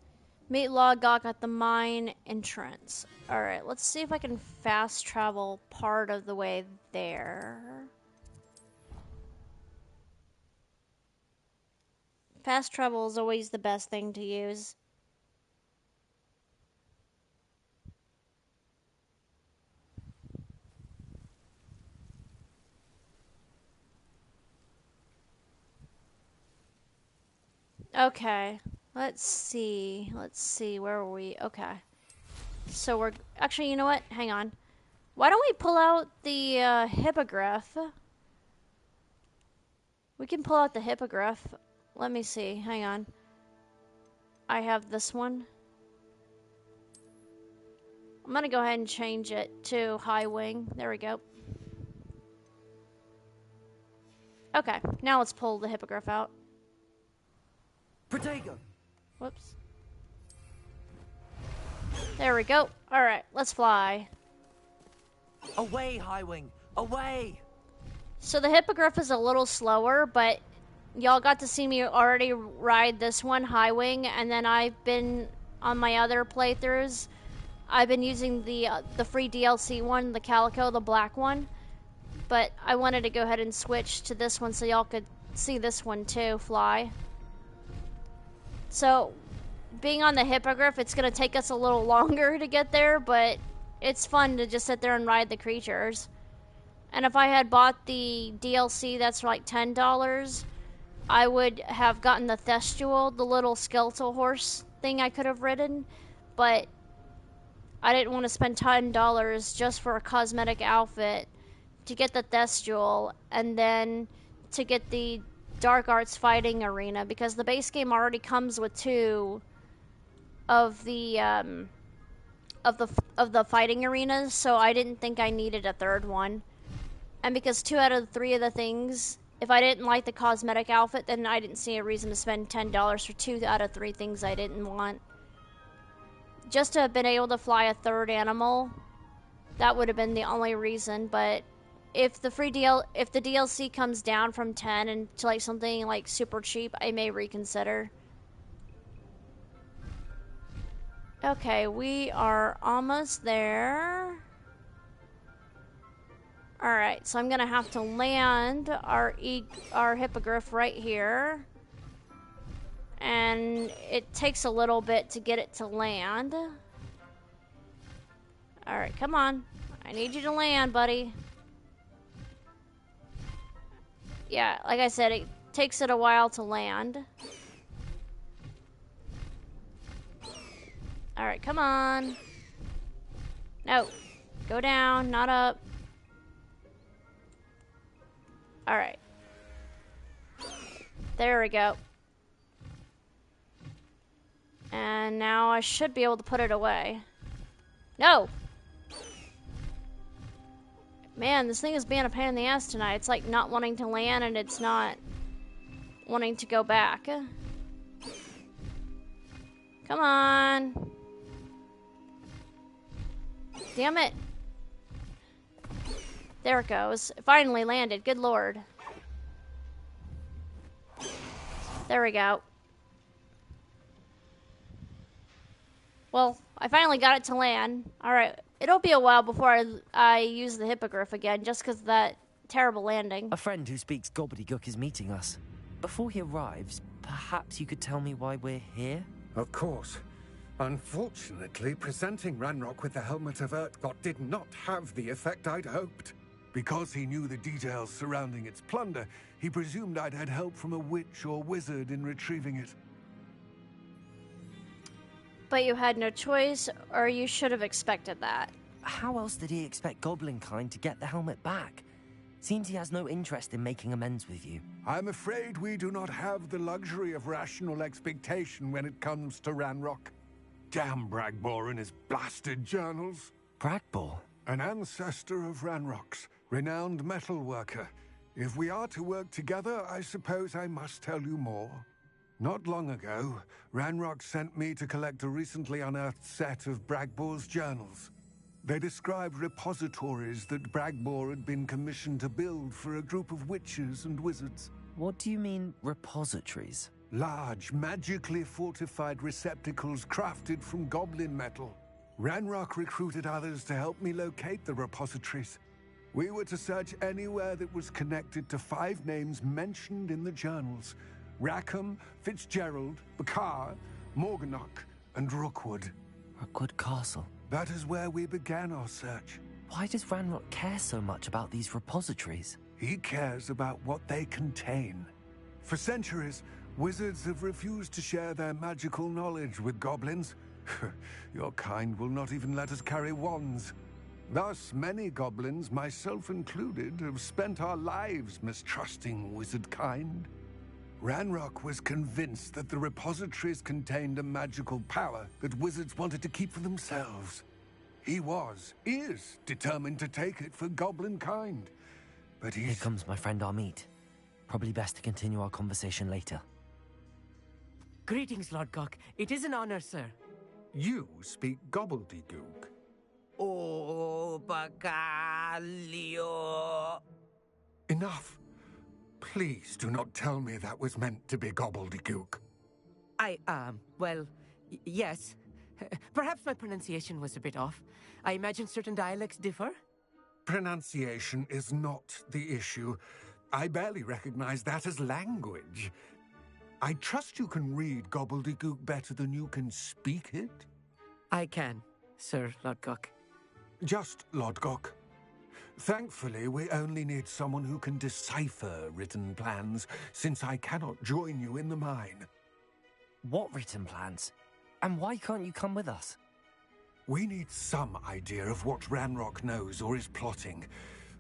Meet Lodgok at the mine entrance. Alright, let's see if I can fast travel part of the way there. Fast travel is always the best thing to use. Okay. Let's see. Where were we? Okay. So we're... Actually, you know what? Hang on. Why don't we pull out the hippogriff? We can pull out the hippogriff. Let me see. Hang on. I have this one. I'm gonna go ahead and change it to high wing. There we go. Okay, now let's pull the hippogriff out. Protego! Whoops. There we go. Alright, let's fly. Away, Highwing! Away! So the hippogriff is a little slower, but y'all got to see me already ride this one, high wing, and then I've been, on my other playthroughs, I've been using the free DLC one, the Calico, the black one. But I wanted to go ahead and switch to this one so y'all could see this one too, fly. So, being on the hippogriff, it's going to take us a little longer to get there, but it's fun to just sit there and ride the creatures. And if I had bought the DLC that's like $10, I would have gotten the Thestual, the little skeletal horse thing I could have ridden, but I didn't want to spend $10 just for a cosmetic outfit to get the Thestual and then to get the Dark Arts fighting arena, because the base game already comes with 2 of the fighting arenas, so I didn't think I needed a 3rd one. And because 2 out of 3 of the things, if I didn't like the cosmetic outfit, then I didn't see a reason to spend $10 for 2 out of 3 things I didn't want. Just to have been able to fly a 3rd animal, that would have been the only reason. But if the DLC comes down from 10 and to like something like super cheap, I may reconsider. Okay, we are almost there. Alright, so I'm gonna have to land our hippogriff right here. And it takes a little bit to get it to land. Alright, come on. I need you to land, buddy. Yeah, like I said, it takes it a while to land. Alright, come on. No. Go down, not up. Alright. There we go. And now I should be able to put it away. No! Man, this thing is being a pain in the ass tonight. It's like not wanting to land and it's not wanting to go back. Come on. Damn it. There it goes. It finally landed. Good lord. There we go. Well, I finally got it to land. Alright, it'll be a while before I use the hippogriff again, just because of that terrible landing. A friend who speaks gobbledygook is meeting us. Before he arrives, perhaps you could tell me why we're here? Of course. Unfortunately, presenting Ranrock with the Helmet of Urtkot did not have the effect I'd hoped. Because he knew the details surrounding its plunder, he presumed I'd had help from a witch or wizard in retrieving it. But you had no choice, or you should have expected that. How else did he expect Goblinkind to get the helmet back? Seems he has no interest in making amends with you. I'm afraid we do not have the luxury of rational expectation when it comes to Ranrock. Damn Bragbor and his blasted journals. Bragbor? An ancestor of Ranrock's, renowned metal worker. If we are to work together, I suppose I must tell you more. Not long ago, Ranrock sent me to collect a recently unearthed set of Bragbor's journals. They described repositories that Bragbor had been commissioned to build for a group of witches and wizards. What do you mean, repositories? Large, magically fortified receptacles crafted from goblin metal. Ranrock recruited others to help me locate the repositories. We were to search anywhere that was connected to 5 names mentioned in the journals: Rackham, Fitzgerald, Bakar, Morganach, and Rookwood. Rookwood Castle. That is where we began our search. Why does Ranrock care so much about these repositories? He cares about what they contain. For centuries, Wizards have refused to share their magical knowledge with goblins. Your kind will not even let us carry wands. Thus, many goblins, myself included, have spent our lives mistrusting wizard kind. Ranrock was convinced that the repositories contained a magical power that wizards wanted to keep for themselves. He is determined to take it for goblin kind. But Here comes my friend Amit. Probably best to continue our conversation later. Greetings, Lord Gok. It is an honor, sir. You speak gobbledygook. Oh, Bacalio. Enough. Please do not tell me that was meant to be gobbledygook. Well, yes. Perhaps my pronunciation was a bit off. I imagine certain dialects differ? Pronunciation is not the issue. I barely recognize that as language. I trust you can read gobbledygook better than you can speak it? I can, Sir Lodgok. Just Lodgok. Thankfully, we only need someone who can decipher written plans, since I cannot join you in the mine. What written plans? And why can't you come with us? We need some idea of what Ranrock knows or is plotting.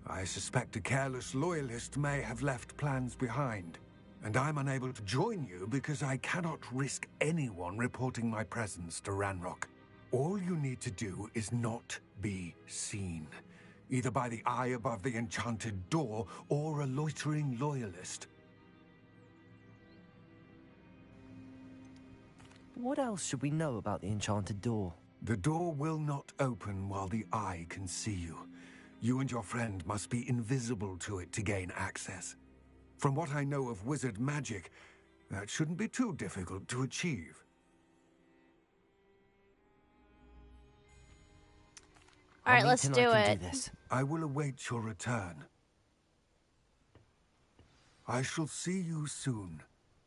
I suspect a careless loyalist may have left plans behind. And I'm unable to join you because I cannot risk anyone reporting my presence to Ranrock. All you need to do is not be seen, either by the eye above the enchanted door or a loitering loyalist. What else should we know about the enchanted door? The door will not open while the eye can see you. You and your friend must be invisible to it to gain access. From what I know of wizard magic, that shouldn't be too difficult to achieve. All right, let's do it. I will await your return. I shall see you soon.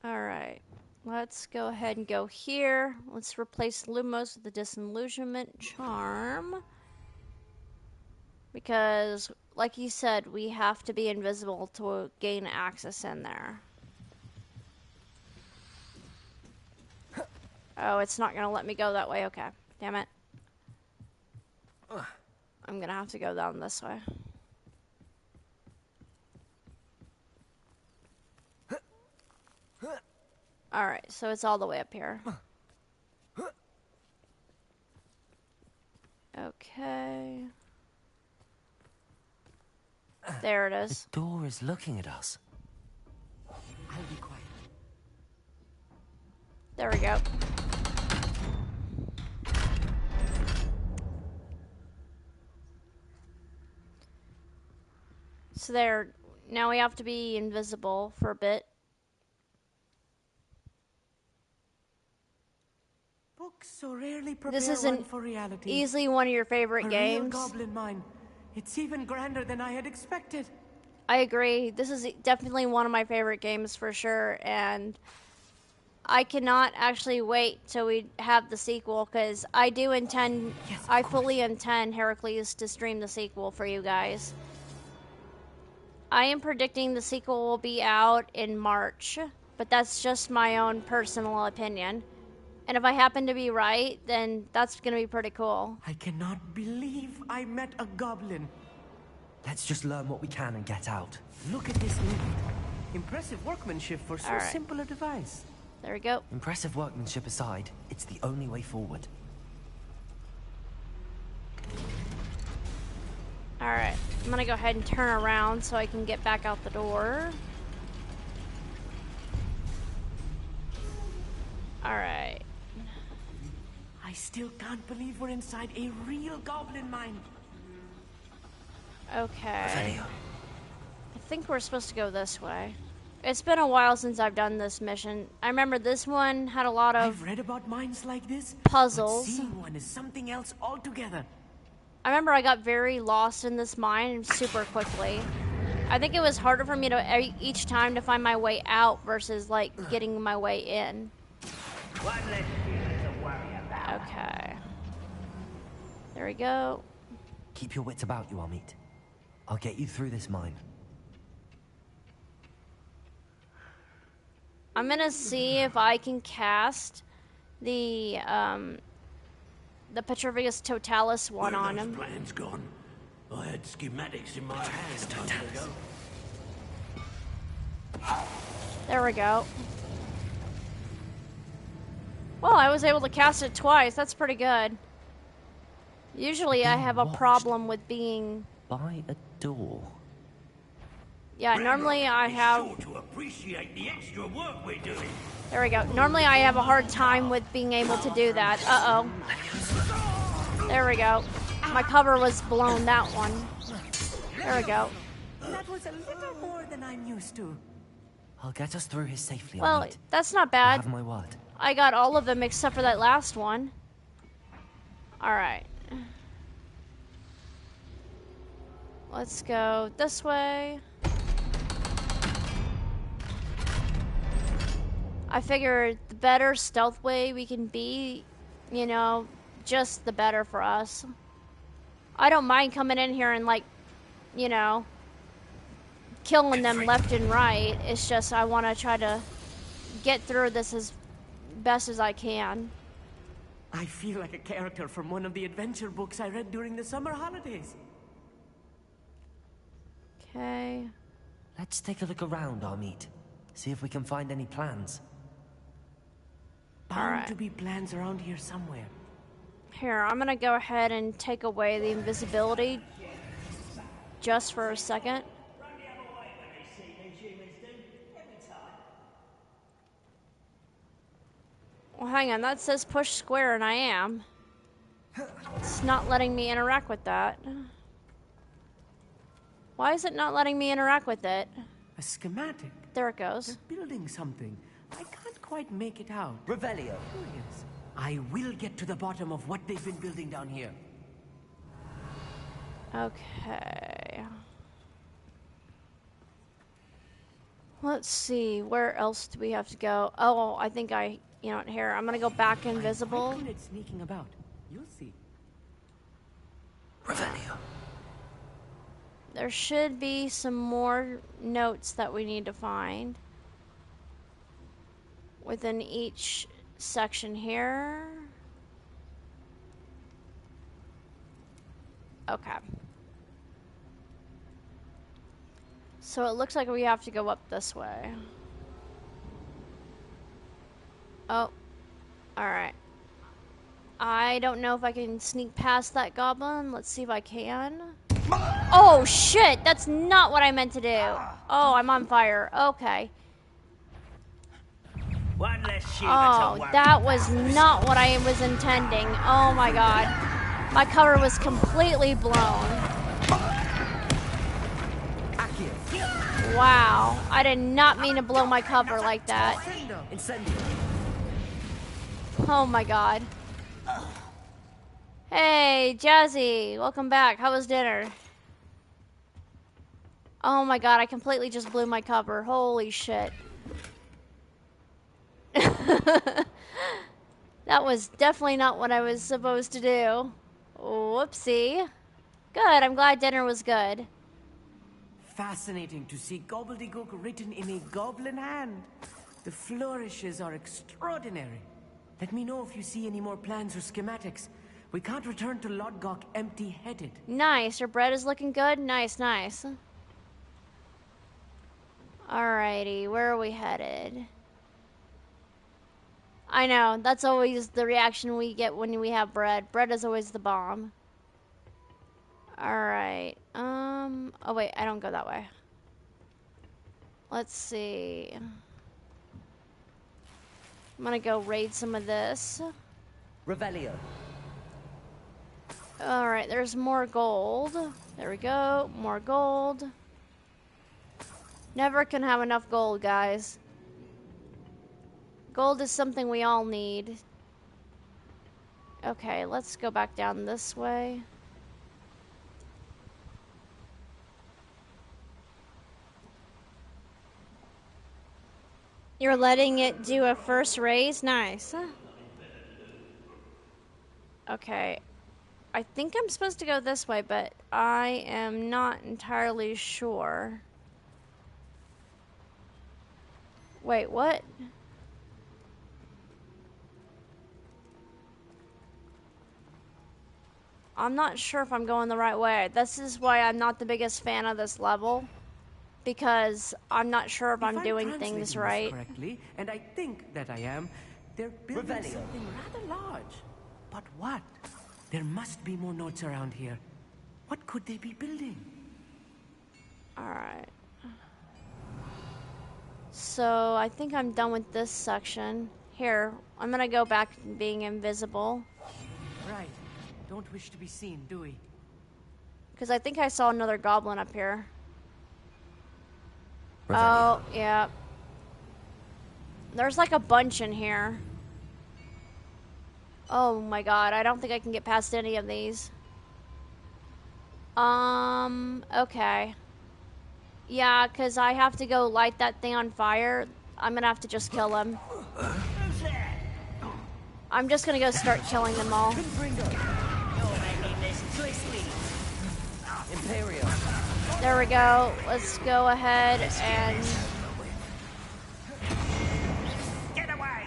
All right. Let's go ahead and go here. Let's replace Lumos with the Disillusionment Charm. Because, like you said, we have to be invisible to gain access in there. Oh, it's not going to let me go that way. Okay. Damn it. I'm going to have to go down this way. Alright, so it's all the way up here. Okay. There it is. The door is looking at us. I'll be quiet. There we go. So there, now we have to be invisible for a bit. Books so rarely prepare This isn't one for reality. easily one of your favorite A games. real goblin mine. It's even grander than I had expected. I agree. This is definitely one of my favorite games for sure, and I cannot actually wait till we have the sequel, because I do intend, I fully intend Heracles to stream the sequel for you guys. I am predicting the sequel will be out in March, but that's just my own personal opinion. And if I happen to be right, then that's going to be pretty cool. I cannot believe I met a goblin. Let's just learn what we can and get out. Look at this lift. Impressive workmanship for so simple a device. There we go. Impressive workmanship aside, it's the only way forward. Alright, I'm going to go ahead and turn around so I can get back out the door. Alright. I still can't believe we're inside a real goblin mine. Okay. I think we're supposed to go this way. It's been a while since I've done this mission. I remember this one had a lot of I've read about mines like this, puzzles. But seeing one is something else altogether. I remember I got very lost in this mine super quickly. I think it was harder for me to each time to find my way out versus like getting my way in. Okay. There we go. Keep your wits about you, Amit. I'll get you through this mine. I'm gonna see if I can cast the Petrovius Totalis one Where on those him. plans gone? I had schematics in my hand a moment ago. There we go. Well, I was able to cast it twice. That's pretty good. Usually I have a problem with being... By a door. Yeah, normally I have... Sure to appreciate the extra work we're doing. There we go. Normally I have a hard time with being able to do that. Uh-oh. There we go. My cover was blown, that one. There we go. That was a little more than I'm used to. I'll get us through here safely. Well, that's not You bad. have my word. I got all of them except for that last one. Alright. Let's go this way. I figure the better stealth way we can be, you know, just the better for us. I don't mind coming in here and, like, you know, killing them left and right. It's just I want to try to get through this as best as I can. I feel like a character from one of the adventure books I read during the summer holidays. Okay. Let's take a look around, Amit. See if we can find any plans. Bound to be plans around here somewhere. Here, I'm gonna go ahead and take away the invisibility just for a second. Well, hang on, that says push square and I am. It's not letting me interact with that. Why is it not letting me interact with it? A schematic. There it goes. They're building something. I can't quite make it out. Revelio. Oh, yes. I will get to the bottom of what they've been building down here. Okay. Let's see, where else do we have to go? Oh, I think you know what, here, I'm gonna go back invisible. I'm good at sneaking about. You'll see. Revelio. There should be some more notes that we need to find within each section here. Okay. So it looks like we have to go up this way. Oh. Alright. I don't know if I can sneak past that goblin. Let's see if I can. Oh, shit! That's not what I meant to do. Oh, I'm on fire. Okay. One less Oh, that was not what I was intending. Oh my god. My cover was completely blown. Wow. I did not mean to blow my cover like that. Oh my god. Hey, Jazzy. Welcome back. How was dinner? Oh my god, I completely just blew my cover. Holy shit. That was definitely not what I was supposed to do. Whoopsie. Good, I'm glad dinner was good. Fascinating to see gobbledygook written in a goblin hand. The flourishes are extraordinary. Let me know if you see any more plans or schematics. We can't return to Lodgok empty-headed. Nice, your bread is looking good? Nice, nice. Alrighty, where are we headed? I know, that's always the reaction we get when we have bread. Bread is always the bomb. Alright, oh wait, I don't go that way. Let's see. I'm gonna go raid some of this. Revelio. Alright, there's more gold. There we go, more gold. Never can have enough gold, guys. Gold is something we all need. Okay, let's go back down this way. You're letting it do a first raise? Nice. Okay. I think I'm supposed to go this way, but I am not entirely sure Wait, what? I'm not sure if I'm going the right way. This is why I'm not the biggest fan of this level. Because I'm not sure if I'm doing things translating right. this correctly, and I think that I am, they're building something rather large. But what? There must be more notes around here. What could they be building? Alright. So, I think I'm done with this section. Here, I'm gonna go back to being invisible. Right. Don't wish to be seen, do we? Because I think I saw another goblin up here. Revelio. Oh, yeah. There's like a bunch in here. Oh my god, I don't think I can get past any of these. Okay. Yeah, because I have to go light that thing on fire. I'm gonna have to just kill him. I'm just gonna go start killing them all. Imperial. There we go. Let's go ahead and... Get away!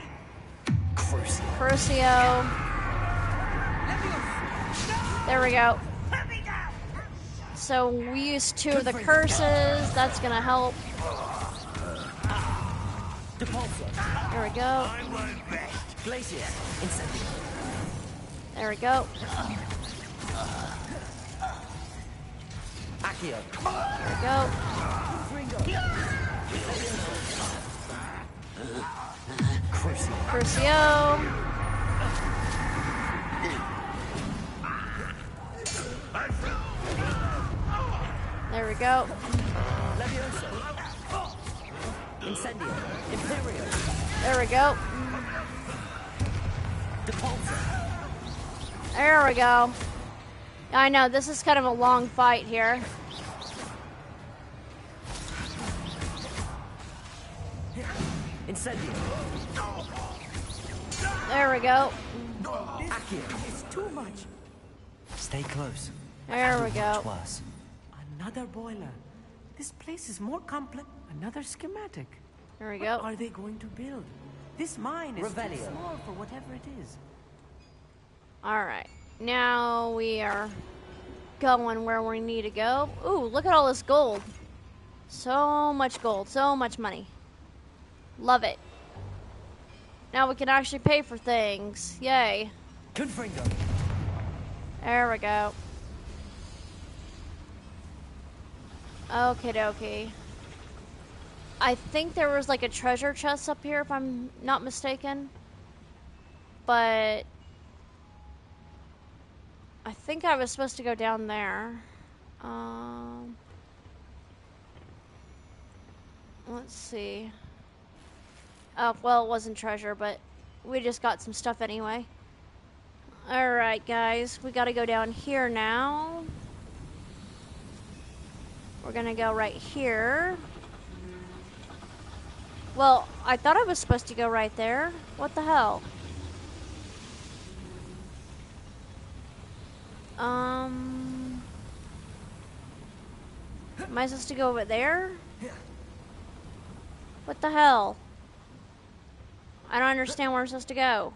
Crucio. There we go. So we used 2 of the curses. That's gonna help. There we go. There we go. Accio. There we go. Crucio. There we go. Incendio. Imperial. There we go. There we go. I know, this is kind of a long fight here. Incendio. There we go. Accio. It's too much. Stay close. There we go. Much worse. Another boiler. This place is more complex. Another schematic. There we What go. are they going to build? This mine is too Revelio. small for whatever it is. Alright. Now we are going where we need to go. Ooh, look at all this gold. So much gold. So much money. Love it. Now we can actually pay for things. Yay. Confringo. There we go. Okie dokie. I think there was like a treasure chest up here if I'm not mistaken. But I think I was supposed to go down there. Let's see. Oh, well, it wasn't treasure, but we just got some stuff anyway. Alright, guys. We gotta go down here now. We're gonna go right here. Well, I thought I was supposed to go right there. What the hell? Am I supposed to go over there? What the hell? I don't understand where I'm supposed to go.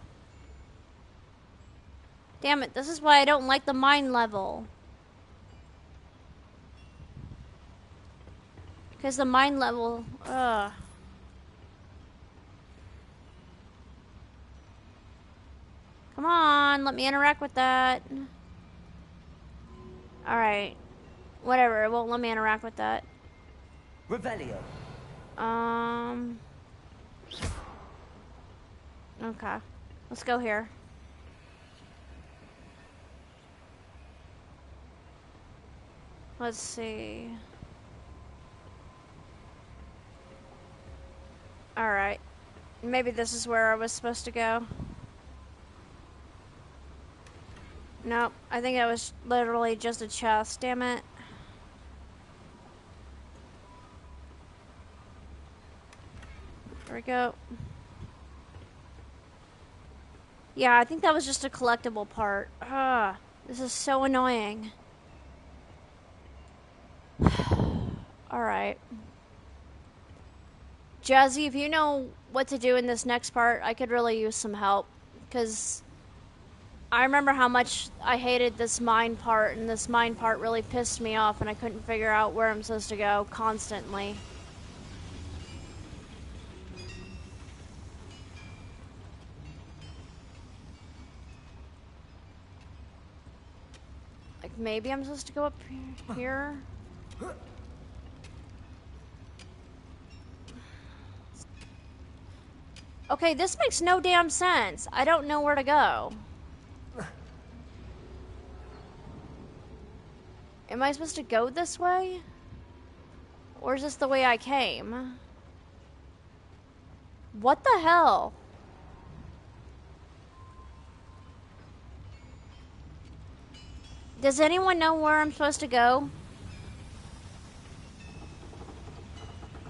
Damn it, this is why I don't like the mine level. Because the mine level, ugh. Come on, let me interact with that. Alright. Whatever, it won't let me interact with that. Revelio. Okay. Let's go here. Let's see. Alright. Maybe this is where I was supposed to go. Nope. I think it was literally just a chest. Damn it. There we go. Yeah, I think that was just a collectible part. Ugh. This is so annoying. Alright. Jazzy, if you know what to do in this next part, I could really use some help. Because I remember how much I hated this mine part, and this mine part really pissed me off, and I couldn't figure out where I'm supposed to go constantly. Like, maybe I'm supposed to go up here? Okay, this makes no damn sense. I don't know where to go. Am I supposed to go this way? Or is this the way I came? What the hell? Does anyone know where I'm supposed to go?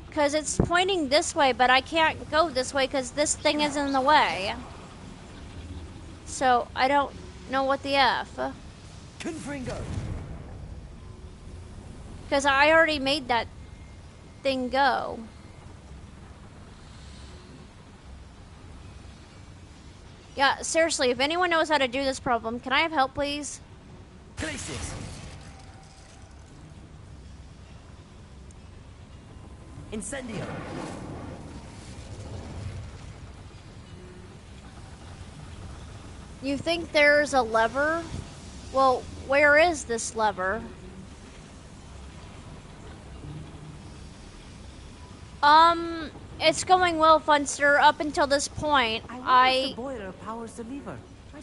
Because it's pointing this way, but I can't go this way because this thing is in the way. So, I don't know what the F. Confringo. Because I already made that thing go. Yeah, seriously, if anyone knows how to do this problem, can I have help, please? Places. Incendio. You think there's a lever? Well, where is this lever? It's going well, Funster. Up until this point, The boiler powers the lever.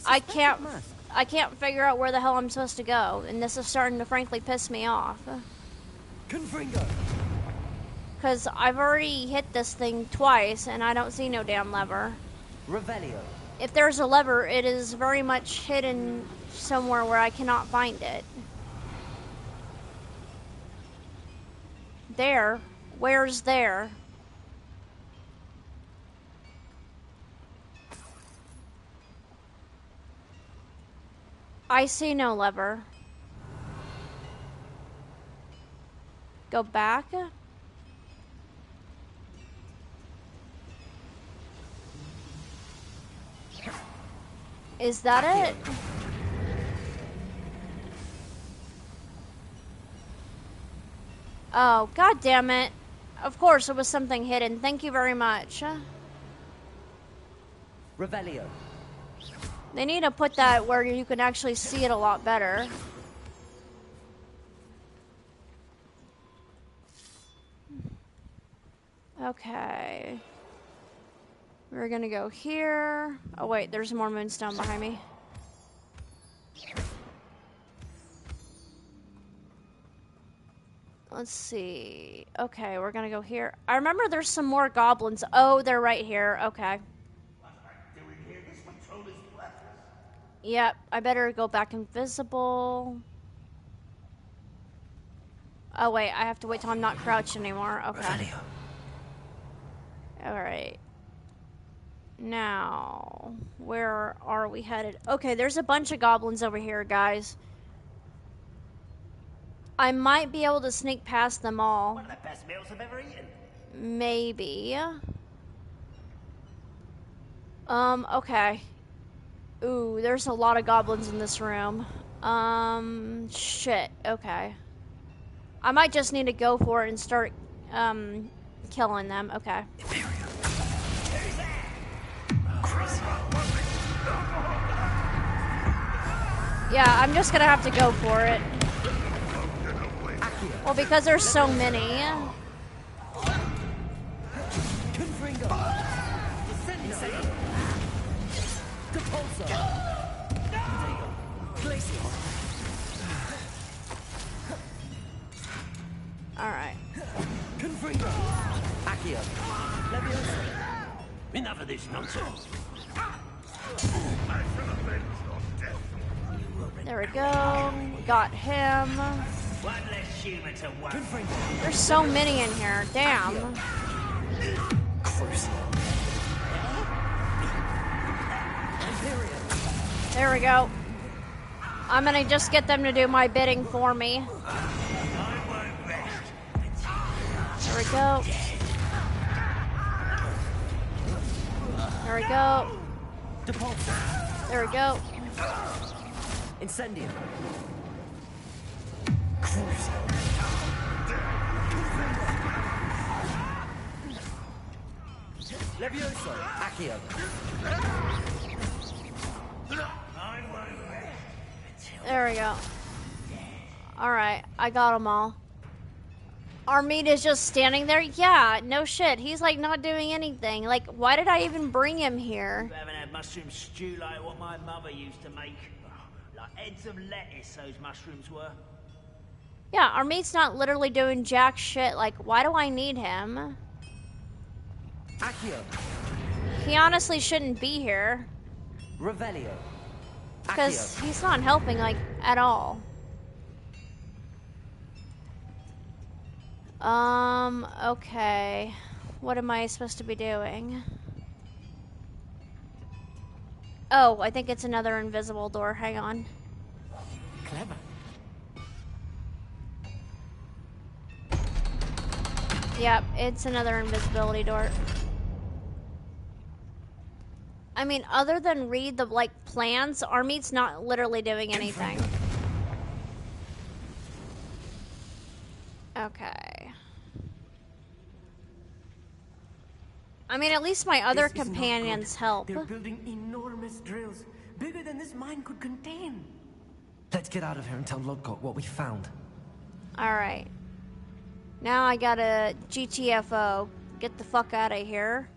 I can't figure out where the hell I'm supposed to go, and this is starting to frankly piss me off. Confringo. Because I've already hit this thing twice, and I don't see no damn lever. Revelio. If there's a lever, it is very much hidden somewhere where I cannot find it. There. Where's there? I see no lever. Go back? Is that it? Oh, god damn it. Of course, it was something hidden. Thank you very much. Revelio. They need to put that where you can actually see it a lot better. Okay. We're gonna go here. Oh wait, there's more moonstone behind me. Let's see. Okay, we're gonna go here. I remember there's some more goblins. Oh, they're right here. Okay. Yep, I better go back invisible. Oh wait, I have to wait till I'm not crouched anymore. Okay. Alright. Now, where are we headed? Okay, there's a bunch of goblins over here, guys. I might be able to sneak past them all. One of the best meals I've ever eaten. Maybe. Okay. Ooh, there's a lot of goblins in this room. Shit. Okay. I might just need to go for it and start, killing them. Okay. Yeah, I'm just gonna have to go for it. Well, because there's so many. Alright. Enough of this nonsense. There we go. Got him. There's so many in here. Damn. There we go. I'm gonna just get them to do my bidding for me. There we go. There we go. Depulse. There we go. Incendium. Levioso. Accio. There we go. Alright, I got them all. Armid is just standing there? Yeah, no shit. He's like not doing anything. Like, why did I even bring him here? You haven't had mushroom stew like what my mother used to make. Like heads of lettuce, those mushrooms were. Yeah, Armid's not literally doing jack shit. Like, why do I need him? Accio. He honestly shouldn't be here. Revelio. Because he's not helping, like, at all. Okay. What am I supposed to be doing? Oh, I think it's another invisible door. Hang on. Clever. Yep, it's another invisibility door. I mean, other than read the, like, plans, Armid's not literally doing anything. Okay. I mean, at least my other companions help. They're building enormous drills, bigger than this mine could contain. Let's get out of here and tell Lodcock what we found. Alright. Now I gotta GTFO. Get the fuck out of here.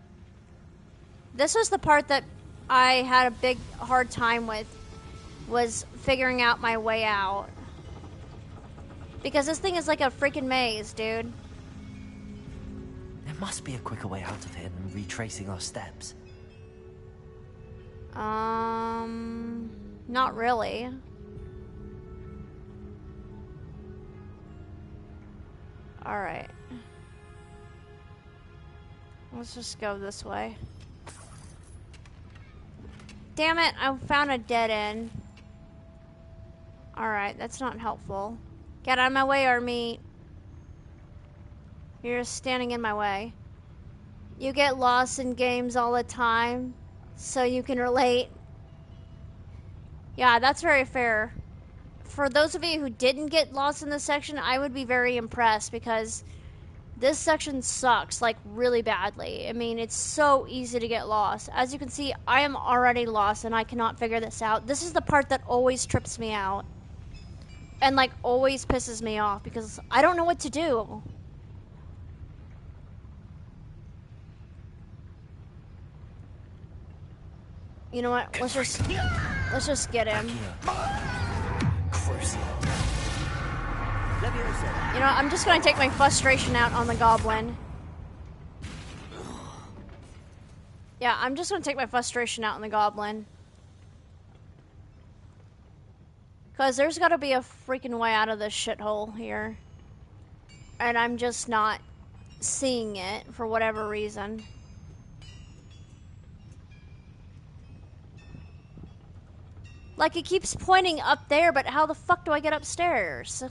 This was the part that I had a big hard time with, was figuring out my way out. Because this thing is like a freaking maze, dude. There must be a quicker way out of here than retracing our steps. Not really. Alright. Let's just go this way. Damn it, I found a dead end. Alright, that's not helpful. Get out of my way, Armid. You're just standing in my way. You get lost in games all the time, so you can relate. Yeah, that's very fair. For those of you who didn't get lost in this section, I would be very impressed because this section sucks, like, really badly. I mean, it's so easy to get lost. As you can see, I am already lost and I cannot figure this out. This is the part that always trips me out. And, like, always pisses me off because I don't know what to do. You know what? Let's just get him. You know, I'm just gonna take my frustration out on the goblin. Yeah, I'm just gonna take my frustration out on the goblin. Because there's gotta be a freaking way out of this shithole here. And I'm just not seeing it for whatever reason. Like, it keeps pointing up there, but how the fuck do I get upstairs?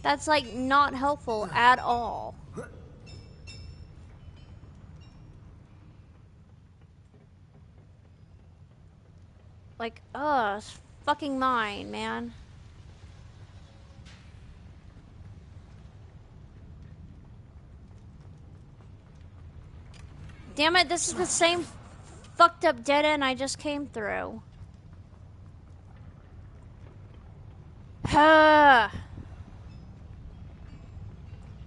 That's, like, not helpful at all. Like, ugh, it's fucking mine, man. Damn it, this is the same fucked up dead end I just came through.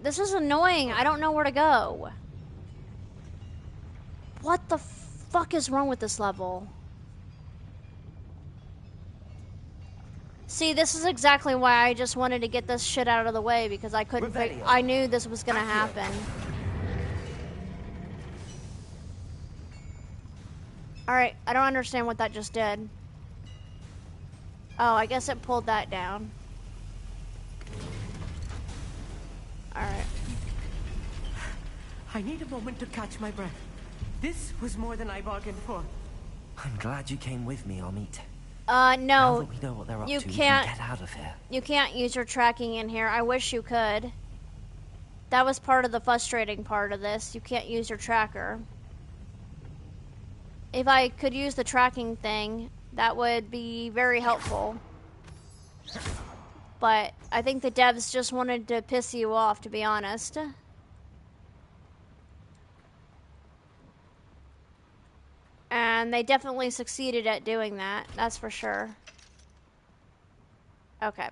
This is annoying. I don't know where to go. What the fuck is wrong with this level? See, this is exactly why I just wanted to get this shit out of the way because I couldn't I knew this was gonna happen. Alright, I don't understand what that just did. Oh, I guess it pulled that down. Alright. I need a moment to catch my breath. This was more than I bargained for. I'm glad you came with me, Armid. No. Now that we know what they're up to, You we can't can get out of here. You can't use your tracking in here. I wish you could. That was part of the frustrating part of this. You can't use your tracker. If I could use the tracking thing, that would be very helpful. But I think the devs just wanted to piss you off, to be honest. And they definitely succeeded at doing that, that's for sure. Okay.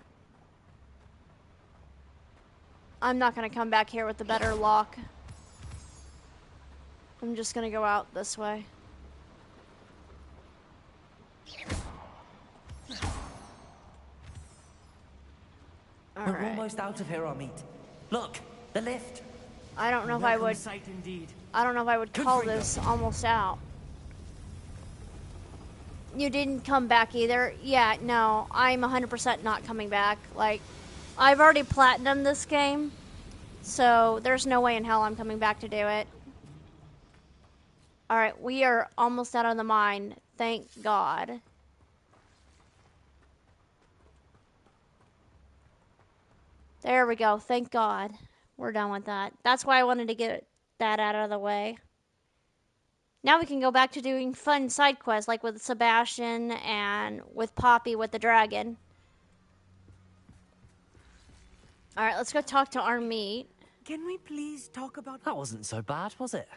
I'm not gonna come back here with the better lock. I'm just gonna go out this way. We're almost out of here, Amit. Look, the lift. I don't know if I would. I don't know if I would call this almost out. You didn't come back either. Yeah, no, I'm 100% not coming back. Like, I've already platinumed this game, so there's no way in hell I'm coming back to do it. All right, we are almost out of the mine. Thank God. There we go. Thank God. We're done with that. That's why I wanted to get that out of the way. Now we can go back to doing fun side quests, like with Sebastian and with Poppy with the dragon. Alright, let's go talk to our meat. Can we please talk about... That wasn't so bad, was it?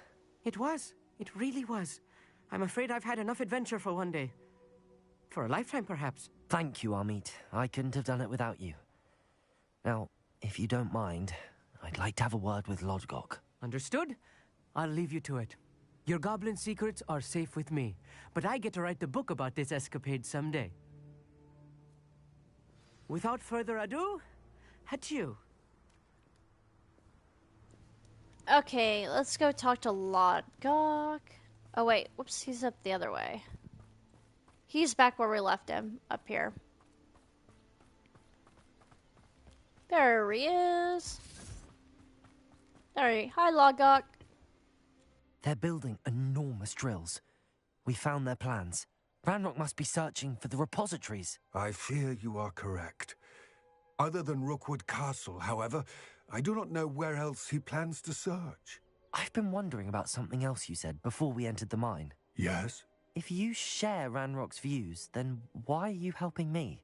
It was. It really was. I'm afraid I've had enough adventure for one day. For a lifetime, perhaps. Thank you, Amit. I couldn't have done it without you. Now, if you don't mind, I'd like to have a word with Lodgok. Understood? I'll leave you to it. Your goblin secrets are safe with me, but I get to write the book about this escapade someday. Without further ado, adieu. Okay, let's go talk to Lodgok. Oh wait, whoops, he's up the other way. He's back where we left him, up here. There he is. Hi, Lodgok. They're building enormous drills. We found their plans. Ranrock must be searching for the repositories. I fear you are correct. Other than Rookwood Castle, however, I do not know where else he plans to search. I've been wondering about something else you said before we entered the mine. Yes? If you share Ranrock's views, then why are you helping me?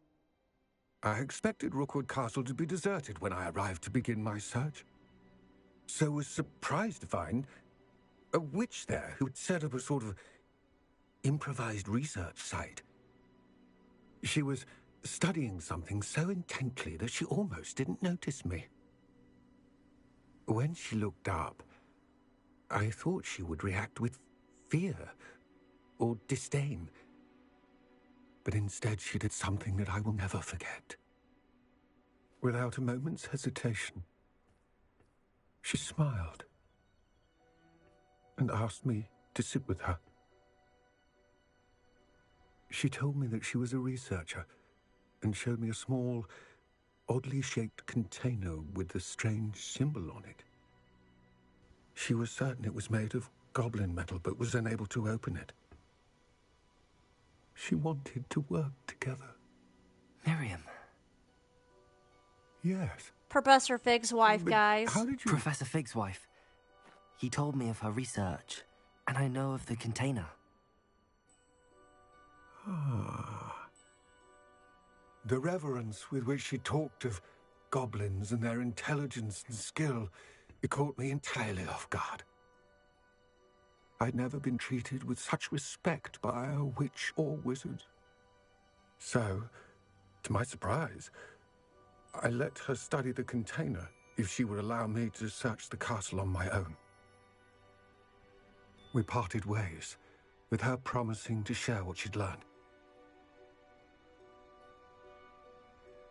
I expected Rookwood Castle to be deserted when I arrived to begin my search. So was surprised to find a witch there who had set up a sort of improvised research site. She was studying something so intently that she almost didn't notice me. When she looked up, I thought she would react with fear or disdain. But instead she did something that I will never forget. Without a moment's hesitation, she smiled and asked me to sit with her. She told me that she was a researcher and showed me a small, oddly shaped container with a strange symbol on it. She was certain it was made of goblin metal, but was unable to open it. She wanted to work together. Miriam. Yes. Professor Fig's wife, But guys. how did you... Professor Fig's wife. He told me of her research, and I know of the container. Ah. The reverence with which she talked of goblins and their intelligence and skill, it caught me entirely off guard. I'd never been treated with such respect by a witch or wizard. So, to my surprise, I let her study the container if she would allow me to search the castle on my own. We parted ways, with her promising to share what she'd learned.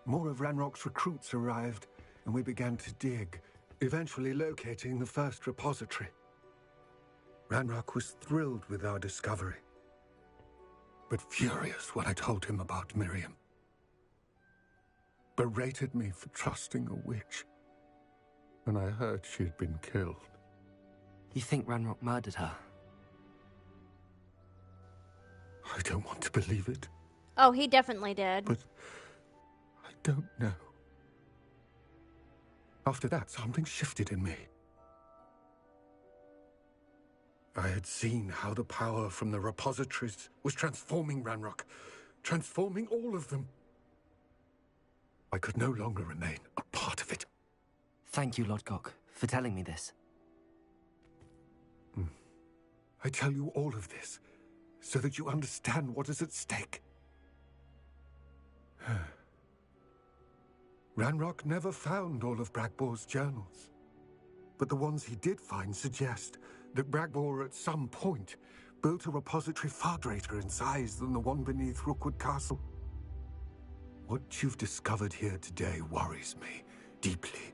More of Ranrock's recruits arrived, and we began to dig, eventually locating the first repository. Ranrock was thrilled with our discovery, but furious when I told him about Miriam. Berated me for trusting a witch when I heard she had been killed. You think Ranrock murdered her? I don't want to believe it, Oh, he definitely did. but I don't know. After that, something shifted in me. I had seen how the power from the repositories was transforming Ranrock, transforming all of them. I could no longer remain a part of it. Thank you, Lodgok, for telling me this. I tell you all of this so that you understand what is at stake. Ranrock never found all of Bragbor's journals, but the ones he did find suggest that Bragbor at some point built a repository far greater in size than the one beneath Rookwood Castle. What you've discovered here today worries me deeply.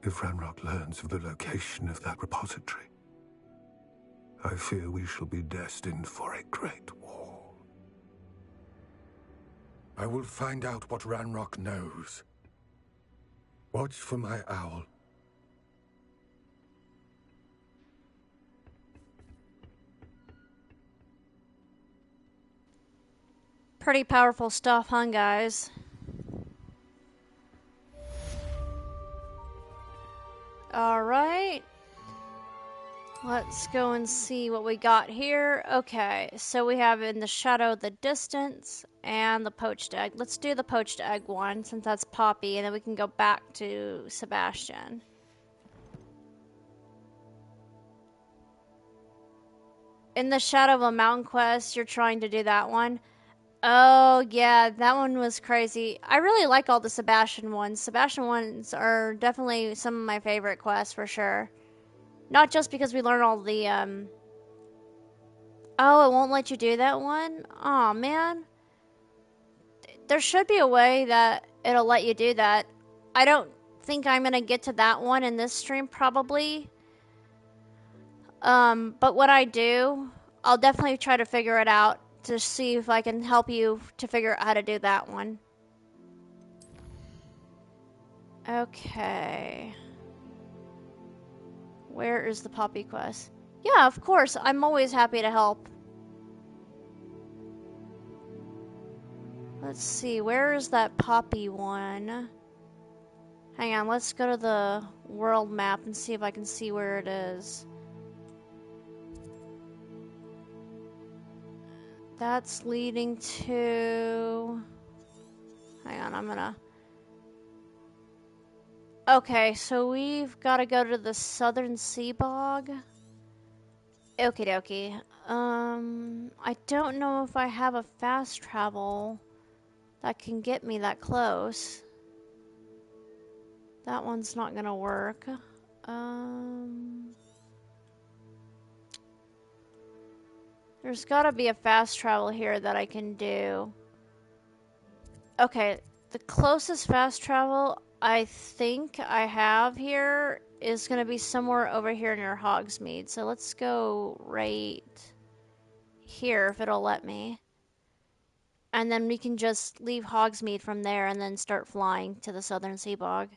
If Ranrock learns of the location of that repository, I fear we shall be destined for a great war. I will find out what Ranrock knows. Watch for my owl. Pretty powerful stuff, huh, guys? Alright. Let's go and see what we got here. Okay, so we have in the shadow the distance and the poached egg. Let's do the poached egg one since that's Poppy, and then we can go back to Sebastian. In the shadow of a mountain quest, you're trying to do that one. Oh, yeah, that one was crazy. I really like all the Sebastian ones. Sebastian ones are definitely some of my favorite quests for sure. Not just because we learn all the, Oh, it won't let you do that one? Aw, man. There should be a way that it'll let you do that. I don't think I'm gonna get to that one in this stream, probably. But when I do, I'll definitely try to figure it out to see if I can help you to figure out how to do that one. Okay. Where is the Poppy quest? Yeah, of course. I'm always happy to help. Let's see. Where is that Poppy one? Hang on. Let's go to the world map and see if I can see where it is. That's leading to... Hang on. I'm gonna... Okay, so we've got to go to the Southern Sea Bog. Okie dokie. I don't know if I have a fast travel that can get me that close. That one's not gonna work. There's gotta be a fast travel here that I can do. Okay, the closest fast travel I think I have here is going to be somewhere over here near Hogsmeade. So let's go right here if it'll let me. And then we can just leave Hogsmeade from there and then start flying to the Southern Sea Bog.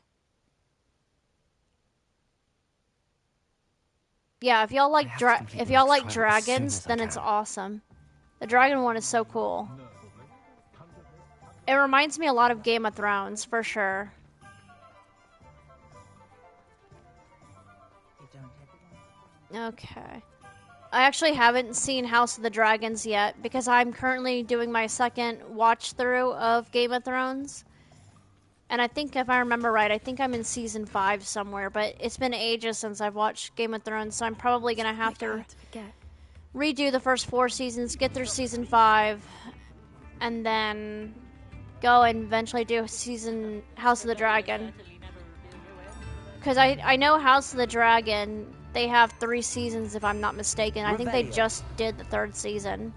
Yeah, if y'all like dragons, then it's awesome. The dragon one is so cool. It reminds me a lot of Game of Thrones, for sure. Okay. I actually haven't seen House of the Dragons yet because I'm currently doing my second watch through of Game of Thrones. And I think if I remember right, I think I'm in season 5 somewhere, but it's been ages since I've watched Game of Thrones, so I'm probably going to have to redo the first 4 seasons, get through season 5, and then go and eventually do season House of the Dragon. Because I know House of the Dragon, they have 3 seasons if I'm not mistaken. I think they just did the 3rd season.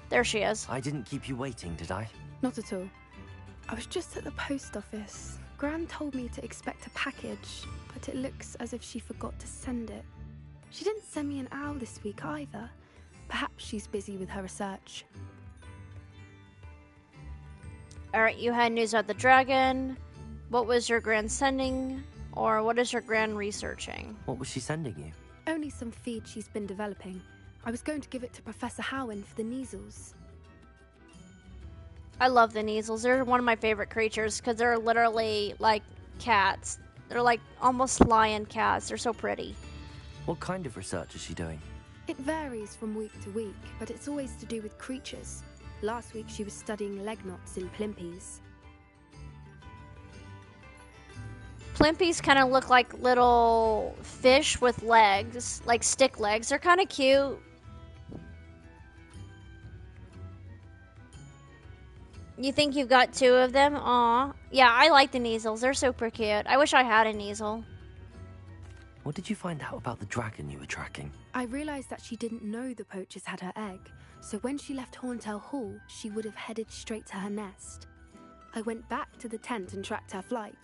There she is. I didn't keep you waiting, did I? Not at all. I was just at the post office. Gran told me to expect a package, but it looks as if she forgot to send it. She didn't send me an owl this week either. Perhaps she's busy with her research. Alright, you had news about the dragon. What was your Gran sending? Or what is your Gran researching? What was she sending you? Only some feed she's been developing. I was going to give it to Professor Howen for the Neasels. I love the Neasels. They're one of my favorite creatures because they're literally like cats. They're like almost lion cats. They're so pretty. What kind of research is she doing? It varies from week to week, but it's always to do with creatures. Last week she was studying leg knots in plimpies. Plimpies kind of look like little fish with legs, like stick legs. They're kind of cute. You think you've got 2 of them? Aw. Yeah, I like the Kneasels. They're super cute. I wish I had a Kneasel. What did you find out about the dragon you were tracking? I realized that she didn't know the poachers had her egg, so when she left Horntail Hall, she would have headed straight to her nest. I went back to the tent and tracked her flight.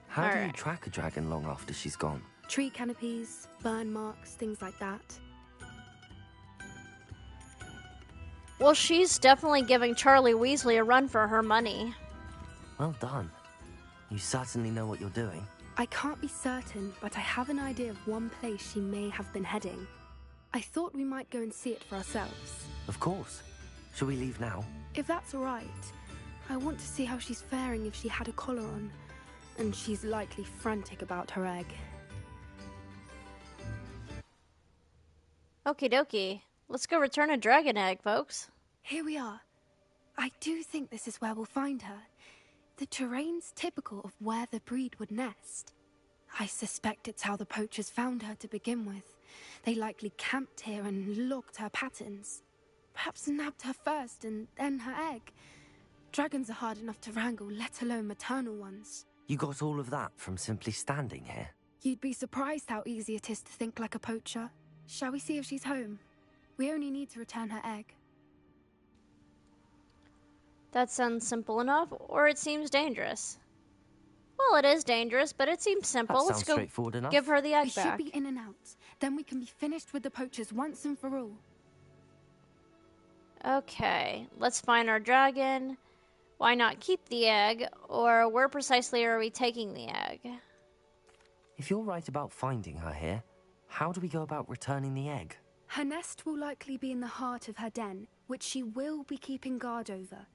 How do you track a dragon long after she's gone? Tree canopies, burn marks, things like that. Well, she's definitely giving Charlie Weasley a run for her money. Well done. You certainly know what you're doing. I can't be certain, but I have an idea of one place she may have been heading. I thought we might go and see it for ourselves. Of course. Shall we leave now? If that's all right. I want to see how she's faring if she had a collar on. And she's likely frantic about her egg. Okie dokie. Let's go return a dragon egg, folks. Here we are. I do think this is where we'll find her. The terrain's typical of where the breed would nest. I suspect it's how the poachers found her to begin with. They likely camped here and logged her patterns. Perhaps nabbed her first and then her egg. Dragons are hard enough to wrangle, let alone maternal ones. You got all of that from simply standing here? You'd be surprised how easy it is to think like a poacher. Shall we see if she's home? We only need to return her egg. That sounds simple enough, or it seems dangerous. Well, it is dangerous, but it seems simple. That Let's sounds go straightforward enough. give her the egg We back. should be in and out. Then we can be finished with the poachers once and for all. Okay, let's find our dragon. Why not keep the egg, or where precisely are we taking the egg? If you're right about finding her here, how do we go about returning the egg? Her nest will likely be in the heart of her den, which she will be keeping guard over.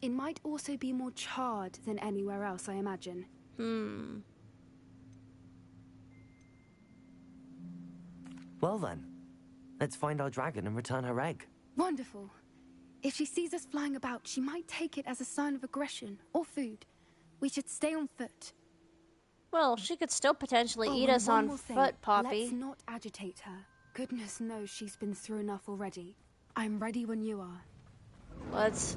It might also be more charred than anywhere else, I imagine. Well then, let's find our dragon and return her egg. Wonderful. If she sees us flying about, she might take it as a sign of aggression or food. We should stay on foot. Well, she could still potentially eat and us one on more thing. foot, Poppy. Let's not agitate her. Goodness knows she's been through enough already. I'm ready when you are. Let's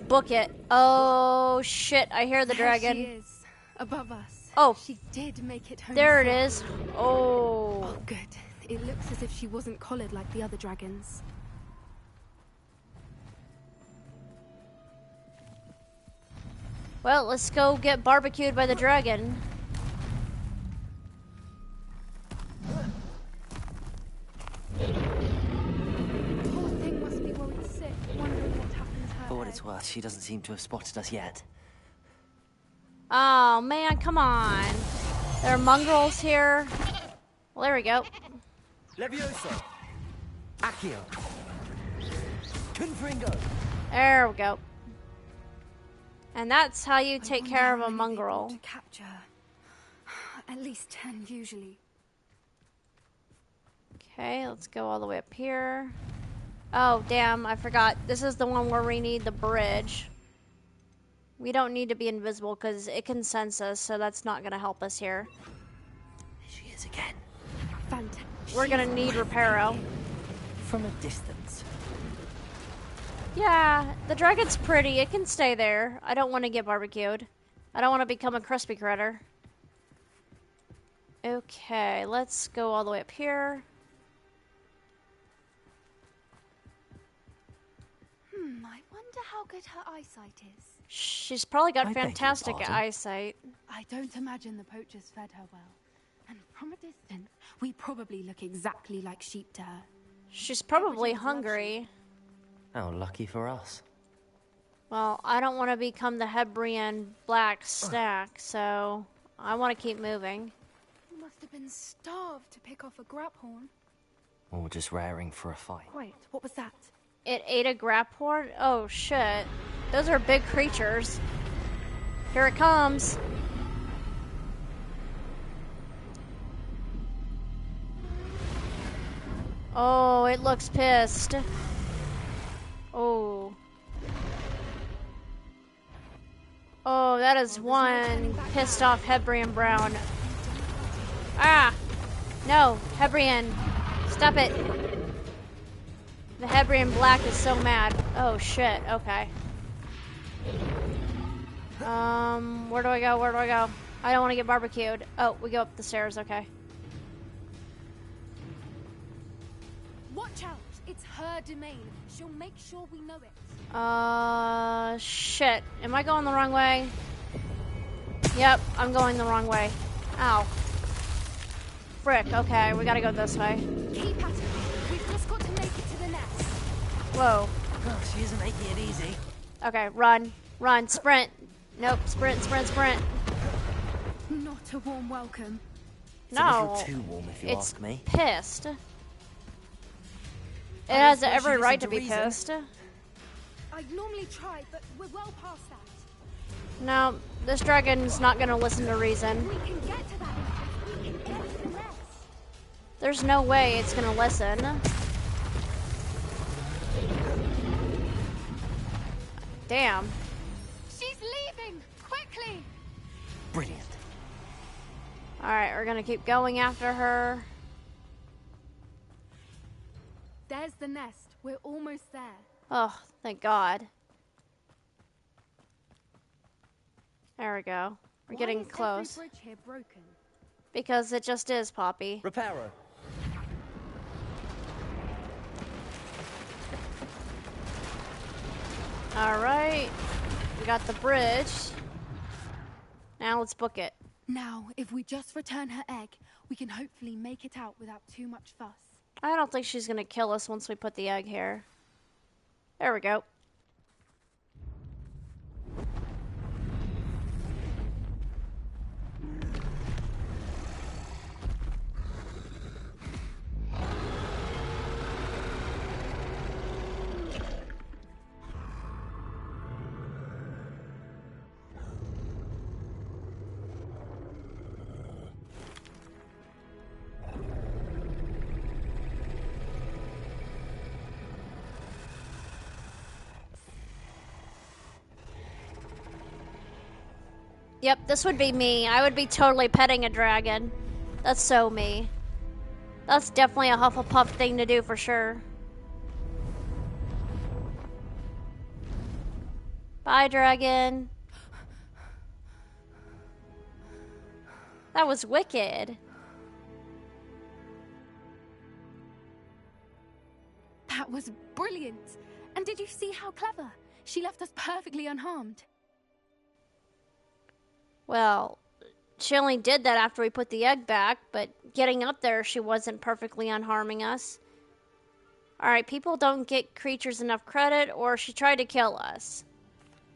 book it. Oh shit! I hear the There dragon. she is, above us. Oh, she did make it home. there it safe. is. Oh. Oh, good. It looks as if she wasn't collared like the other dragons. Well, let's go get barbecued by the dragon. Poor thing must be worried sick, wondering what happened to her. For what it's worth, she doesn't seem to have spotted us yet. Oh man, come on. There are mongrels here. Well, there we go. Levioso. Accio. Confringo. There we go. And that's how you take care of a mongrel. To capture. At least 10 usually. Okay, let's go all the way up here. Oh, damn, I forgot. This is the one where we need the bridge. We don't need to be invisible because it can sense us, so that's not going to help us here. There she is again. Fantastic. We're going to need Reparo. From a distance. Yeah, the dragon's pretty. It can stay there. I don't want to get barbecued. I don't want to become a crispy critter. Okay, let's go all the way up here. I wonder how good her eyesight is. She's probably got I beg your fantastic pardon? eyesight. I don't imagine the poachers fed her well. And from a distance, we probably look exactly like sheep to her. She's probably hungry. How lucky for us. Well, I don't want to become the Hebrian black snack, so I want to keep moving. You must have been starved to pick off a graphorn. Or just raring for a fight. Wait, what was that? It ate a graphorn? Oh, shit. Those are big creatures. Here it comes. Oh, it looks pissed. Oh. Oh, that is one pissed off Hebrian Brown. Ah! No, Hebrian. Stop it. The Hebrian Black is so mad. Oh, shit. Okay. Where do I go? Where do I go? I don't want to get barbecued. Oh, we go up the stairs. Okay. Watch out! It's her domain. She'll make sure we know it. Shit. Am I going the wrong way? Yep, I'm going the wrong way. Ow. Frick, okay, we gotta go this way. Keep at it. We've just got to make it to the nest. Whoa. Oh, she isn't making it easy. Okay, run. Run, sprint. Nope, sprint, sprint, sprint. Not a warm welcome. It's a No. little too warm, if you It's ask me. pissed. It has suppose every she right listened to to be reason. pissed. I'd normally try, but we're well past that. No, this dragon's not gonna listen to reason. We can get to that nest. We can get to the nest. There's no way it's gonna listen. Damn. She's leaving! Quickly! Brilliant. Alright, we're gonna keep going after her. There's the nest. We're almost there. Oh, thank God. There we go. We're getting close. Every bridge here broken? Because it just is, Poppy. Reparo. Alright. We got the bridge. Now let's book it. Now, if we just return her egg, we can hopefully make it out without too much fuss. I don't think she's gonna kill us once we put the egg here. There we go. Yep, this would be me. I would be totally petting a dragon. That's so me. That's definitely a Hufflepuff thing to do for sure. Bye, dragon. That was wicked. That was brilliant. And did you see how clever? She left us perfectly unharmed. Well, she only did that after we put the egg back, but getting up there, she wasn't perfectly unharming us. Alright, people don't get creatures enough credit, or she tried to kill us.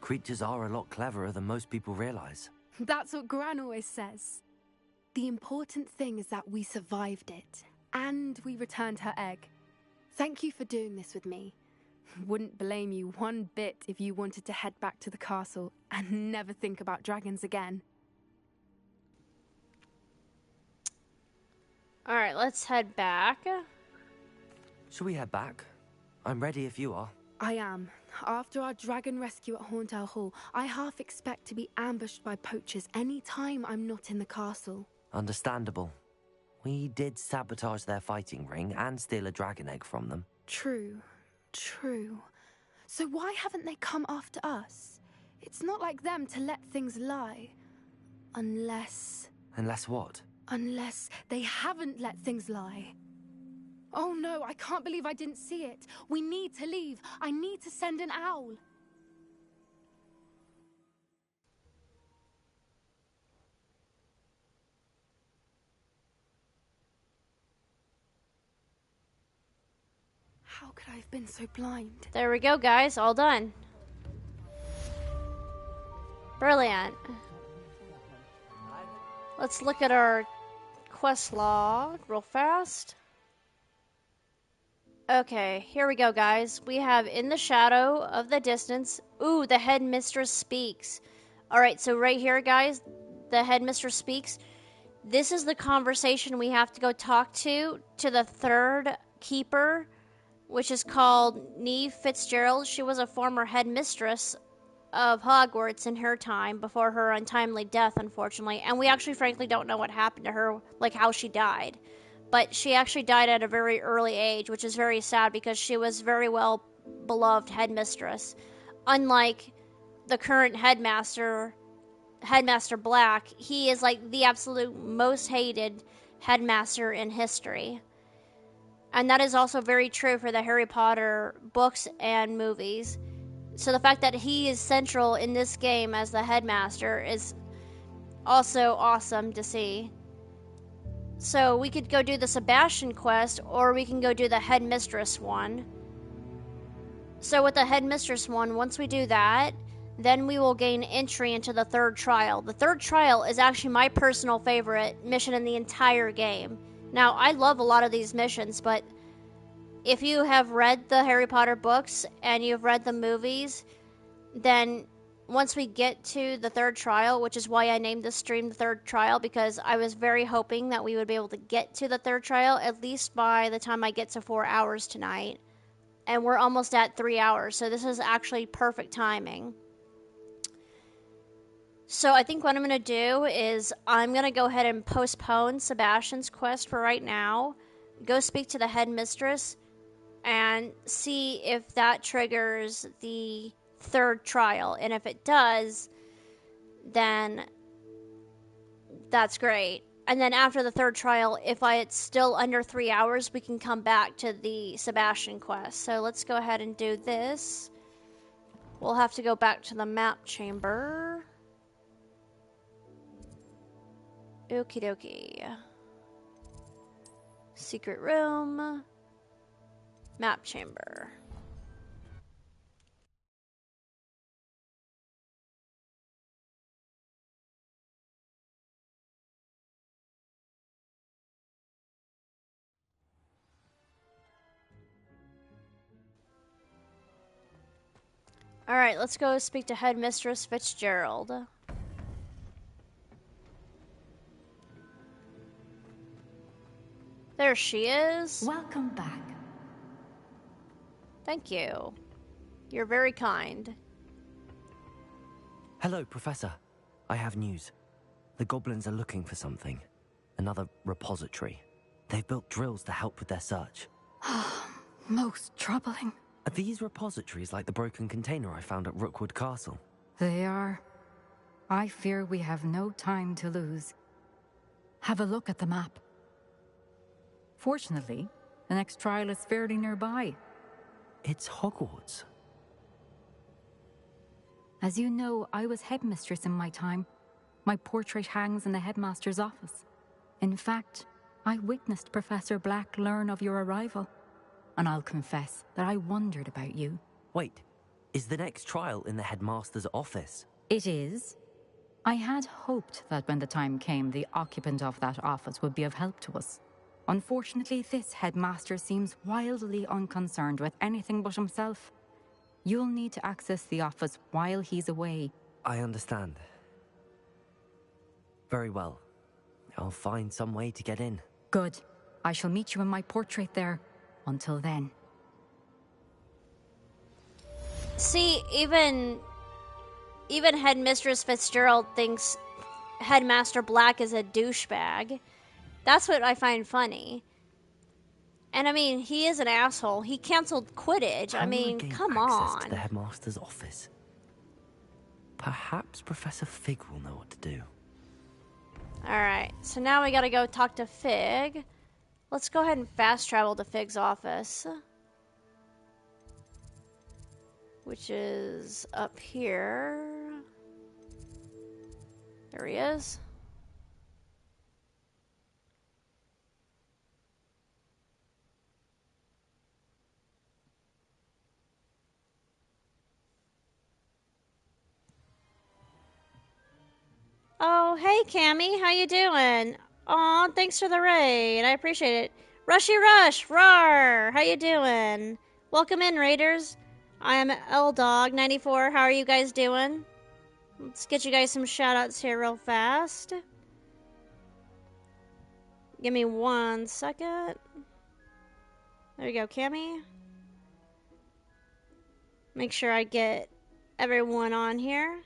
Creatures are a lot cleverer than most people realize. That's what Gran always says. The important thing is that we survived it, and we returned her egg. Thank you for doing this with me. Wouldn't blame you one bit if you wanted to head back to the castle and never think about dragons again. Alright, let's head back. Shall we head back? I'm ready if you are. I am. After our dragon rescue at Horndale Hall, I half expect to be ambushed by poachers any time I'm not in the castle. Understandable. We did sabotage their fighting ring and steal a dragon egg from them. True. True. So why haven't they come after us? It's not like them to let things lie. Unless what? Unless they haven't let things lie. Oh no, I can't believe I didn't see it. We need to leave. I need to send an owl. How could I have been so blind? There we go, guys. All done. Brilliant. Let's look at our quest log real fast. Okay, here we go, guys. We have In the Shadow of the Distance. Ooh, the headmistress speaks. Alright, so right here, guys, the headmistress speaks. This is the conversation we have to go talk to the third keeper, which is called Neve Fitzgerald. She was a former headmistress of Hogwarts in her time before her untimely death, unfortunately. And we actually, frankly, don't know what happened to her, like how she died. But she actually died at a very early age, which is very sad because she was very well beloved headmistress. Unlike the current headmaster, Headmaster Black, he is like the absolute most hated headmaster in history. And that is also very true for the Harry Potter books and movies. So the fact that he is central in this game as the headmaster is also awesome to see. So we could go do the Sebastian quest, or we can go do the headmistress one. So with the headmistress one, once we do that, then we will gain entry into the third trial. The third trial is actually my personal favorite mission in the entire game. Now, I love a lot of these missions, but if you have read the Harry Potter books and you've read the movies, then once we get to the third trial, which is why I named this stream the third trial, because I was very hoping that we would be able to get to the third trial at least by the time I get to 4 hours tonight. And we're almost at 3 hours, so this is actually perfect timing. So I think what I'm going to do is I'm going to go ahead and postpone Sebastian's quest for right now, go speak to the headmistress, and see if that triggers the third trial. And if it does, then that's great. And then after the third trial, if it's still under 3 hours, we can come back to the Sebastian quest. So let's go ahead and do this. We'll have to go back to the map chamber. Okie dokie. Secret room. Map chamber. Alright, let's go speak to Headmistress Fitzgerald. There she is. Welcome back. Thank you. You're very kind. Hello, Professor. I have news. The goblins are looking for something. Another repository. They've built drills to help with their search. Most troubling. Are these repositories like the broken container I found at Rookwood Castle? They are. I fear we have no time to lose. Have a look at the map. Fortunately, the next trial is fairly nearby. It's Hogwarts. As you know, I was headmistress in my time. My portrait hangs in the headmaster's office. In fact, I witnessed Professor Black learn of your arrival. And I'll confess that I wondered about you. Wait, is the next trial in the headmaster's office? It is. I had hoped that when the time came, the occupant of that office would be of help to us. Unfortunately, this headmaster seems wildly unconcerned with anything but himself. You'll need to access the office while he's away. I understand. Very well. I'll find some way to get in. Good. I shall meet you in my portrait there. Until then. See, even Headmistress Fitzgerald thinks Headmaster Black is a douchebag. That's what I find funny. And I mean, he is an asshole. He canceled Quidditch. I mean, come on. To the headmaster's office. Perhaps Professor Fig will know what to do. Alright, so now we gotta go talk to Fig. Let's go ahead and fast travel to Fig's office. Which is up here. There he is. Oh, hey, Cammy. How you doing? Aw, thanks for the raid. I appreciate it. Rushy Rush! Rawr! How you doing? Welcome in, Raiders. I am LDog94. How are you guys doing? Let's get you guys some shoutouts here real fast. Give me 1 second. There you go, Cammy. Make sure I get everyone on here.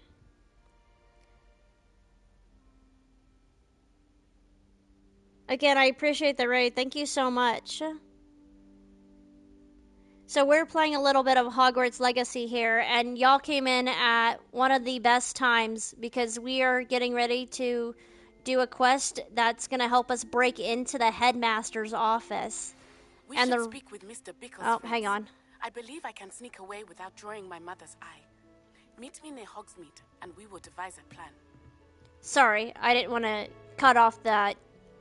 Again, I appreciate the raid. Thank you so much. So we're playing a little bit of Hogwarts Legacy here, and y'all came in at one of the best times because we are getting ready to do a quest that's going to help us break into the headmaster's office. We and should speak with Mr. Bicklesford. Oh, hang on. I believe I can sneak away without drawing my mother's eye. Meet me near Hogsmeade, and we will devise a plan. Sorry, I didn't want to cut off that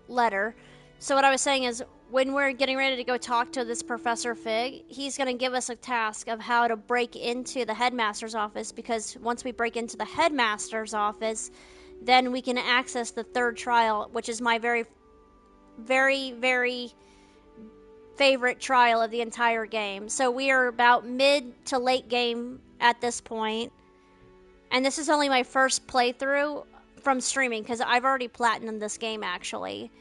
letter. So what I was saying is, when we're getting ready to go talk to this Professor Fig, he's going to give us a task of how to break into the headmaster's office, because once we break into the headmaster's office, then we can access the third trial, which is my very, very, very favorite trial of the entire game. So we are about mid to late game at this point, and this is only my first playthrough from streaming, because I've already platinumed this game, actually.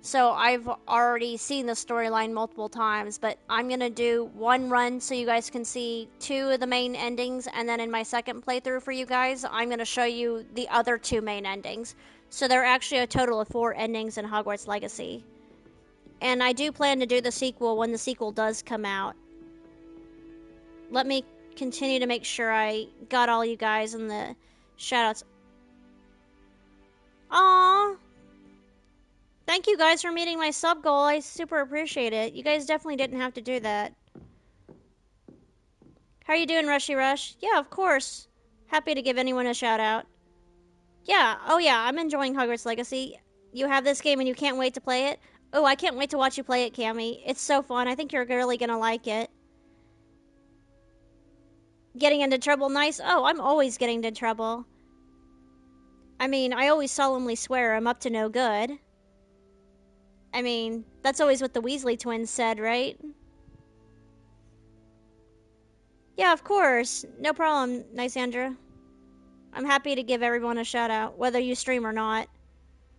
So I've already seen the storyline multiple times, but I'm going to do one run so you guys can see 2 of the main endings, and then in my second playthrough for you guys, I'm going to show you the other 2 main endings. So there are actually a total of 4 endings in Hogwarts Legacy. And I do plan to do the sequel when the sequel does come out. Let me continue to make sure I got all you guys in the shoutouts. Aww! Thank you guys for meeting my sub goal. I super appreciate it. You guys definitely didn't have to do that. How are you doing, Rushy Rush? Yeah, of course. Happy to give anyone a shout out. Yeah, oh yeah, I'm enjoying Hogwarts Legacy. You have this game and you can't wait to play it? Oh, I can't wait to watch you play it, Cammy. It's so fun. I think you're really gonna like it. Getting into trouble nice? Oh, I'm always getting into trouble. I mean, I always solemnly swear I'm up to no good. I mean, that's always what the Weasley twins said, right? Yeah, of course. No problem, Nysandra. I'm happy to give everyone a shout out, whether you stream or not.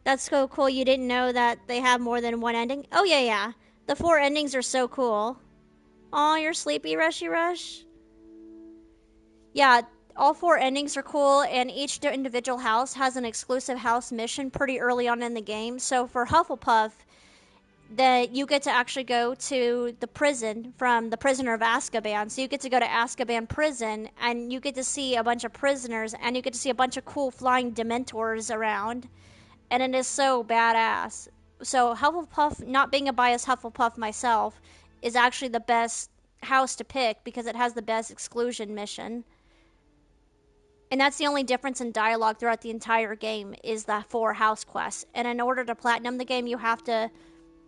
That's so cool you didn't know that they have more than one ending? Oh, yeah. The 4 endings are so cool. Aw, you're sleepy, Rushy Rush? Yeah, all 4 endings are cool, and each individual house has an exclusive house mission pretty early on in the game. So for Hufflepuff, that you get to actually go to the prison from the Prisoner of Azkaban. So you get to go to Azkaban prison, and you get to see a bunch of prisoners, and you get to see a bunch of cool flying Dementors around. And it is so badass. So Hufflepuff, not being a biased Hufflepuff myself, is actually the best house to pick because it has the best exclusion mission. And that's the only difference in dialogue throughout the entire game, is the 4 house quests. And in order to platinum the game, you have to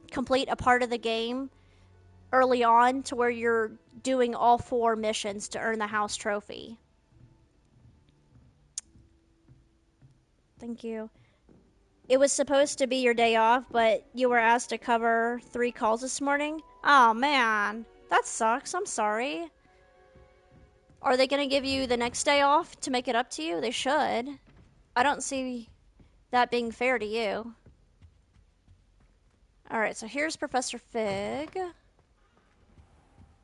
complete a part of the game early on to where you're doing all 4 missions to earn the house trophy. Thank you. It was supposed to be your day off, but you were asked to cover 3 calls this morning? Oh man, that sucks. I'm sorry. Are they going to give you the next day off to make it up to you? They should. I don't see that being fair to you. Alright, so here's Professor Fig. Here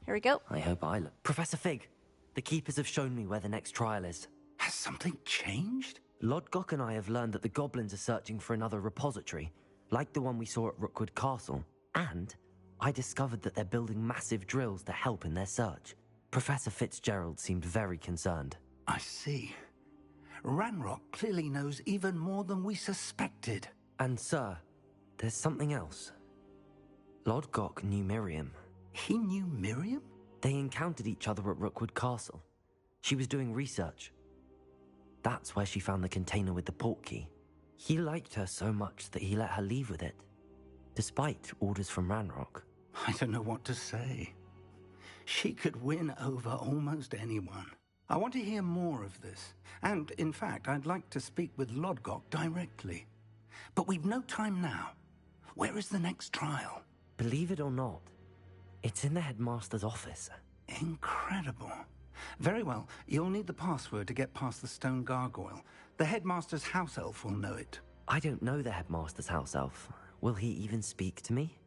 we go. I hope I look. Professor Fig, the Keepers have shown me where the next trial is. Has something changed? Lodgok and I have learned that the goblins are searching for another repository, like the one we saw at Rookwood Castle. And I discovered that they're building massive drills to help in their search. Professor Fitzgerald seemed very concerned. I see. Ranrock clearly knows even more than we suspected. And sir, there's something else. Lodgok knew Miriam. He knew Miriam? They encountered each other at Rookwood Castle. She was doing research. That's where she found the container with the portkey. He liked her so much that he let her leave with it, despite orders from Ranrock. I don't know what to say. She could win over almost anyone. I want to hear more of this. And, in fact, I'd like to speak with Lodgok directly. But we've no time now. Where is the next trial? Believe it or not, it's in the headmaster's office. Incredible. Very well. You'll need the password to get past the stone gargoyle. The headmaster's house elf will know it. I don't know the headmaster's house elf. Will he even speak to me?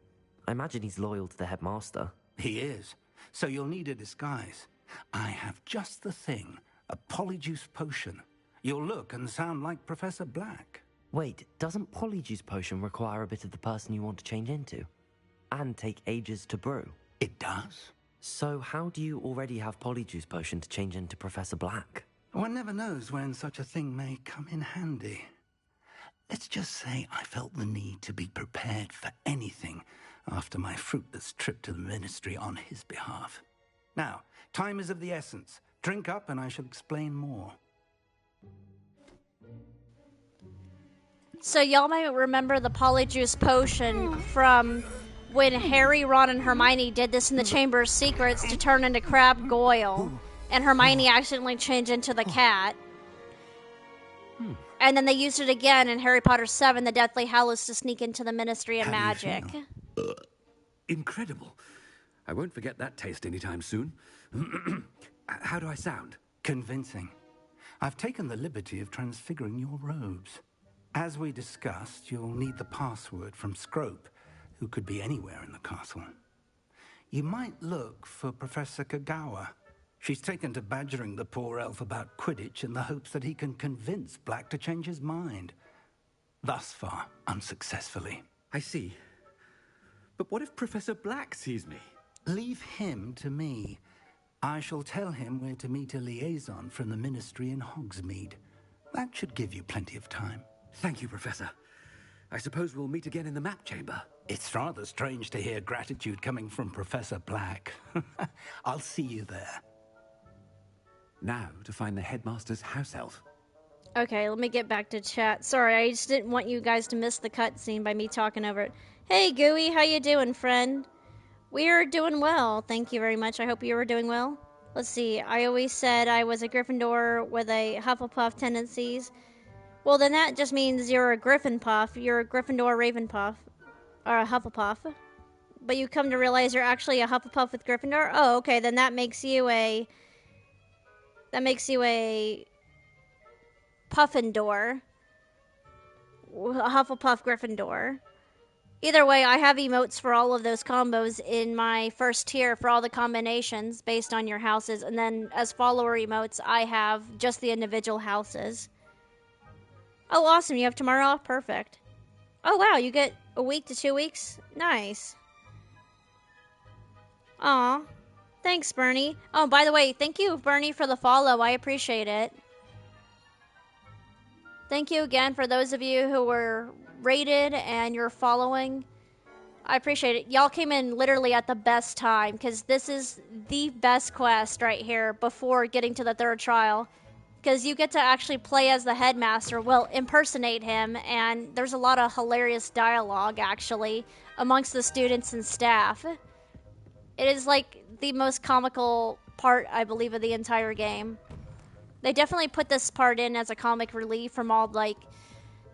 I imagine he's loyal to the headmaster. He is. So you'll need a disguise. I have just the thing. A polyjuice potion. You'll look and sound like Professor Black. Wait, doesn't Polyjuice Potion require a bit of the person you want to change into? And take ages to brew? It does. So how do you already have Polyjuice Potion to change into Professor Black? One never knows when such a thing may come in handy. Let's just say I felt the need to be prepared for anything after my fruitless trip to the Ministry on his behalf. Now, time is of the essence. Drink up and I shall explain more. So y'all might remember the Polyjuice Potion from when Harry, Ron, and Hermione did this in the Chamber of Secrets to turn into Crab Goyle, and Hermione accidentally changed into the cat. And then they used it again in Harry Potter 7, The Deathly Hallows, to sneak into the Ministry of Magic. Incredible. I won't forget that taste anytime soon. How do I sound? Convincing. I've taken the liberty of transfiguring your robes. As we discussed, you'll need the password from Scrope, who could be anywhere in the castle. You might look for Professor Kagawa. She's taken to badgering the poor elf about Quidditch in the hopes that he can convince Black to change his mind. Thus far, unsuccessfully. I see. But what if Professor Black sees me? Leave him to me. I shall tell him where to meet a liaison from the Ministry in Hogsmeade. That should give you plenty of time. Thank you, Professor. I suppose we'll meet again in the map chamber. It's rather strange to hear gratitude coming from Professor Black. I'll see you there. Now to find the headmaster's house elf. Okay, let me get back to chat. Sorry, I just didn't want you guys to miss the cutscene by me talking over it. Hey, Gooey, how you doing, friend? We're doing well, thank you very much. I hope you were doing well. Let's see, I always said I was a Gryffindor with a Hufflepuff tendencies. Well, then that just means you're a Gryffindor. You're a Gryffindor Ravenpuff. Or a Hufflepuff. But you come to realize you're actually a Hufflepuff with Gryffindor? Oh, okay, then that makes you a... That makes you a... Puffindor. A Hufflepuff Gryffindor. Either way, I have emotes for all of those combos in my first tier for all the combinations based on your houses. And then as follower emotes, I have just the individual houses. Oh, awesome. You have tomorrow off? Perfect. Oh, wow. You get a week to 2 weeks? Nice. Aw. Thanks, Bernie. Oh, by the way, thank you, Bernie, for the follow. I appreciate it. Thank you again for those of you who were rated and you're following. I appreciate it. Y'all came in literally at the best time because this is the best quest right here before getting to the third trial. Because you get to actually play as the headmaster, well, impersonate him, and there's a lot of hilarious dialogue, actually, amongst the students and staff. It is, like, the most comical part, I believe, of the entire game. They definitely put this part in as a comic relief from all, like,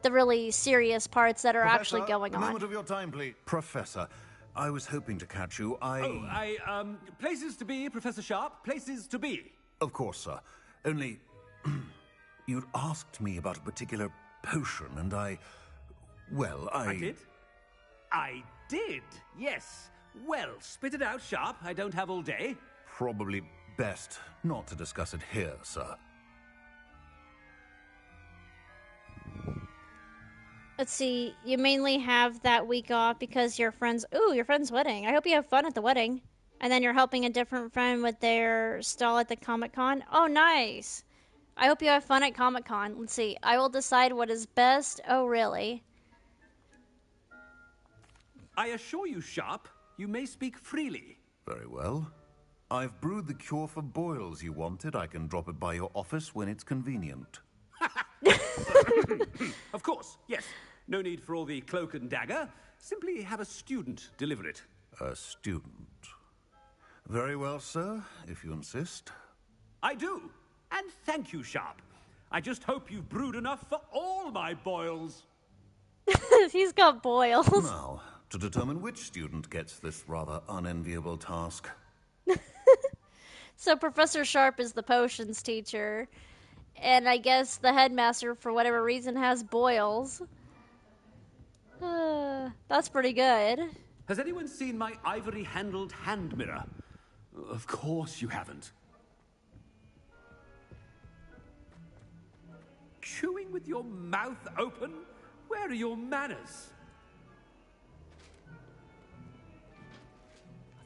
the really serious parts that are actually going on. A moment of your time, please. Professor, I was hoping to catch you. Places to be, Professor Sharp, places to be. Of course, sir. Only... You'd asked me about a particular potion, and I did? I did, yes. Well, spit it out, Sharp. I don't have all day. Probably best not to discuss it here, sir. Let's see, you mainly have that week off because your friend's wedding. I hope you have fun at the wedding. And then you're helping a different friend with their stall at the Comic-Con. Oh, nice. I hope you have fun at Comic-Con. Let's see. I will decide what is best. Oh, really? I assure you, Sharp, you may speak freely. Very well. I've brewed the cure for boils you wanted. I can drop it by your office when it's convenient. Of course, yes. No need for all the cloak and dagger. Simply have a student deliver it. A student? Very well, sir, if you insist. I do. And thank you, Sharp. I just hope you've brewed enough for all my boils. He's got boils. Now, to determine which student gets this rather unenviable task. So Professor Sharp is the potions teacher. And I guess the headmaster, for whatever reason, has boils. That's pretty good. Has anyone seen my ivory-handled hand mirror? Of course you haven't. Chewing with your mouth open? Where are your manners?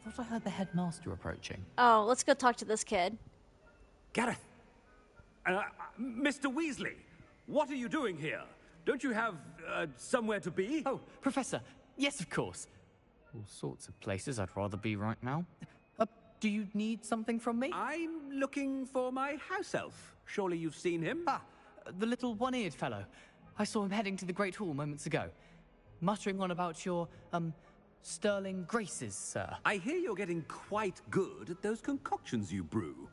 I thought I heard the headmaster approaching. Oh, let's go talk to this kid. Gareth! Mr. Weasley, what are you doing here? Don't you have, somewhere to be? Oh, Professor, yes, of course. All sorts of places I'd rather be right now. Do you need something from me? I'm looking for my house elf. Surely you've seen him? Ah, the little one-eared fellow. I saw him heading to the Great Hall moments ago, muttering on about your, sterling graces, sir. I hear you're getting quite good at those concoctions you brew.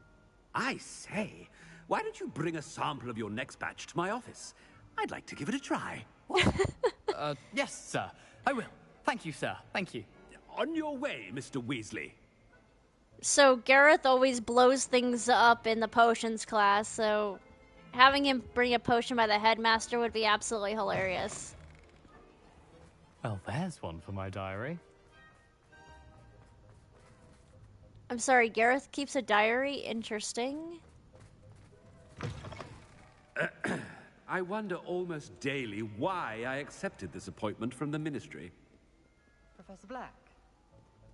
I say, why don't you bring a sample of your next batch to my office? I'd like to give it a try. Yes, sir. I will. Thank you, sir. Thank you. On your way, Mr. Weasley. So Gareth always blows things up in the potions class, so having him bring a potion by the headmaster would be absolutely hilarious. Well, there's one for my diary. I'm sorry, Gareth keeps a diary? Interesting. I wonder almost daily why I accepted this appointment from the Ministry. Professor Black,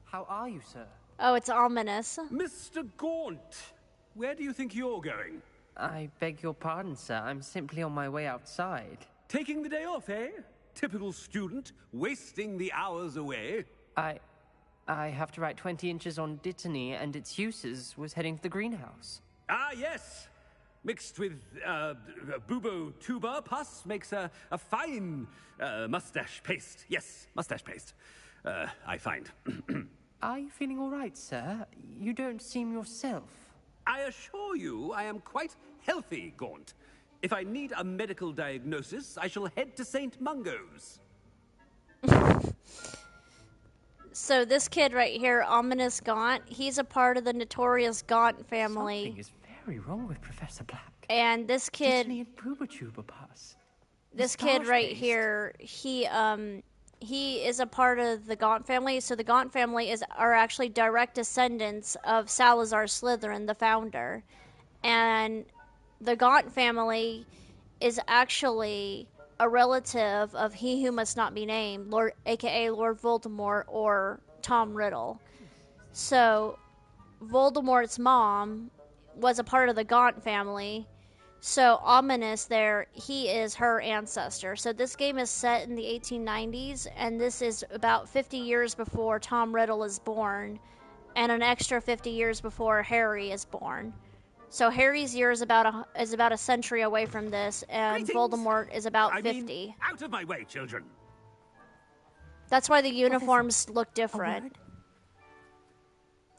how are you, sir? Oh, it's ominous. Mr. Gaunt, where do you think you're going? I beg your pardon, sir. I'm simply on my way outside. Taking the day off, eh? Typical student, wasting the hours away. I have to write 20 inches on Dittany and its uses. Was heading to the greenhouse. Ah, yes. Mixed with bubo tuber pus makes a fine mustache paste. Yes, mustache paste. I find. Are you feeling all right, sir? You don't seem yourself. I assure you I am quite healthy, Gaunt. If I need a medical diagnosis, I shall head to St. Mungo's. So this kid right here, Ominous Gaunt, he's a part of the notorious Gaunt family. Something is very wrong with Professor Black. And this kid... Dittany and Bubotuber pus. This kid right here, he is a part of the Gaunt family. So the Gaunt family are actually direct descendants of Salazar Slytherin, the founder. And the Gaunt family is actually a relative of He Who Must Not Be Named, aka Lord Voldemort or Tom Riddle. So Voldemort's mom was a part of the Gaunt family. So Ominous there, he is her ancestor. So this game is set in the 1890s, and this is about 50 years before Tom Riddle is born, and an extra 50 years before Harry is born. So Harry's year is about a century away from this, and Greetings. Voldemort is about 50. Mean, out of my way, children. That's why the uniforms look different.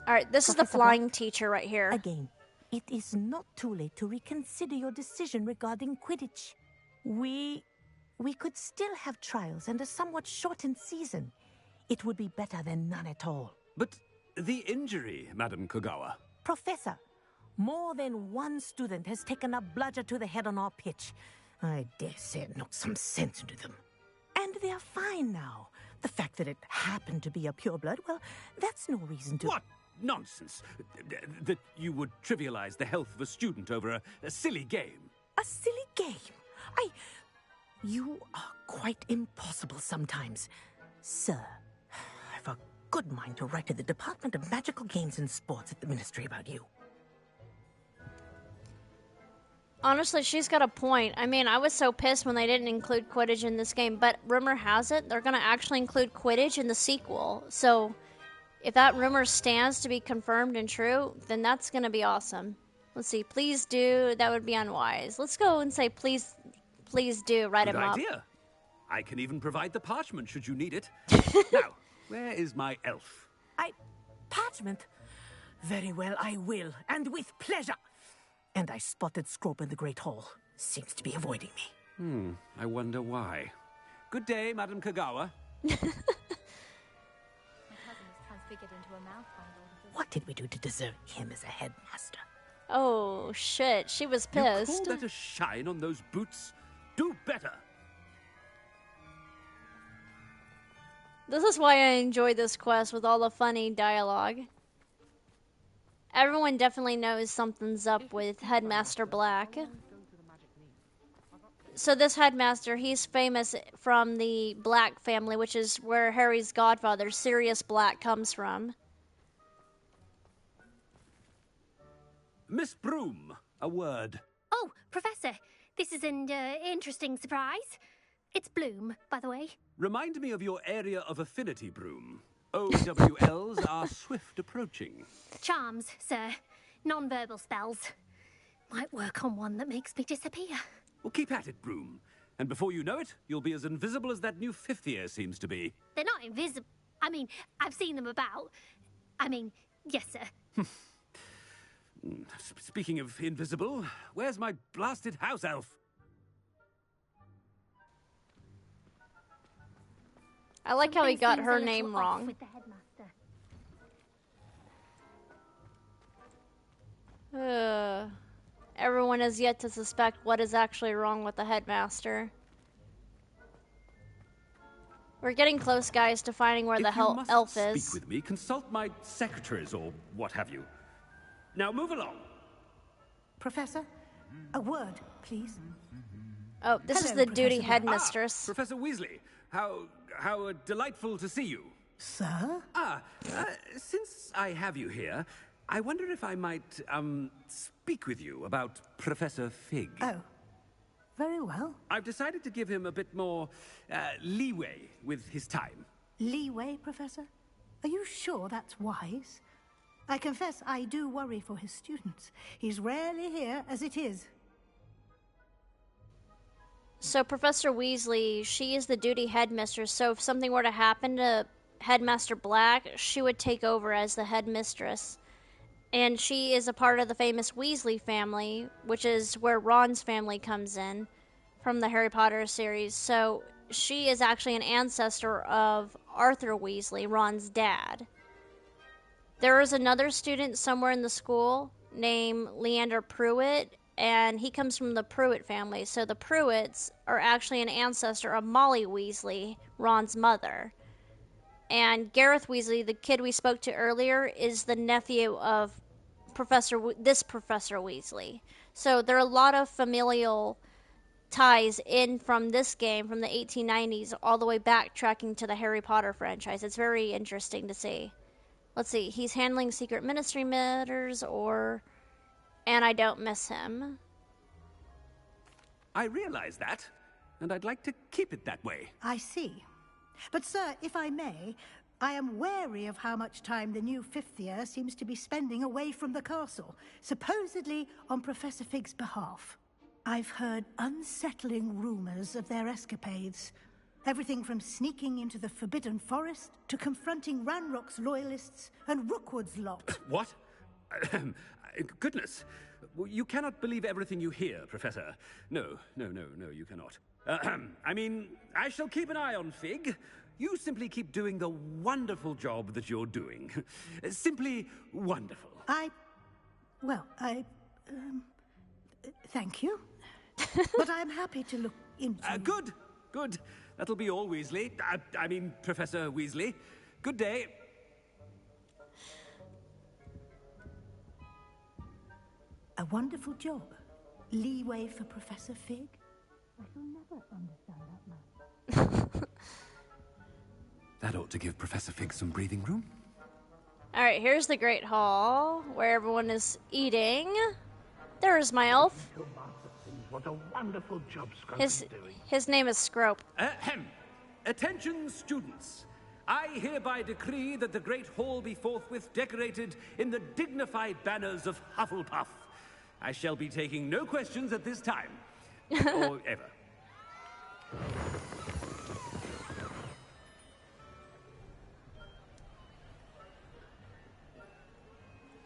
All right, this is the flying teacher right here. Again, it is not too late to reconsider your decision regarding Quidditch. We could still have trials and a somewhat shortened season. It would be better than none at all. But the injury, Madam Kogawa. Professor, more than one student has taken a bludger to the head on our pitch. I dare say it knocked some sense into them. And they're fine now. The fact that it happened to be a pureblood, well, that's no reason to... What nonsense! That you would trivialize the health of a student over a silly game. A silly game? You are quite impossible sometimes. Sir, I've a good mind to write to the Department of Magical Games and Sports at the Ministry about you. Honestly, she's got a point. I mean, I was so pissed when they didn't include Quidditch in this game, but rumor has it they're going to actually include Quidditch in the sequel. So, if that rumor stands to be confirmed and true, then that's going to be awesome. Let's see. Please do. That would be unwise. Let's go and say please do. Write him up. Good idea. I can even provide the parchment should you need it. Now, where is my elf? Parchment? Very well, I will, and with pleasure. And I spotted Scrope in the Great Hall. Seems to be avoiding me. I wonder why. Good day, Madam Kogawa. What did we do to deserve him as a headmaster? Oh, shit. She was pissed. You call that a shine on those boots? Do better. This is why I enjoy this quest with all the funny dialogue. Everyone definitely knows something's up with Headmaster Black. So this headmaster, he's famous from the Black family, which is where Harry's godfather, Sirius Black, comes from. Miss Broom, a word. Oh, Professor, this is an interesting surprise. It's Bloom, by the way. Remind me of your area of affinity, Broom. OWLs are swift approaching. Charms, sir. Non-verbal spells. Might work on one that makes me disappear. Well, keep at it, Broom. And before you know it, you'll be as invisible as that new fifth year seems to be. They're not invisible. I mean, I've seen them about. I mean, yes, sir. Speaking of invisible, where's my blasted house elf? I like how he got her name wrong. With the headmaster. Everyone has yet to suspect what is actually wrong with the headmaster. We're getting close, guys, to finding where the elf is. Speak with me, consult my secretaries or what have you. Now move along. Professor, a word, please. Oh, this is the duty headmistress. Professor Weasley, how delightful to see you. Sir? Since I have you here, I wonder if I might, speak with you about Professor Fig. Oh, very well. I've decided to give him a bit more, leeway with his time. Leeway, Professor? Are you sure that's wise? I confess I do worry for his students. He's rarely here as it is. So Professor Weasley, she is the duty headmistress, so if something were to happen to Headmaster Black, she would take over as the headmistress. And she is a part of the famous Weasley family, which is where Ron's family comes in from the Harry Potter series. So she is actually an ancestor of Arthur Weasley, Ron's dad. There is another student somewhere in the school named Leander Pruitt, and he comes from the Pruitt family. So the Pruitts are actually an ancestor of Molly Weasley, Ron's mother. And Gareth Weasley, the kid we spoke to earlier, is the nephew of Professor Weasley. So there are a lot of familial ties in from this game from the 1890s all the way backtracking to the Harry Potter franchise. It's very interesting to see. Let's see, he's handling secret ministry matters, and I don't miss him. I realize that, and I'd like to keep it that way. I see. But, sir, if I may, I am wary of how much time the new fifth year seems to be spending away from the castle, supposedly on Professor Fig's behalf. I've heard unsettling rumors of their escapades. Everything from sneaking into the Forbidden Forest to confronting Ranrock's loyalists and Rookwood's lot. What? Goodness. You cannot believe everything you hear, Professor. No, you cannot. I mean, I shall keep an eye on Fig. You simply keep doing the wonderful job that you're doing. Simply wonderful. Thank you. But I'm happy to look into... Good. That'll be all, Weasley. I mean, Professor Weasley. Good day. A wonderful job. Leeway for Professor Fig. I shall never understand that man. That ought to give Professor Fig some breathing room. Alright, here's the Great Hall, where everyone is eating. There's my elf. What a wonderful job Scrope His is doing. His name is Scrope. Attention, students. I hereby decree that the Great Hall be forthwith decorated in the dignified banners of Hufflepuff. I shall be taking no questions at this time. Or ever.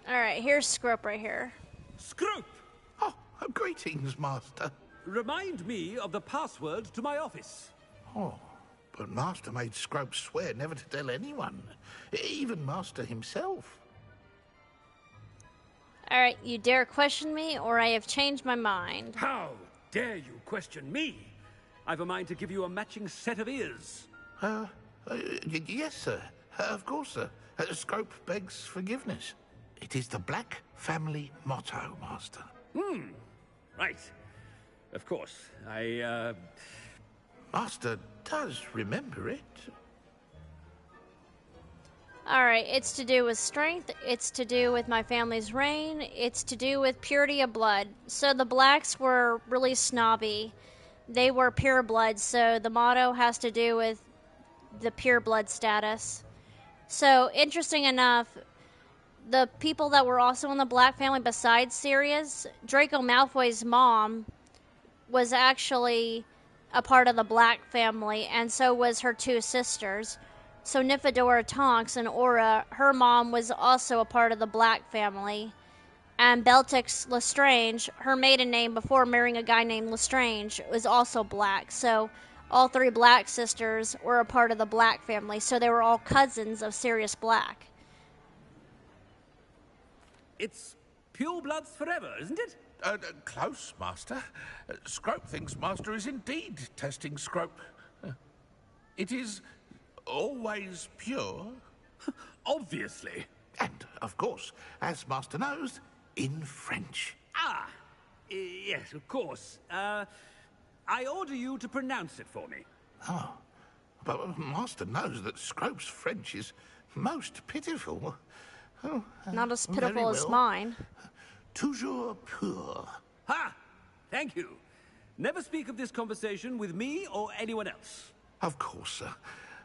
Alright, here's Scrope right here. Scrope! Oh, greetings, Master. Remind me of the password to my office. Oh, but Master made Scrope swear never to tell anyone, even Master himself. Alright, you dare question me, or I have changed my mind. How dare you question me? I've a mind to give you a matching set of ears. Yes, sir. Of course, sir. Scrope begs forgiveness. It is the Black family motto, Master. Right. Of course. Master does remember it. Alright, it's to do with strength, it's to do with my family's reign, it's to do with purity of blood. So the blacks were really snobby. They were pure blood, so the motto has to do with the pure blood status. So, interesting enough, the people that were also in the Black family besides Sirius, Draco Malfoy's mom was actually a part of the Black family, and so was her two sisters. So Nymphadora Tonks and Aura, her mom was also a part of the Black family. And Beltix Lestrange, her maiden name before marrying a guy named Lestrange, was also Black. So all three Black sisters were a part of the Black family. So they were all cousins of Sirius Black. It's pure bloods forever, isn't it? Close, Master. Scrope thinks Master is indeed testing Scrope. It is always pure. Obviously. And, of course, as Master knows, in French. Yes, of course. I order you to pronounce it for me. Oh, but Master knows that Scrope's French is most pitiful. Oh, not as pitiful very as well. mine. Toujours pur. Ha! Thank you. Never speak of this conversation with me or anyone else. Of course, sir.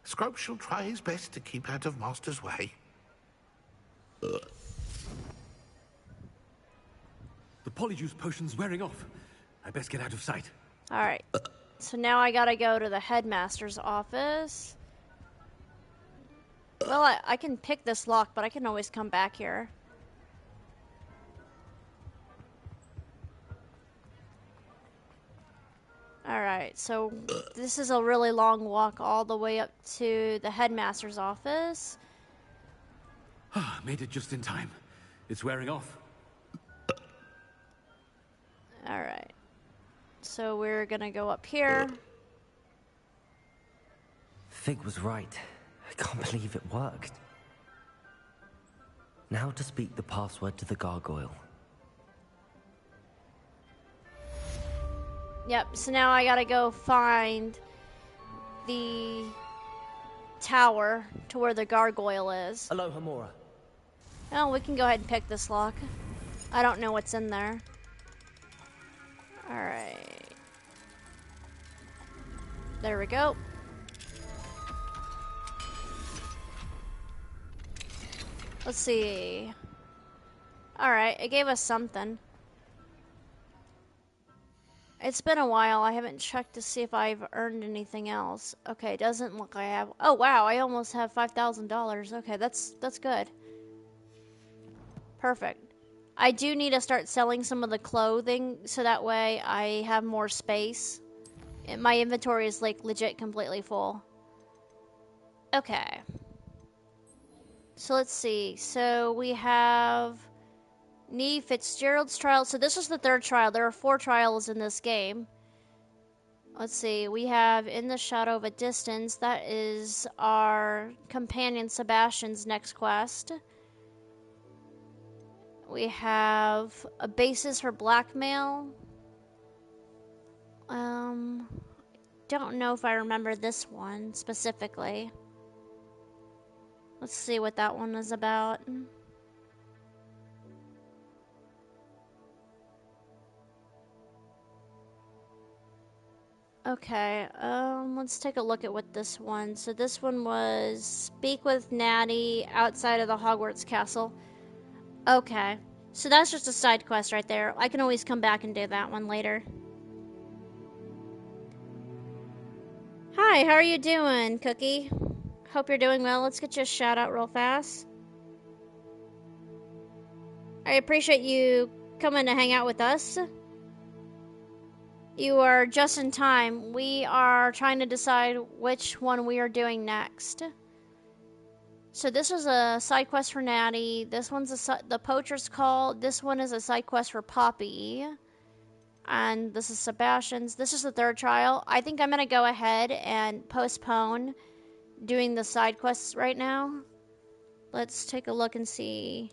Scrope shall try his best to keep out of Master's way. The polyjuice potion's wearing off. I best get out of sight. Alright. So now I gotta go to the headmaster's office. Well, I can pick this lock, but I can always come back here. Alright, so this is a really long walk all the way up to the headmaster's office. Made it just in time. It's wearing off. Alright. So we're gonna go up here. Fig was right. I can't believe it worked. Now to speak the password to the gargoyle. Yep, so now I gotta go find the tower to where the gargoyle is. Hello, Hamura. Oh, we can go ahead and pick this lock. I don't know what's in there. Alright. There we go. Let's see. Alright, it gave us something. It's been a while. I haven't checked to see if I've earned anything else. Okay, doesn't look like I have. Oh, wow, I almost have $5,000. Okay, that's good. Perfect. I do need to start selling some of the clothing so that way I have more space. My inventory is like legit completely full. Okay. So let's see. So we have Nee Fitzgerald's trial. So this is the third trial. There are 4 trials in this game. Let's see. We have In the Shadow of a Distance. That is our companion Sebastian's next quest. We have A Basis for Blackmail. Don't know if I remember this one specifically. Let's see what that one is about. Okay, let's take a look at what this one. So this one was Speak with Natty outside of the Hogwarts Castle. Okay, so that's just a side quest right there. I can always come back and do that one later. Hi, how are you doing, Cookie? Hope you're doing well. Let's get you a shout out real fast. I appreciate you coming to hang out with us. You are just in time. We are trying to decide which one we are doing next. So this was a side quest for Natty. This one's the Poacher's Call. This one is a side quest for Poppy. And this is Sebastian's. This is the third trial. I think I'm going to go ahead and postpone doing the side quests right now. Let's take a look and see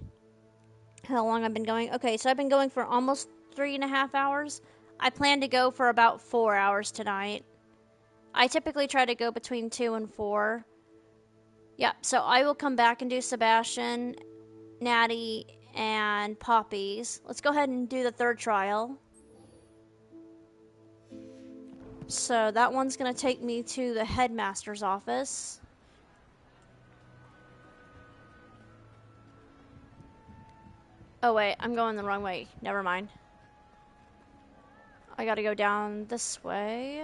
how long I've been going. Okay, so I've been going for almost 3.5 hours. I plan to go for about 4 hours tonight. I typically try to go between 2 and 4. Yep, so I will come back and do Sebastian, Natty, and Poppies. Let's go ahead and do the third trial. So that one's going to take me to the headmaster's office. Oh wait, I'm going the wrong way. Never mind. I gotta go down this way.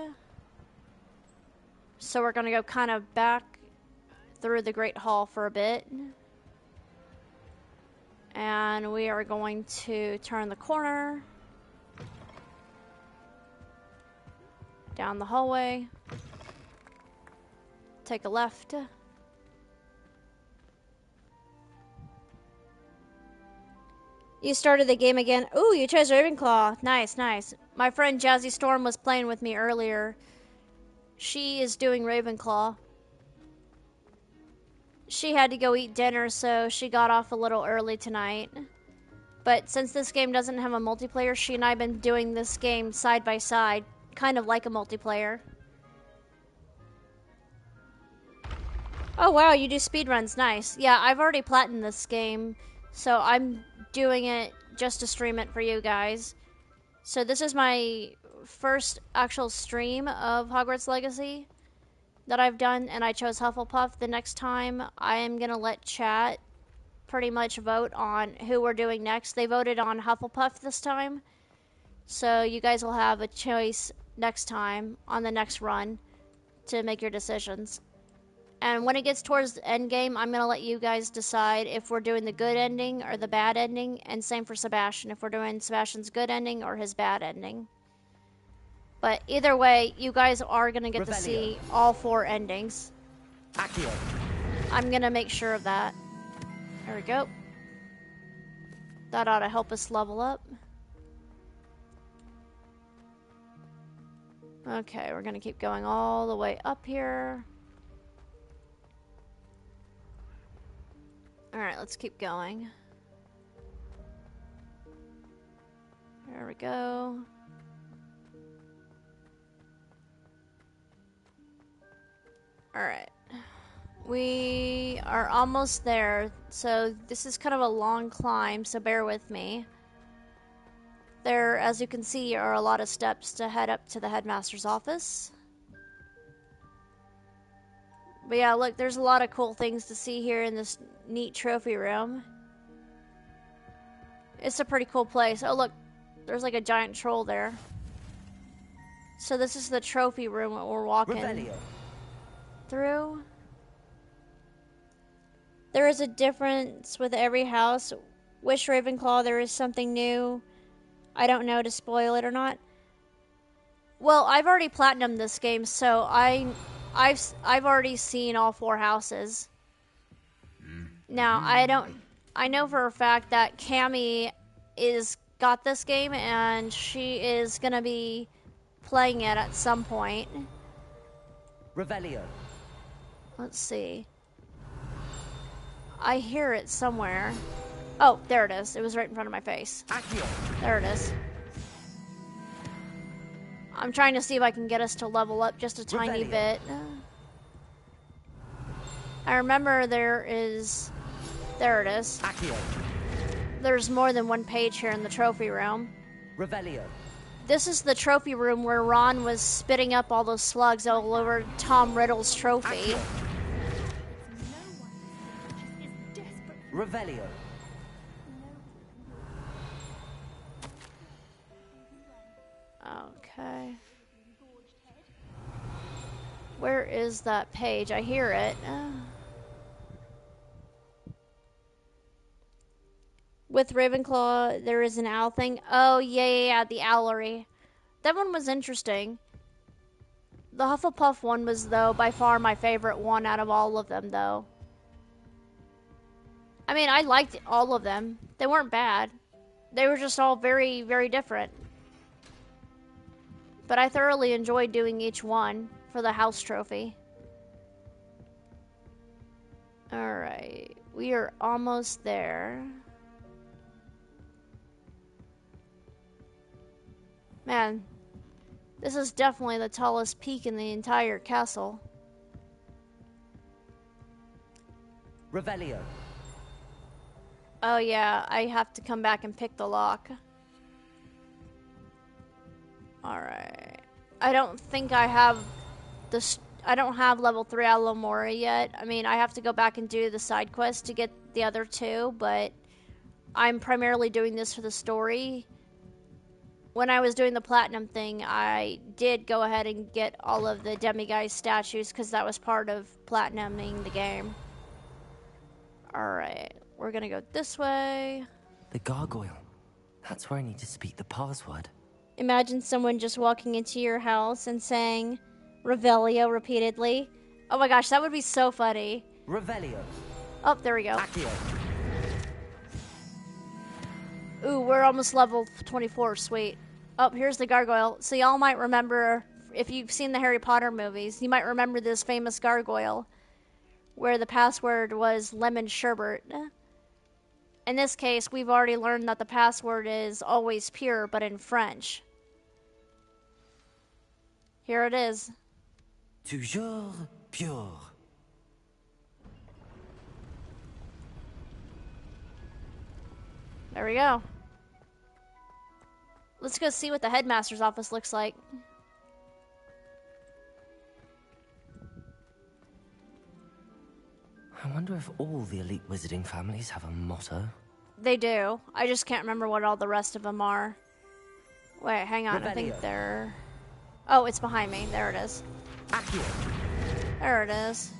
So we're gonna go kind of back through the Great Hall for a bit. And we are going to turn the corner. Down the hallway. Take a left. You started the game again. Ooh, you chose Ravenclaw. Nice, nice. My friend Jazzeystorm was playing with me earlier. She is doing Ravenclaw. She had to go eat dinner, so she got off a little early tonight. But since this game doesn't have a multiplayer, she and I have been doing this game side by side, kind of like a multiplayer. Oh wow, you do speedruns, nice. Yeah, I've already platinumed this game, so I'm doing it just to stream it for you guys. So this is my first actual stream of Hogwarts Legacy that I've done, and I chose Hufflepuff. The next time, I am going to let chat pretty much vote on who we're doing next. They voted on Hufflepuff this time, so you guys will have a choice next time on the next run to make your decisions. And when it gets towards the end game, I'm going to let you guys decide if we're doing the good ending or the bad ending, and same for Sebastian, if we're doing Sebastian's good ending or his bad ending. But either way, you guys are going to get to see all 4 endings. Accio. I'm going to make sure of that. There we go. That ought to help us level up. Okay, we're going to keep going all the way up here. Alright, let's keep going. There we go. Alright. We are almost there. So this is kind of a long climb, so bear with me. There, as you can see, are a lot of steps to head up to the headmaster's office. But yeah, look, there's a lot of cool things to see here in this neat trophy room. It's a pretty cool place. Oh look, there's like a giant troll there. So this is the trophy room that we're walking through. There is a difference with every house. Wish Ravenclaw there is something new. I don't know to spoil it or not. Well, I've already platinumed this game, so I've already seen all 4 houses. Now, I know for a fact that Cammy got this game, and she is gonna be playing it at some point. Revelio. Let's see. I hear it somewhere. Oh, there it is. It was right in front of my face. Accio. There it is. I'm trying to see if I can get us to level up just a tiny bit. I remember there it is. Accio. There's more than one page here in the trophy room. Revelio. This is the trophy room where Ron was spitting up all those slugs all over Tom Riddle's trophy. Accio. Revelio. Okay. Where is that page? I hear it. With Ravenclaw, there is an owl thing. Oh, yeah, the owlery. That one was interesting. The Hufflepuff one was, though, by far my favorite one out of all of them, though. I mean, I liked all of them. They weren't bad. They were just all very, very different. But I thoroughly enjoyed doing each one for the house trophy. Alright, we are almost there. Man, this is definitely the tallest peak in the entire castle. Revelio. Oh yeah, I have to come back and pick the lock. Alright. I don't think I have I don't have level 3 Alamora yet. I mean, I have to go back and do the side quest to get the other 2, but I'm primarily doing this for the story. When I was doing the platinum thing, I did go ahead and get all of the demiguise statues because that was part of platinuming the game. Alright, we're gonna go this way. The gargoyle. That's where I need to speak the password. Imagine someone just walking into your house and saying Revelio repeatedly. Oh my gosh, that would be so funny. Revelio. Oh, there we go. Accio. Ooh, we're almost level 24, sweet. Oh, here's the gargoyle. So y'all might remember, if you've seen the Harry Potter movies, you might remember this famous gargoyle where the password was lemon sherbet. In this case, we've already learned that the password is always pure, but in French. Here it is. Toujours pure. There we go. Let's go see what the headmaster's office looks like. I wonder if all the elite wizarding families have a motto. They do. I just can't remember what all the rest of them are. Wait, hang on. I think they're... Oh, it's behind me. There it is. Accio. There it is.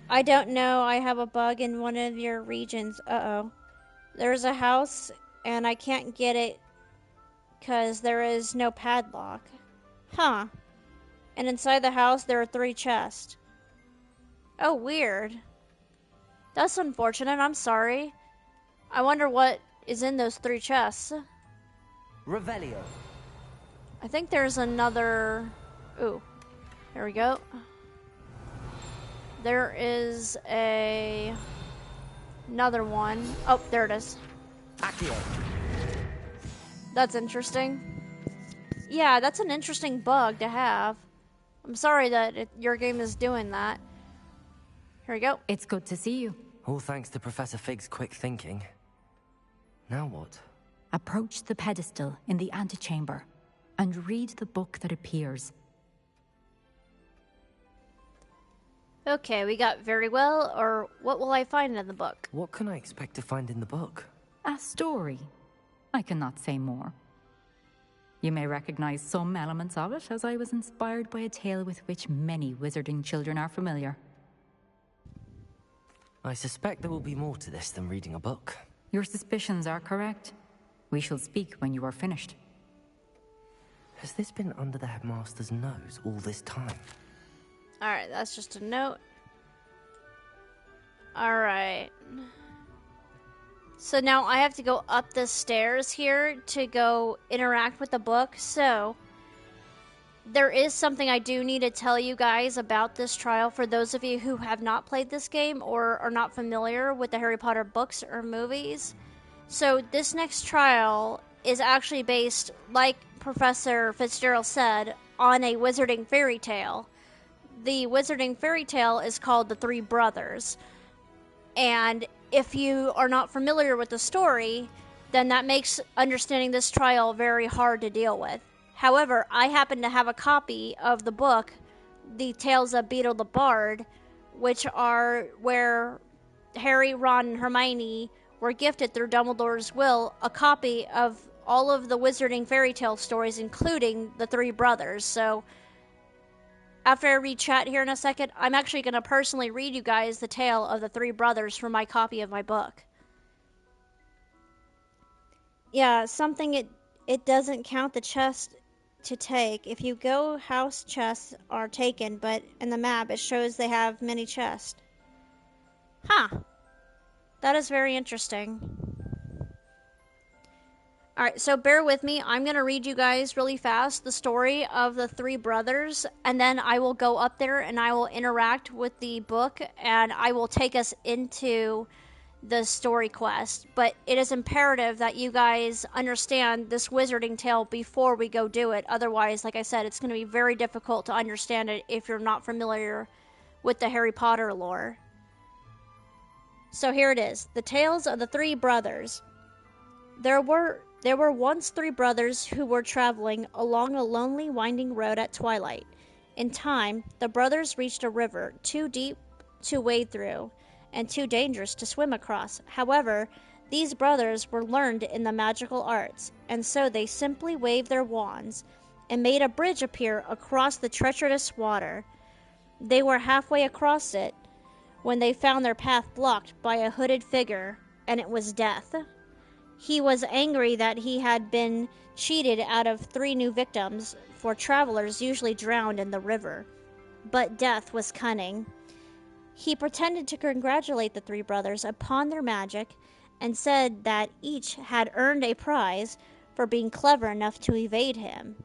I don't know. I have a bug in one of your regions. Uh-oh. There's a house, and I can't get it because there is no padlock. Huh. And inside the house, there are 3 chests. Oh, weird. That's unfortunate. I'm sorry. I wonder what is in those 3 chests. Revelio. I think there's another... Ooh. There we go. There is another one. Oh, there it is. Accio. That's interesting. Yeah, that's an interesting bug to have. I'm sorry that your game is doing that. Here we go. It's good to see you. All thanks to Professor Fig's quick thinking. Now what? Approach the pedestal in the antechamber and read the book that appears. Okay, we got very well, or what will I find in the book? What can I expect to find in the book? A story. I cannot say more. You may recognize some elements of it, as I was inspired by a tale with which many wizarding children are familiar. I suspect there will be more to this than reading a book. Your suspicions are correct. We shall speak when you are finished. Has this been under the headmaster's nose all this time? Alright, that's just a note. Alright. So now I have to go up the stairs here to go interact with the book. So, there is something I do need to tell you guys about this trial for those of you who have not played this game or are not familiar with the Harry Potter books or movies. So, this next trial is actually based, like Professor Fitzgerald said, on a wizarding fairy tale. The wizarding fairy tale is called The Three Brothers. And if you are not familiar with the story, then that makes understanding this trial very hard to deal with. However, I happen to have a copy of the book, The Tales of Beedle the Bard, which are where Harry, Ron, and Hermione were gifted through Dumbledore's will a copy of all of the wizarding fairy tale stories, including The Three Brothers. So, after I read chat here in a second, I'm actually going to personally read you guys the tale of the Three Brothers from my copy of my book. Yeah, something it doesn't count the chest to take. If you go, house chests are taken, but in the map it shows they have many chests. Huh. That is very interesting. All right, so bear with me. I'm going to read you guys really fast the story of the three brothers, and then I will go up there and I will interact with the book, and I will take us into the story quest. But it is imperative that you guys understand this wizarding tale before we go do it. Otherwise, like I said, it's going to be very difficult to understand it if you're not familiar with the Harry Potter lore. So here it is. The Tales of the Three Brothers. There were once three brothers who were traveling along a lonely winding road at twilight. In time, the brothers reached a river too deep to wade through and too dangerous to swim across. However, these brothers were learned in the magical arts, and so they simply waved their wands and made a bridge appear across the treacherous water. They were halfway across it when they found their path blocked by a hooded figure, and it was Death. He was angry that he had been cheated out of 3 new victims, for travelers usually drowned in the river. But Death was cunning. He pretended to congratulate the three brothers upon their magic and said that each had earned a prize for being clever enough to evade him.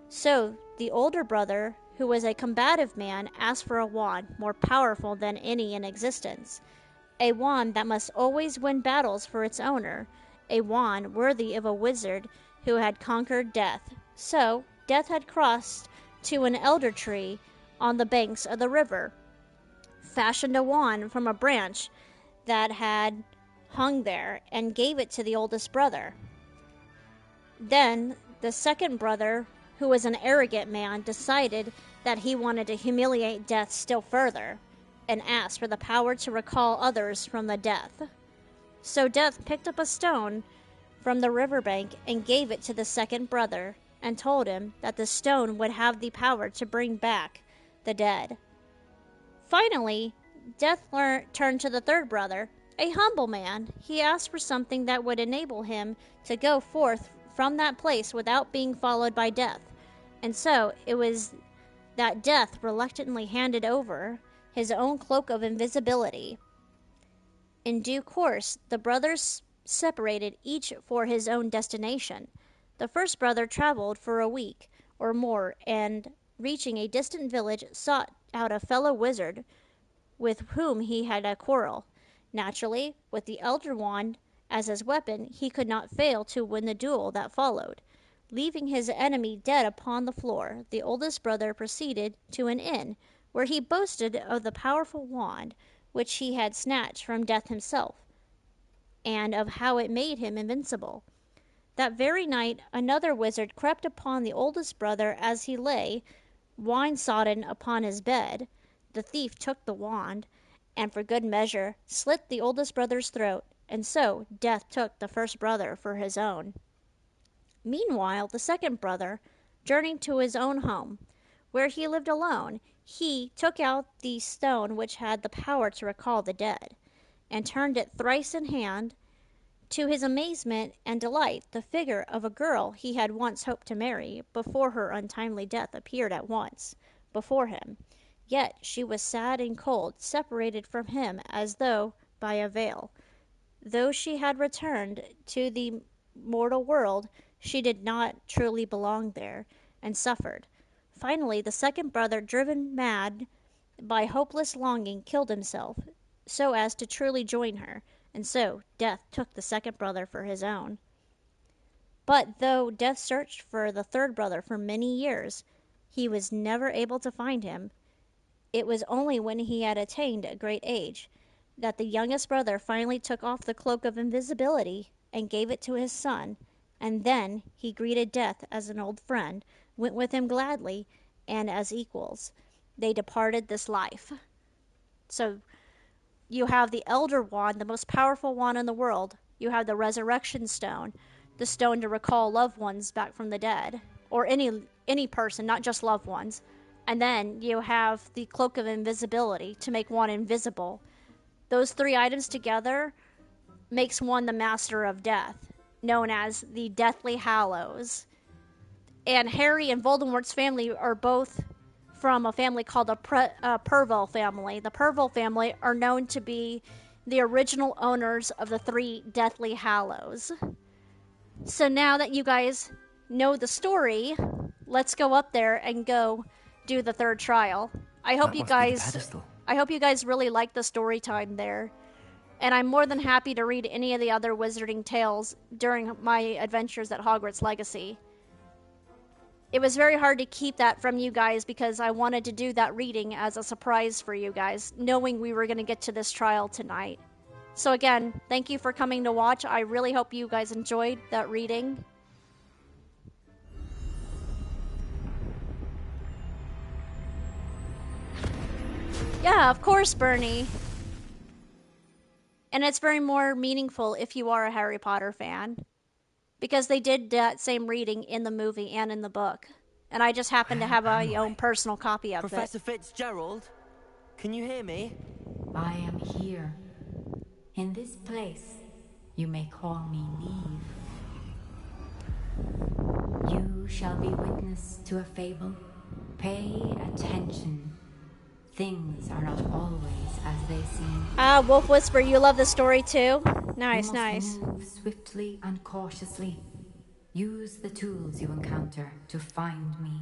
So the older brother, who was a combative man, asked for a wand more powerful than any in existence, a wand that must always win battles for its owner, a wand worthy of a wizard who had conquered death. So Death had crossed to an elder tree on the banks of the river, fashioned a wand from a branch that had hung there, and gave it to the oldest brother. Then the second brother, who was an arrogant man, decided that he wanted to humiliate Death still further, and asked for the power to recall others from the death. So Death picked up a stone from the riverbank and gave it to the second brother, and told him that the stone would have the power to bring back the dead. Finally, Death turned to the third brother, a humble man. He asked for something that would enable him to go forth from that place without being followed by Death. And so it was that Death reluctantly handed over his own cloak of invisibility. In due course, the brothers separated, each for his own destination. The first brother traveled for a week or more, and, reaching a distant village, sought out a fellow wizard with whom he had a quarrel. Naturally, with the elder wand as his weapon, he could not fail to win the duel that followed. Leaving his enemy dead upon the floor, the oldest brother proceeded to an inn, where he boasted of the powerful wand which he had snatched from Death himself, and of how it made him invincible. That very night another wizard crept upon the oldest brother as he lay, wine-sodden, upon his bed. The thief took the wand, and for good measure slit the oldest brother's throat, and so Death took the first brother for his own. Meanwhile, the second brother journeyed to his own home, where he lived alone. He took out the stone which had the power to recall the dead, and turned it thrice in hand. To his amazement and delight, the figure of a girl he had once hoped to marry before her untimely death appeared at once before him. Yet she was sad and cold, separated from him as though by a veil. Though she had returned to the mortal world, she did not truly belong there, and suffered. Finally, the second brother, driven mad by hopeless longing, killed himself, so as to truly join her, and so Death took the second brother for his own. But though Death searched for the third brother for many years, he was never able to find him. It was only when he had attained a great age that the youngest brother finally took off the cloak of invisibility and gave it to his son, and then he greeted Death as an old friend, went with him gladly, and as equals they departed this life. So you have the Elder Wand, the most powerful wand in the world. You have the Resurrection Stone, the stone to recall loved ones back from the dead, or any person, not just loved ones. And then you have the Cloak of Invisibility to make one invisible. Those 3 items together makes one the master of death, known as the Deathly Hallows. And Harry and Voldemort's family are both from a family called the Purville family. The Purville family are known to be the original owners of the 3 Deathly Hallows. So now that you guys know the story, let's go up there and go do the third trial. I hope That you must be the guys pedestal. I hope you guys really like the story time there. And I'm more than happy to read any of the other wizarding tales during my adventures at Hogwarts Legacy. It was very hard to keep that from you guys because I wanted to do that reading as a surprise for you guys, knowing we were going to get to this trial tonight. So again, thank you for coming to watch. I really hope you guys enjoyed that reading. Yeah, of course, Bernie. And it's very more meaningful if you are a Harry Potter fan. Because they did that same reading in the movie and in the book. And I just happen to have my own personal copy of Professor it. Fitzgerald, can you hear me? I am here. In this place, you may call me Neve. You shall be witness to a fable. Pay attention. Things are not always as they seem. Ah, Wolf Whisper, you love the story too? Nice, you must nice. Move swiftly and cautiously. Use the tools you encounter to find me.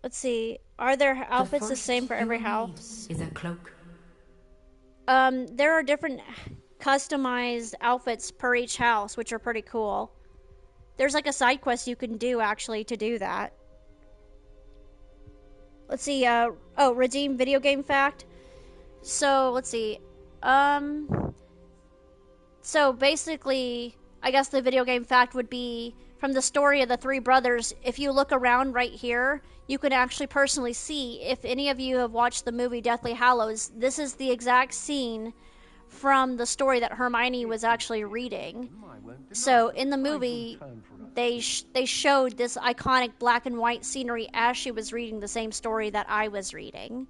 Let's see. Are their outfits the first same for you every will house? need is a cloak. There are different customized outfits per each house, which are pretty cool. There's like a side quest you can do actually to do that. Let's see, redeem video game fact. So, let's see. So basically, I guess the video game fact would be from the story of the three brothers. If you look around right here, you can actually personally see, if any of you have watched the movie Deathly Hallows, this is the exact scene from the story that Hermione was actually reading. So in the movie, they showed this iconic black and white scenery as she was reading the same story that I was reading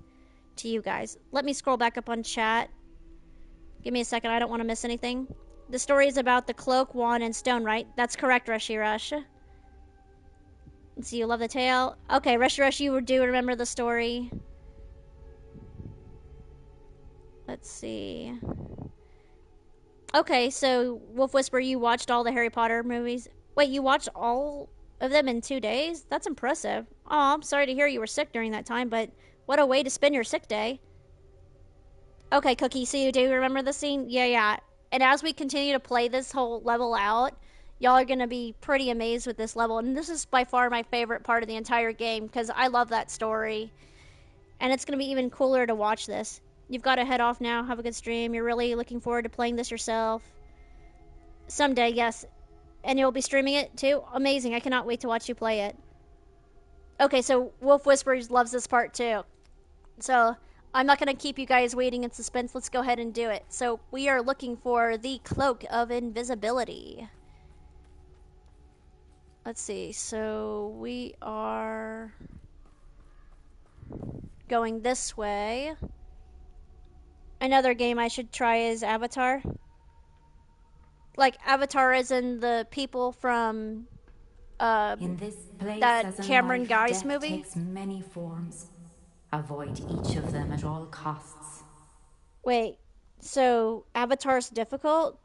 to you guys. Let me scroll back up on chat. Give me a second, I don't want to miss anything. The story is about the cloak, wand, and stone, right? That's correct, Rushy Rush. Let's see, you love the tale? Okay, Rushy Rush, you do remember the story. Let's see. Okay, so Wolf Whisper, you watched all the Harry Potter movies? Wait, you watched all of them in 2 days? That's impressive. Oh, I'm sorry to hear you were sick during that time, but what a way to spend your sick day. Okay, Cookie, so you do remember the scene? Yeah. And as we continue to play this whole level out, y'all are going to be pretty amazed with this level. And this is by far my favorite part of the entire game because I love that story. And it's going to be even cooler to watch this. You've got to head off now. Have a good stream. You're really looking forward to playing this yourself. Someday, yes. And you'll be streaming it too? Amazing. I cannot wait to watch you play it. Okay, so Wolf Whispers loves this part too. So I'm not going to keep you guys waiting in suspense. Let's go ahead and do it. So we are looking for the Cloak of Invisibility. Let's see. So we are going this way. Another game I should try is Avatar. Like Avatar is in the people from In this place, that as in Cameron life, Guy's death movie. takes many forms. Avoid each of them at all costs. Wait, so Avatar's difficult?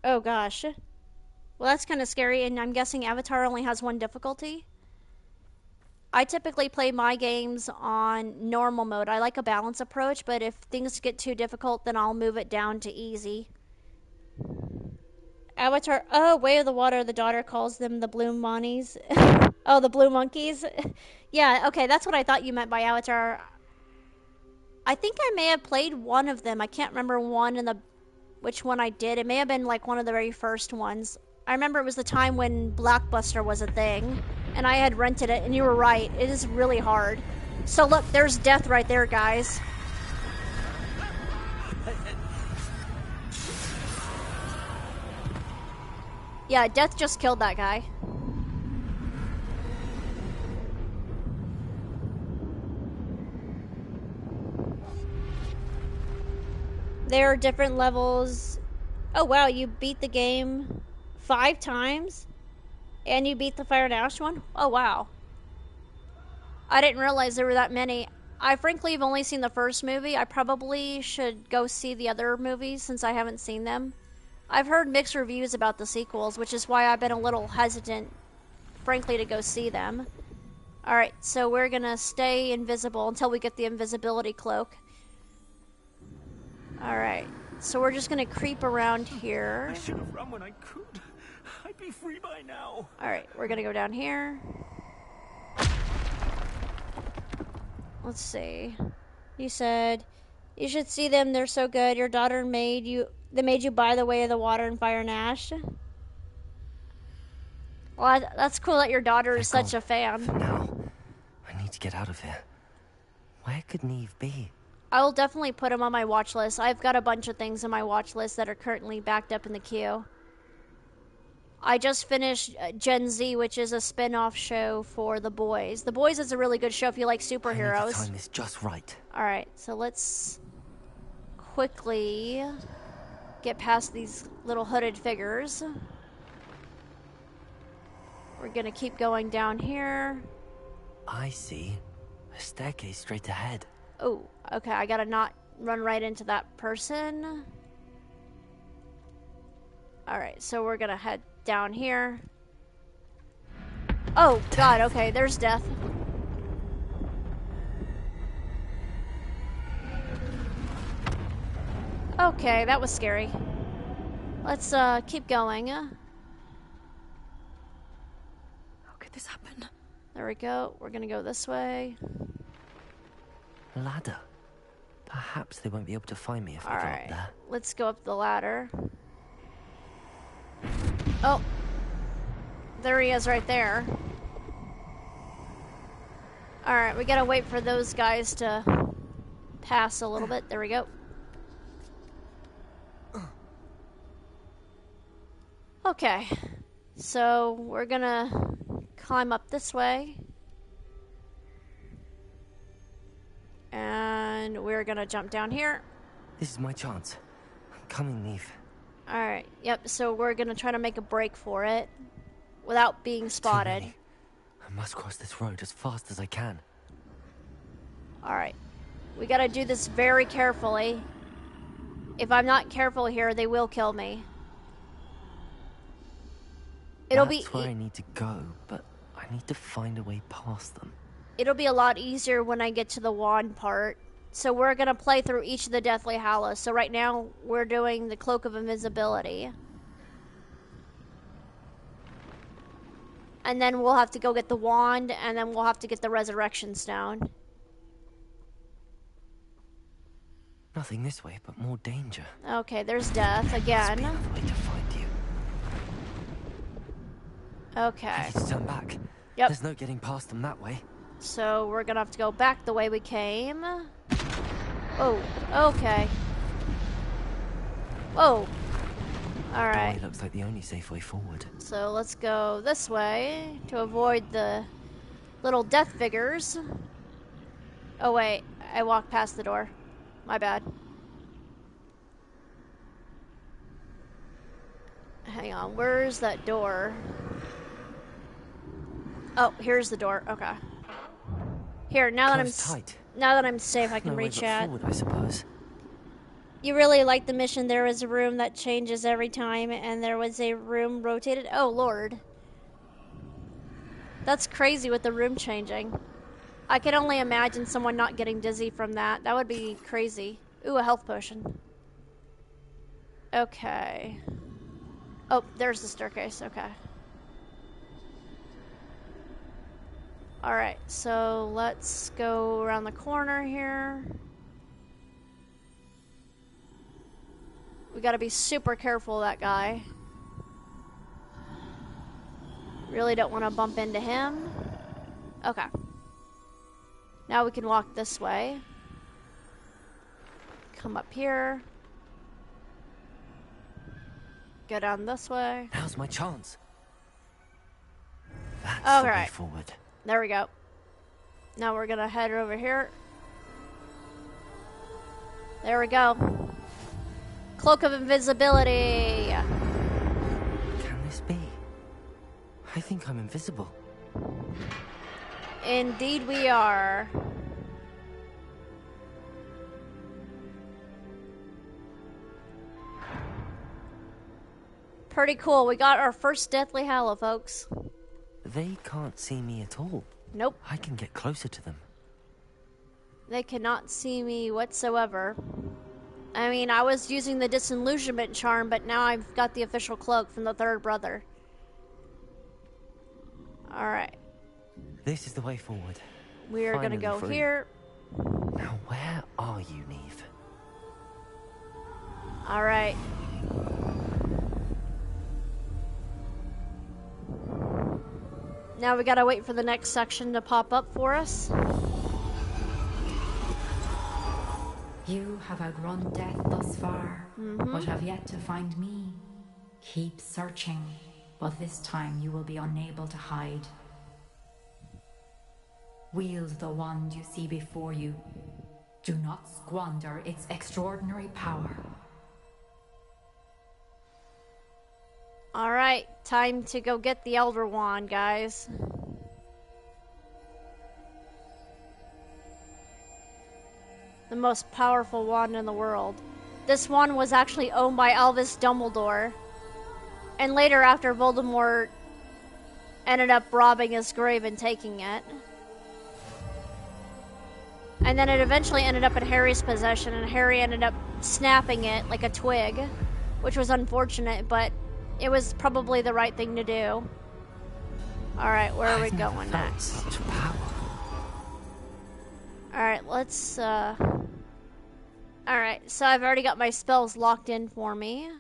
Oh gosh. Well, that's kind of scary, and I'm guessing Avatar only has one difficulty? I typically play my games on normal mode. I like a balance approach, but if things get too difficult, then I'll move it down to easy. Avatar, oh, Way of the Water, the daughter calls them the blue monies. Oh, the blue monkeys? Yeah, okay, that's what I thought you meant by Avatar. I think I may have played one of them. I can't remember which one I did. It may have been like one of the very first ones. I remember it was the time when Blockbuster was a thing, and I had rented it, and you were right. It is really hard. So look, there's death right there, guys. Yeah, death just killed that guy. There are different levels. Oh wow, you beat the game 5 times? And you beat the Fire and Ash one? Oh wow. I didn't realize there were that many. I frankly have only seen the first movie. I probably should go see the other movies since I haven't seen them. I've heard mixed reviews about the sequels, which is why I've been a little hesitant, frankly, to go see them. Alright, so we're gonna stay invisible until we get the invisibility cloak. Alright, so we're just gonna creep around here. I should have run when I could. I'd be free by now. Alright, we're gonna go down here. Let's see. You said, you should see them, they're so good. Your daughter made you, they made you buy the way of the water and fire and ash. Well, that's cool that your daughter is such a fan. Now, I need to get out of here. Where could Neve be? I will definitely put him on my watch list. I've got a bunch of things on my watch list that are currently backed up in the queue. I just finished Gen Z, which is a spin-off show for The Boys. The Boys is a really good show if you like superheroes. I need to time this just right. Alright, so let's quickly get past these little hooded figures. We're gonna keep going down here. I see. A staircase straight ahead. Oh, okay, I gotta not run right into that person. Alright, so we're gonna head down here. Oh, God, okay, there's death. Okay, that was scary. Let's, keep going. How could this happen? There we go. We're gonna go this way. Ladder. Perhaps they won't be able to find me if I go up there. Let's go up the ladder. Oh. There he is right there. Alright, we gotta wait for those guys to pass a little bit. There we go. Okay. So, we're gonna climb up this way. And we're gonna jump down here. This is my chance. I'm coming, Neve. Alright, yep, so we're gonna try to make a break for it without being spotted. I must cross this road as fast as I can. Alright, we gotta do this very carefully. If I'm not careful here, they will kill me. That's where I need to go, but I need to find a way past them. It'll be a lot easier when I get to the wand part. So we're gonna play through each of the Deathly Hallows. So right now, we're doing the Cloak of Invisibility. And then we'll have to go get the wand, and then we'll have to get the Resurrection Stone. Nothing this way, but more danger. Okay, there's death again. Must be another way to find you. Okay. I need to turn back. Yep. There's no getting past them that way. So we're gonna have to go back the way we came. Oh, okay. Whoa. Alright. Boy, looks like the only safe way forward. So let's go this way to avoid the little death figures. Oh wait, I walked past the door. My bad. Hang on, where's that door? Oh, here's the door. Okay. Here, now that I'm safe, I can reach chat. Forward, I suppose. You really like the mission. There was a room that changes every time, and there was a room rotated. Oh, Lord. That's crazy with the room changing. I can only imagine someone not getting dizzy from that. That would be crazy. Ooh, a health potion. Okay. Oh, there's the staircase. Okay. Alright, so let's go around the corner here. We gotta be super careful of that guy. Really don't want to bump into him. Okay. Now we can walk this way. Come up here. Go down this way. Now's my chance. That's the way forward. There we go. Now we're gonna head over here. There we go. Cloak of Invisibility. Can this be? I think I'm invisible. Indeed we are. Pretty cool. We got our first Deathly Hallow, folks. They can't see me at all. Nope. I can get closer to them. They cannot see me whatsoever. I mean, I was using the disillusionment charm, but now I've got the official cloak from the third brother. Alright. This is the way forward. We are gonna go free. here. Now, where are you, Neve? Alright. Now we gotta wait for the next section to pop up for us. You have outrun death thus far, but have yet to find me. Keep searching, but this time you will be unable to hide. Wield the wand you see before you. Do not squander its extraordinary power. Alright, time to go get the Elder Wand, guys. The most powerful wand in the world. This wand was actually owned by Albus Dumbledore. And later, after Voldemort ended up robbing his grave and taking it. And then it eventually ended up in Harry's possession, and Harry ended up snapping it like a twig, which was unfortunate, but it was probably the right thing to do. Alright, where are we going next? Such power. Alright, let's, Alright, so I've already got my spells locked in for me.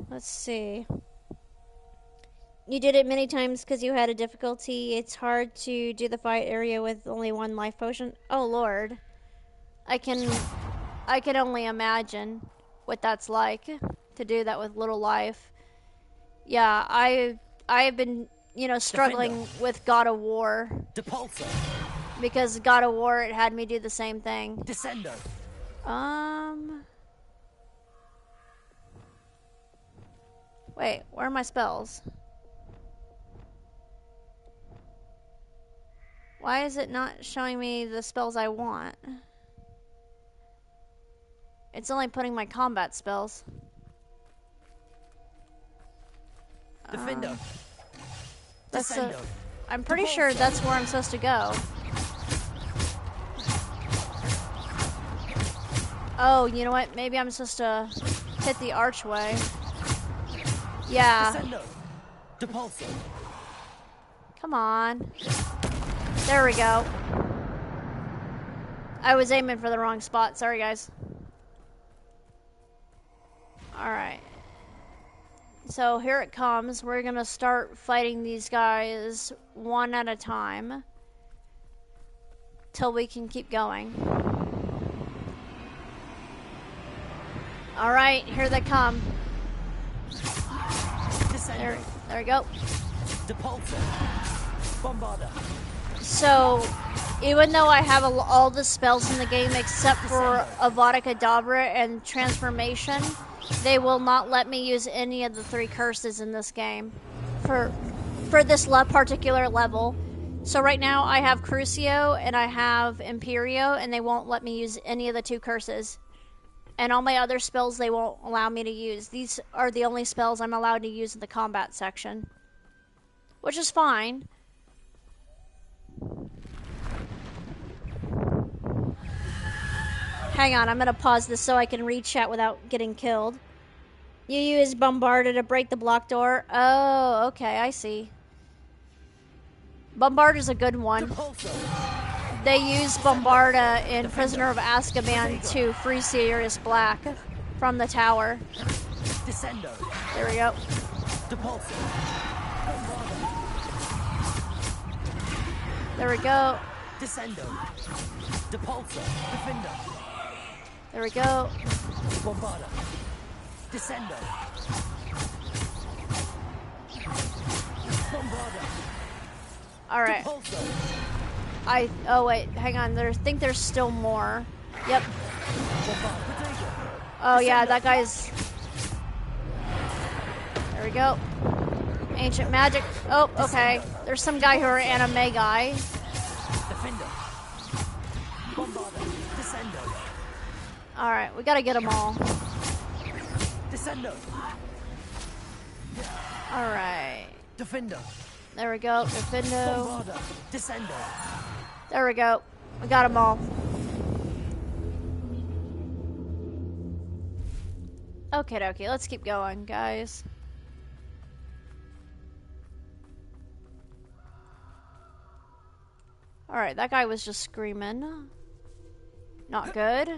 Let's see. You did it many times because you had a difficulty. It's hard to do the fight area with only one life potion. Oh, Lord. I can only imagine what that's like to do that with little life. Yeah, I've been, you know, struggling with God of War. Depulso. Because God of War, it had me do the same thing. Descendo. Wait, where are my spells? Why is it not showing me the spells I want? It's only putting my combat spells. Defendo. That's I'm pretty sure that's where I'm supposed to go. Oh, you know what? Maybe I'm supposed to hit the archway. Yeah. Descendo. Depulso. Come on. There we go. I was aiming for the wrong spot. Sorry, guys. Alright. So here it comes. We're gonna start fighting these guys one at a time. Till we can keep going. Alright, here they come. There we go. Depulso. Bombarda. So, even though I have all the spells in the game except for Avada Kedavra and Transformation, they will not let me use any of the 3 curses in this game for this particular level. So right now I have Crucio and I have Imperio, and they won't let me use any of the 2 curses. And all my other spells they won't allow me to use. These are the only spells I'm allowed to use in the combat section, which is fine. Hang on, I'm gonna pause this so I can read chat without getting killed. You use Bombarda to break the block door. Oh, okay, I see. Bombarda's a good one. They use Bombarda in Prisoner of Azkaban to free Sirius Black from the tower. Descendo. There we go. Depulso. There we go. Descendo. Depulso. Defendo. There we go. Bombarda. Descendo. Bombarda. All right. Oh wait, hang on. I think there's still more. Yep. Oh yeah, that guy's. There we go. Ancient magic. Oh, okay. There's some guy who are anime guy. Defendo. Bombarda. Descendo. Alright, we gotta get them all. Descendo. Alright. Defendo. There we go. Defendo. Bombarda. Descendo. There we go. We got them all. Okay, dokie. Let's keep going, guys. Alright, that guy was just screaming. Not good.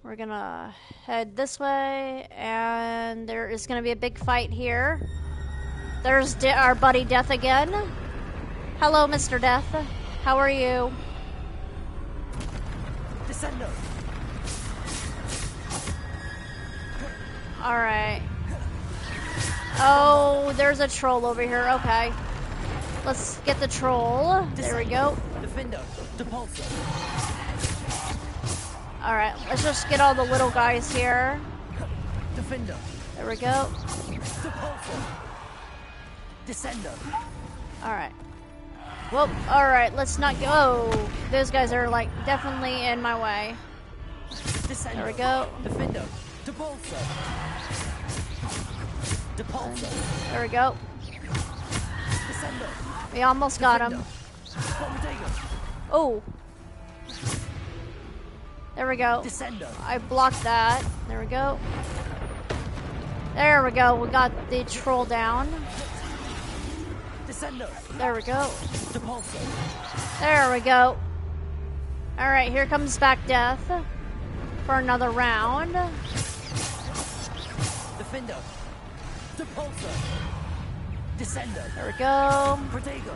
We're gonna head this way, and there is gonna be a big fight here. There's our buddy Death again. Hello, Mr. Death. How are you? Descendo. Alright. Oh, there's a troll over here. Okay. Let's get the troll. There we go. Defendo. Depulso. Alright, let's just get all the little guys here. Defendo. There we go. Depulso. Descendo. Alright. Well, alright, let's not go. Oh, those guys are like definitely in my way. Descendo. There we go. Defendo. Depulso. Depulso. There we go. Descendo. We almost got him. Oh. There we go. Descendo. I blocked that. There we go. There we go. We got the troll down. Descendo. There we go. Depulso. There we go. Alright, here comes back Death for another round. Defendo. Depulso. Descendo. There we go. Protego.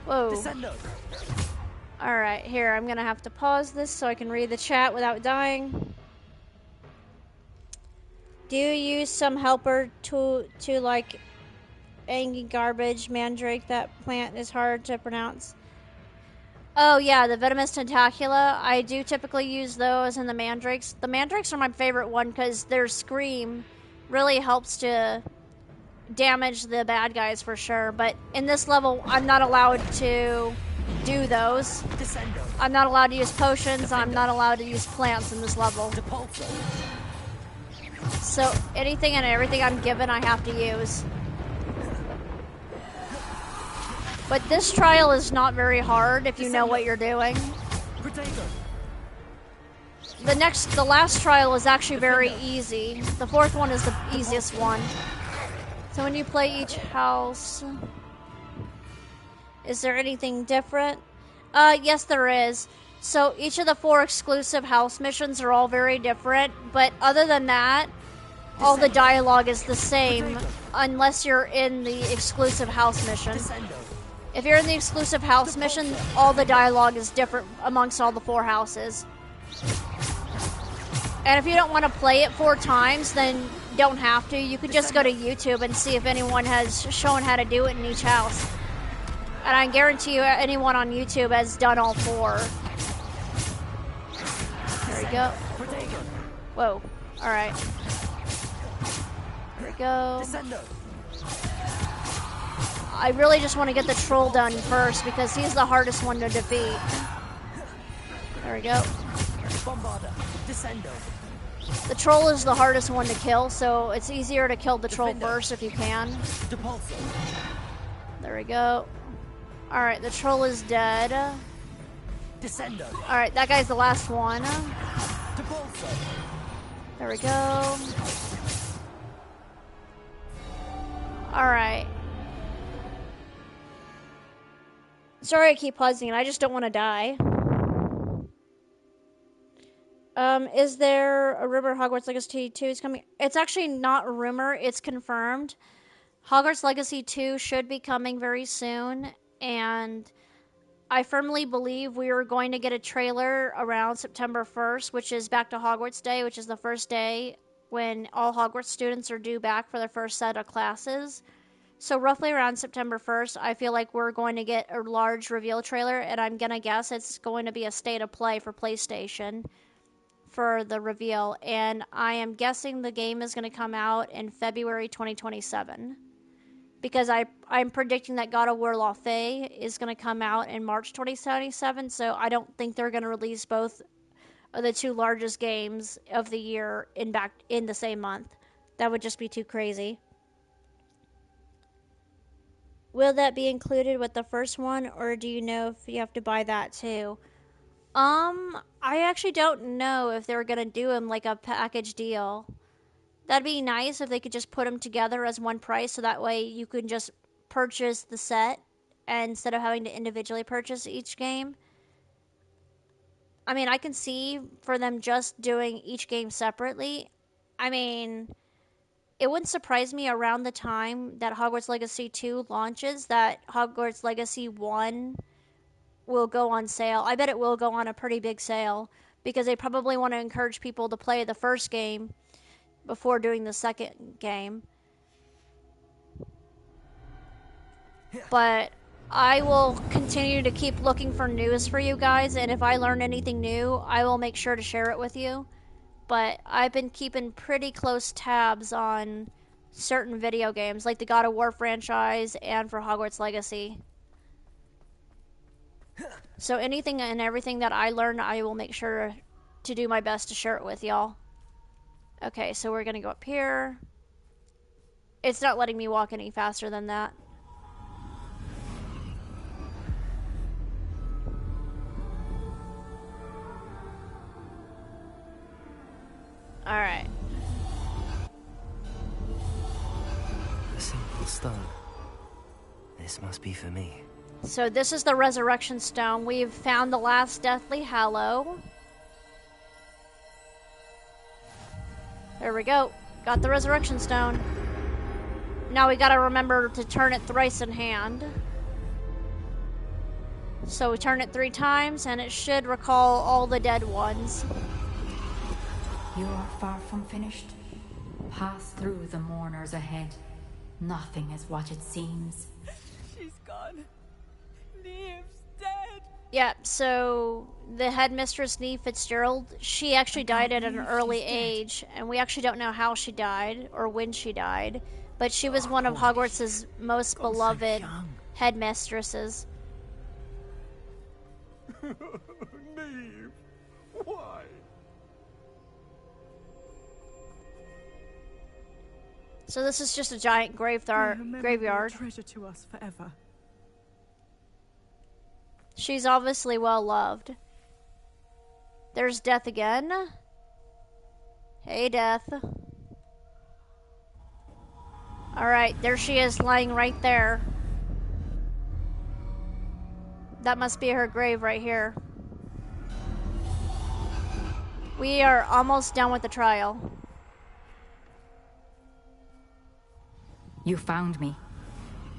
Whoa. Descendo. Alright, here, I'm gonna have to pause this so I can read the chat without dying. Do you use some helper to like Angie garbage mandrake? That plant is hard to pronounce. Oh yeah, the venomous tentacula. I do typically use those and the mandrakes. The mandrakes are my favorite one because their scream really helps to damage the bad guys for sure. But in this level, I'm not allowed to do those. Descendo. I'm not allowed to use potions. Defendo. I'm not allowed to use plants in this level. Depulso. So anything and everything I'm given, I have to use. But this trial is not very hard if you know what you're doing. The last trial is actually very easy. The fourth one is the easiest one. So when you play each house, is there anything different? Yes, there is. So each of the 4 exclusive house missions are all very different, but other than that, all the dialogue is the same unless you're in the exclusive house mission. If you're in the exclusive house mission, all the dialogue is different amongst all the 4 houses. And if you don't want to play it 4 times, then don't have to. You could just go to YouTube and see if anyone has shown how to do it in each house. And I guarantee you anyone on YouTube has done all 4. There we go. Whoa. Alright. There we go. I really just want to get the troll done first because he's the hardest one to defeat. There we go. Bombarda. Descendo. The troll is the hardest one to kill, so it's easier to kill the troll first if you can. Depulso. There we go. Alright, the troll is dead. Descendo. Alright, that guy's the last one. Depulso. There we go. Alright. Sorry I keep pausing, I just don't want to die. Is there a rumor Hogwarts Legacy 2 is coming? It's actually not a rumor, it's confirmed. Hogwarts Legacy 2 should be coming very soon, and I firmly believe we are going to get a trailer around September 1st, which is Back to Hogwarts Day, which is the first day when all Hogwarts students are due back for their first set of classes. So roughly around September 1st, I feel like we're going to get a large reveal trailer, and I'm going to guess it's going to be a state of play for PlayStation for the reveal. And I am guessing the game is going to come out in February 2027. because I'm predicting that God of War La Fey is going to come out in March 2077, so I don't think they're going to release both of the two largest games of the year in the same month. That would just be too crazy. Will that be included with the first one, or do you know if you have to buy that too? I actually don't know if they're gonna do them like a package deal. That'd be nice if they could just put them together as one price, so that way you can just purchase the set instead of having to individually purchase each game. I mean, I can see for them just doing each game separately. I mean, it wouldn't surprise me around the time that Hogwarts Legacy 2 launches that Hogwarts Legacy 1 will go on sale. I bet it will go on a pretty big sale because they probably want to encourage people to play the first game before doing the second game. But I will continue to keep looking for news for you guys, and if I learn anything new, I will make sure to share it with you. But I've been keeping pretty close tabs on certain video games, like the God of War franchise and for Hogwarts Legacy. So anything and everything that I learn, I will make sure to do my best to share it with y'all. Okay, so we're gonna go up here. It's not letting me walk any faster than that. Alright. A simple stone. This must be for me. So this is the Resurrection Stone. We've found the last Deathly Hallow. There we go. Got the Resurrection Stone. Now we gotta remember to turn it thrice in hand. So we turn it 3 times and it should recall all the dead ones. You are far from finished. Pass through the mourners ahead. Nothing is what it seems. She's gone. Neve's dead. Yeah, so the headmistress, Neve Fitzgerald, she actually died at an early age, and we actually don't know how she died or when she died, but she was one of Hogwarts' most beloved headmistresses. Neve, why? So this is just a giant graveyard. Treasure to us forever. She's obviously well loved. There's Death again. Hey, Death. Alright, there she is lying right there. That must be her grave right here. We are almost done with the trial. You found me,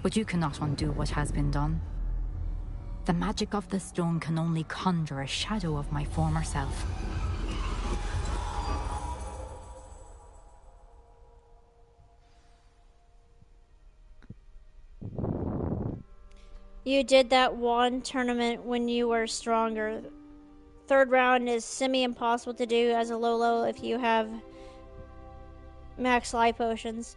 but you cannot undo what has been done. The magic of the stone can only conjure a shadow of my former self. You did that one tournament when you were stronger. Third round is semi-impossible to do as a Lolo if you have max life potions.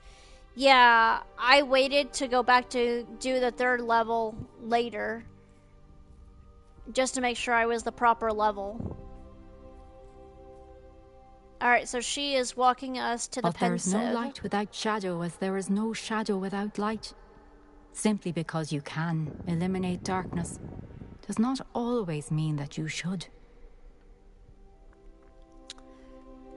Yeah, I waited to go back to do the 3rd level later, just to make sure I was the proper level. Alright, so she is walking us to the But there is pensive. no light without shadow, as there is no shadow without light. Simply because you can eliminate darkness does not always mean that you should.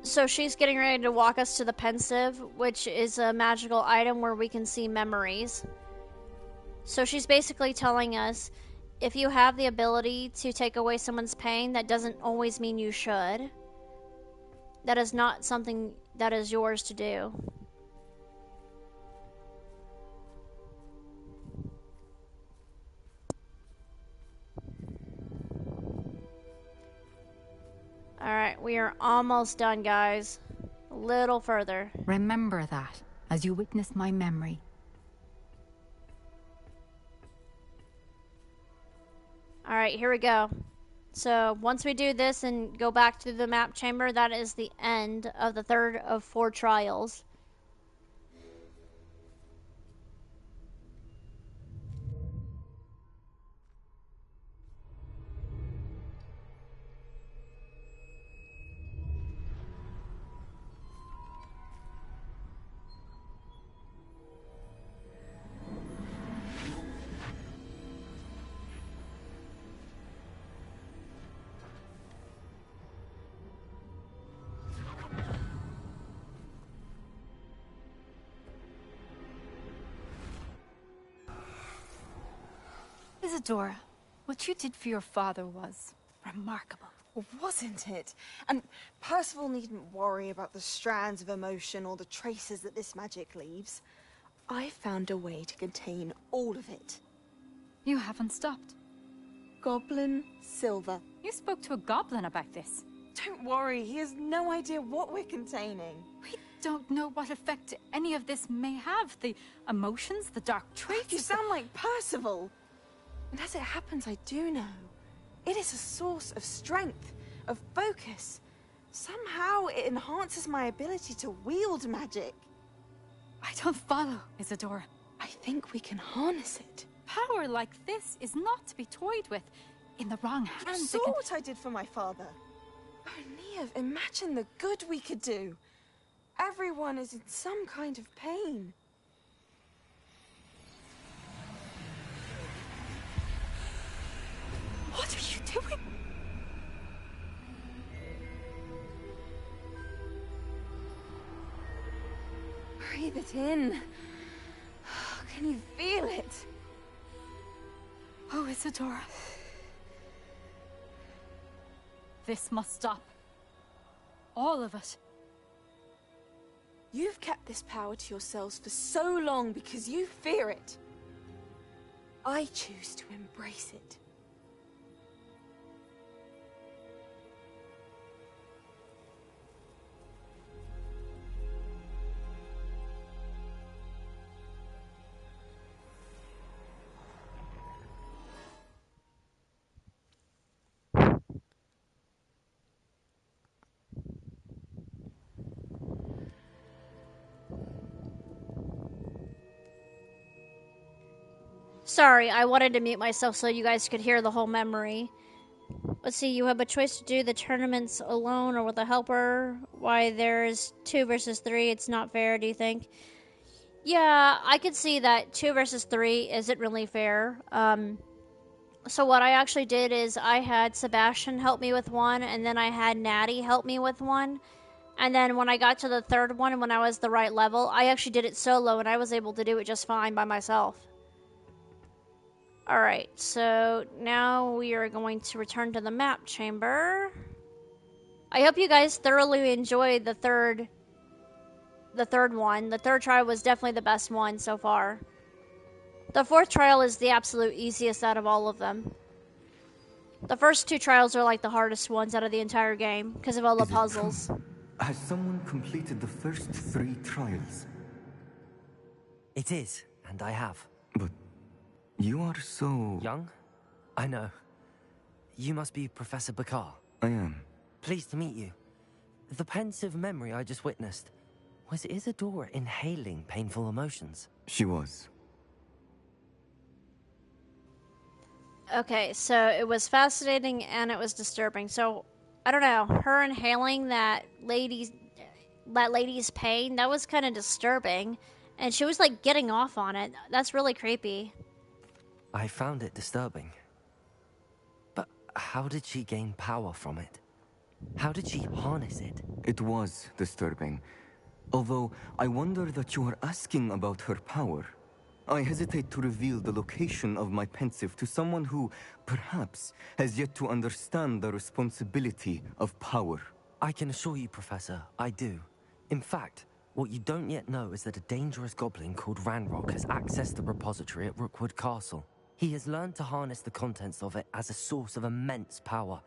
So she's getting ready to walk us to the pensive, which is a magical item where we can see memories. So she's basically telling us, if you have the ability to take away someone's pain, that doesn't always mean you should. That is not something that is yours to do. Alright, we are almost done, guys. A little further. Remember that as you witness my memory. Alright, here we go. So once we do this and go back to the map chamber, that is the end of the 3rd of 4 trials. Isadora, what you did for your father was remarkable. Well, wasn't it? And Percival needn't worry about the strands of emotion or the traces that this magic leaves. I found a way to contain all of it. You haven't stopped. Goblin Silver. You spoke to a goblin about this. Don't worry, he has no idea what we're containing. We don't know what effect any of this may have. The emotions, the dark traits. You sound like Percival. And as it happens, I do know. It is a source of strength, of focus. Somehow it enhances my ability to wield magic. I don't follow, Isadora. I think we can harness it. Power like this is not to be toyed with. In the wrong hands, You saw what I did for my father. Oh, Neve, imagine the good we could do. Everyone is in some kind of pain. What are you doing? Breathe it in. Can you feel it? Oh, Isadora. This must stop. All of it. You've kept this power to yourselves for so long because you fear it. I choose to embrace it. Sorry, I wanted to mute myself so you guys could hear the whole memory. Let's see, you have a choice to do the tournaments alone or with a helper. Why there's 2 versus 3, it's not fair, do you think? Yeah, I could see that 2 versus 3 isn't really fair. So what I actually did is I had Sebastian help me with one, and then I had Natty help me with one. And then when I got to the third one, when I was the right level, I actually did it solo, and I was able to do it just fine by myself. Alright, so now we are going to return to the map chamber. I hope you guys thoroughly enjoyed the third one. The third trial was definitely the best one so far. The fourth trial is the absolute easiest out of all of them. The first 2 trials are like the hardest ones out of the entire game because of all the puzzles. Has someone completed the first 3 trials? It is, and I have. But you are so... young? I know. You must be Professor Bakar. I am. Pleased to meet you. The pensive memory I just witnessed, was Isadora inhaling painful emotions? She was. Okay, so it was fascinating and it was disturbing. So, I don't know, her inhaling that lady's pain, that was kind of disturbing. And she was like getting off on it. That's really creepy. I found it disturbing. But how did she gain power from it? How did she harness it? It was disturbing. Although, I wonder that you are asking about her power. I hesitate to reveal the location of my pensive to someone who, perhaps, has yet to understand the responsibility of power. I can assure you, Professor, I do. In fact, what you don't yet know is that a dangerous goblin called Ranrock has accessed the repository at Rookwood Castle. He has learned to harness the contents of it as a source of immense power.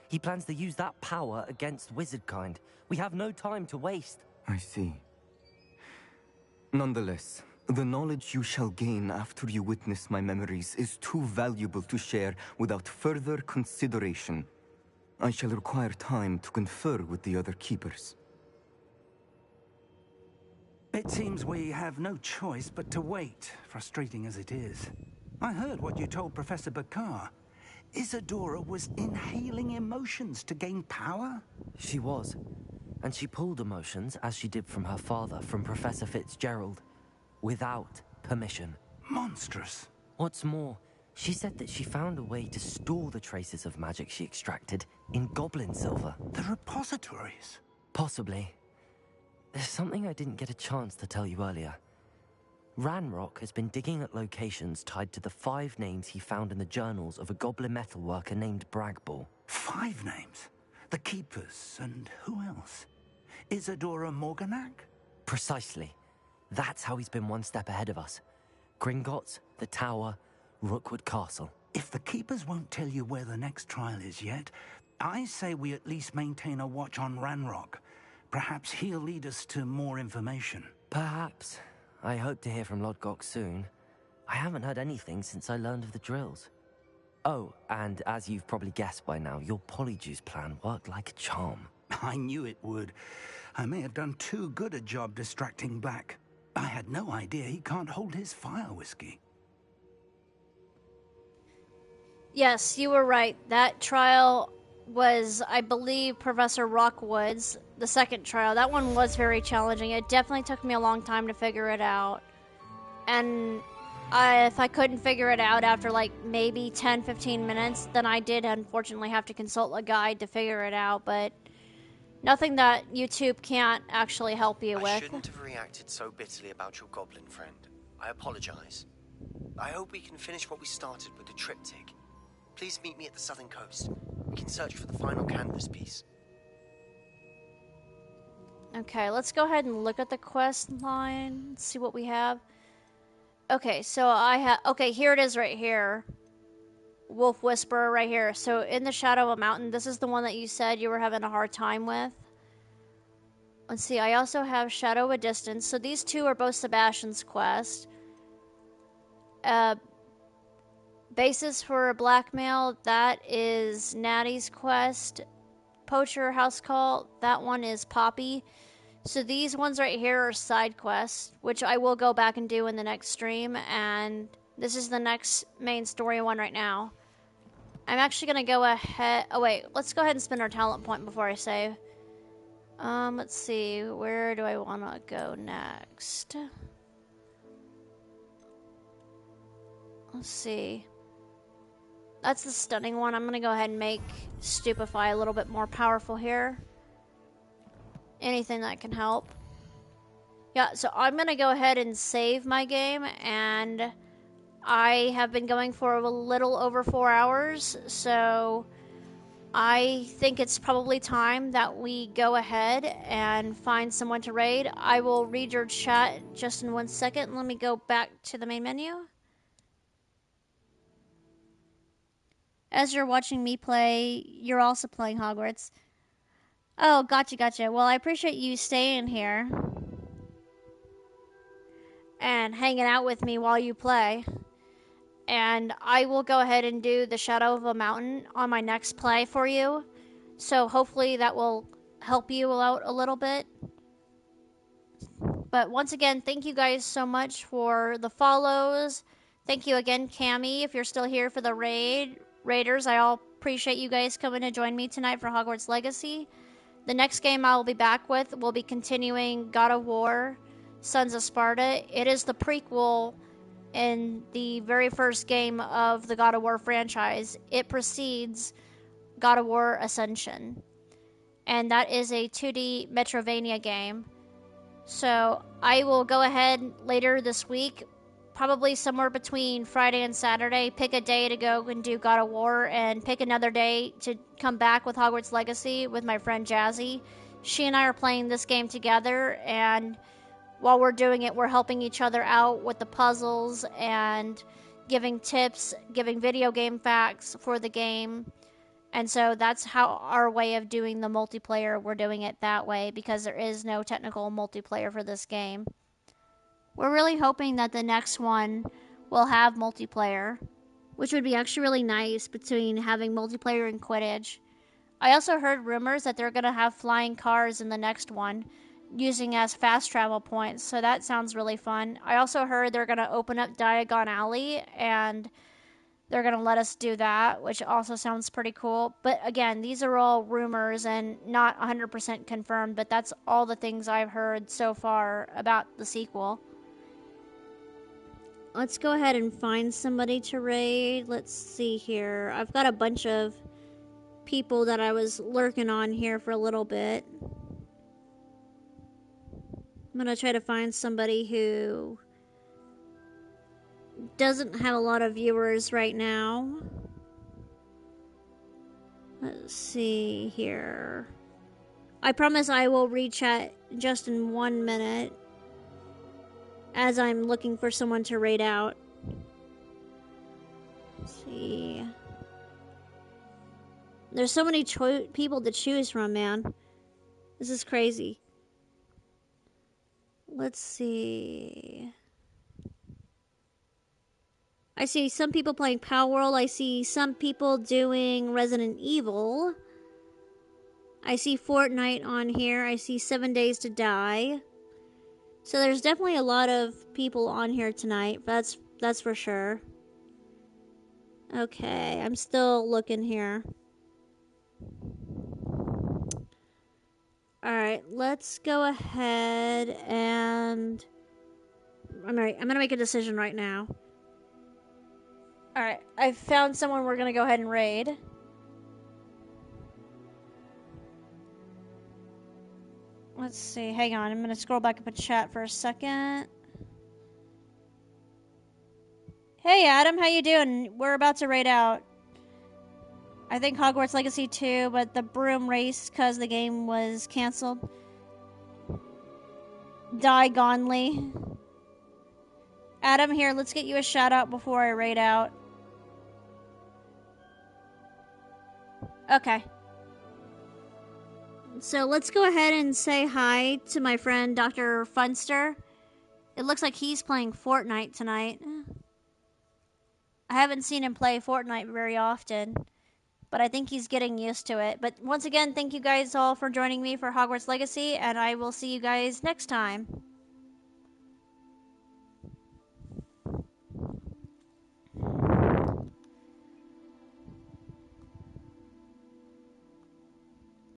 He plans to use that power against wizardkind. We have no time to waste. I see. Nonetheless, the knowledge you shall gain after you witness my memories is too valuable to share without further consideration. I shall require time to confer with the other keepers. It seems we have no choice but to wait, frustrating as it is. I heard what you told Professor Bakar. Isadora was inhaling emotions to gain power? She was. And she pulled emotions, as she did from her father, from Professor Fitzgerald, without permission. Monstrous. What's more, she said that she found a way to store the traces of magic she extracted in goblin silver. The repositories? Possibly. There's something I didn't get a chance to tell you earlier. Ranrock has been digging at locations tied to the 5 names he found in the journals of a goblin metalworker named Bragball. 5 names? The Keepers, and who else? Isadora Morganac? Precisely. That's how he's been one step ahead of us. Gringotts, the Tower, Rookwood Castle. If the Keepers won't tell you where the next trial is yet, I say we at least maintain a watch on Ranrock. Perhaps he'll lead us to more information. Perhaps. I hope to hear from Lodgok soon. I haven't heard anything since I learned of the drills. Oh, and as you've probably guessed by now, your Polyjuice plan worked like a charm. I knew it would. I may have done too good a job distracting Black. I had no idea he can't hold his fire whiskey. Yes, you were right. That trial was, I believe, Professor Rockwood's, the second trial. That one was very challenging. It definitely took me a long time to figure it out. And if I couldn't figure it out after like maybe 10-15 minutes, then I did unfortunately have to consult a guide to figure it out, but nothing that YouTube can't actually help you with. I shouldn't have reacted so bitterly about your goblin friend. I apologize. I hope we can finish what we started with the triptych. Please meet me at the southern coast. We can search for the final canvas piece. Okay, let's go ahead and look at the quest line, see what we have. Okay, so okay, here it is right here. Wolf Whisperer right here. So in the shadow of a mountain, this is the one that you said you were having a hard time with. Let's see, I also have Shadow of a Distance. So these two are both Sebastian's quest. Basis for Blackmail, that is Natty's quest. Poacher House Call, that one is Poppy. So these ones right here are side quests, which I will go back and do in the next stream, and this is the next main story one right now. I'm actually going to go ahead... Oh, wait. Let's go ahead and spend our talent point before I save. Let's see. Where do I want to go next? Let's see. That's the stunning one. I'm going to go ahead and make Stupefy a little bit more powerful here. Anything that can help. Yeah, so I'm going to go ahead and save my game, and I have been going for a little over 4 hours, so I think it's probably time that we go ahead and find someone to raid. I will read your chat just in 1 second. Let me go back to the main menu. As you're watching me play, you're also playing Hogwarts. Oh, gotcha. Well, I appreciate you staying here and hanging out with me while you play. And I will go ahead and do the Shadow of a Mountain on my next play for you. So hopefully that will help you out a little bit. But once again, thank you guys so much for the follows. Thank you again, Cammy, if you're still here for the Raiders. I all appreciate you guys coming to join me tonight for Hogwarts Legacy. The next game I will be back with will be continuing God of War, Sons of Sparta. It is the prequel in the very first game of the God of War franchise. It precedes God of War Ascension. And that is a 2D Metrovania game. So I will go ahead later this week, probably somewhere between Friday and Saturday, pick a day to go and do God of War, and pick another day to come back with Hogwarts Legacy with my friend Jazzy. She and I are playing this game together, and while we're doing it, we're helping each other out with the puzzles and giving tips, giving video game facts for the game. And so that's how our way of doing the multiplayer, we're doing it that way, because there is no technical multiplayer for this game. We're really hoping that the next one will have multiplayer, which would be actually really nice between having multiplayer and Quidditch. I also heard rumors that they're going to have flying cars in the next one, using as fast travel points, so that sounds really fun. I also heard they're going to open up Diagon Alley, and they're going to let us do that, which also sounds pretty cool. But again, these are all rumors and not 100% confirmed, but that's all the things I've heard so far about the sequel. Let's go ahead and find somebody to raid. Let's see here. I've got a bunch of people that I was lurking on here for a little bit. I'm going to try to find somebody who doesn't have a lot of viewers right now. Let's see here. I promise I will read chat just in 1 minute as I'm looking for someone to raid out. Let's see. There's so many people to choose from, man. This is crazy. Let's see. I see some people playing Power World. I see some people doing Resident Evil. I see Fortnite on here. I see 7 Days to Die. So there's definitely a lot of people on here tonight. That's for sure. Okay, I'm still looking here. Alright, let's go ahead and... I'm gonna make a decision right now. Alright, I found someone we're gonna go ahead and raid. Let's see, hang on, I'm gonna scroll back up in chat for a second. Hey Adam, how you doing? We're about to raid out. I think Hogwarts Legacy 2, but the broom race because the game was cancelled. Die Gonley. Adam, here, let's get you a shout out before I raid out. Okay. So let's go ahead and say hi to my friend Dr. Funster. It looks like he's playing Fortnite tonight. I haven't seen him play Fortnite very often, but I think he's getting used to it. But once again, thank you guys all for joining me for Hogwarts Legacy, and I will see you guys next time.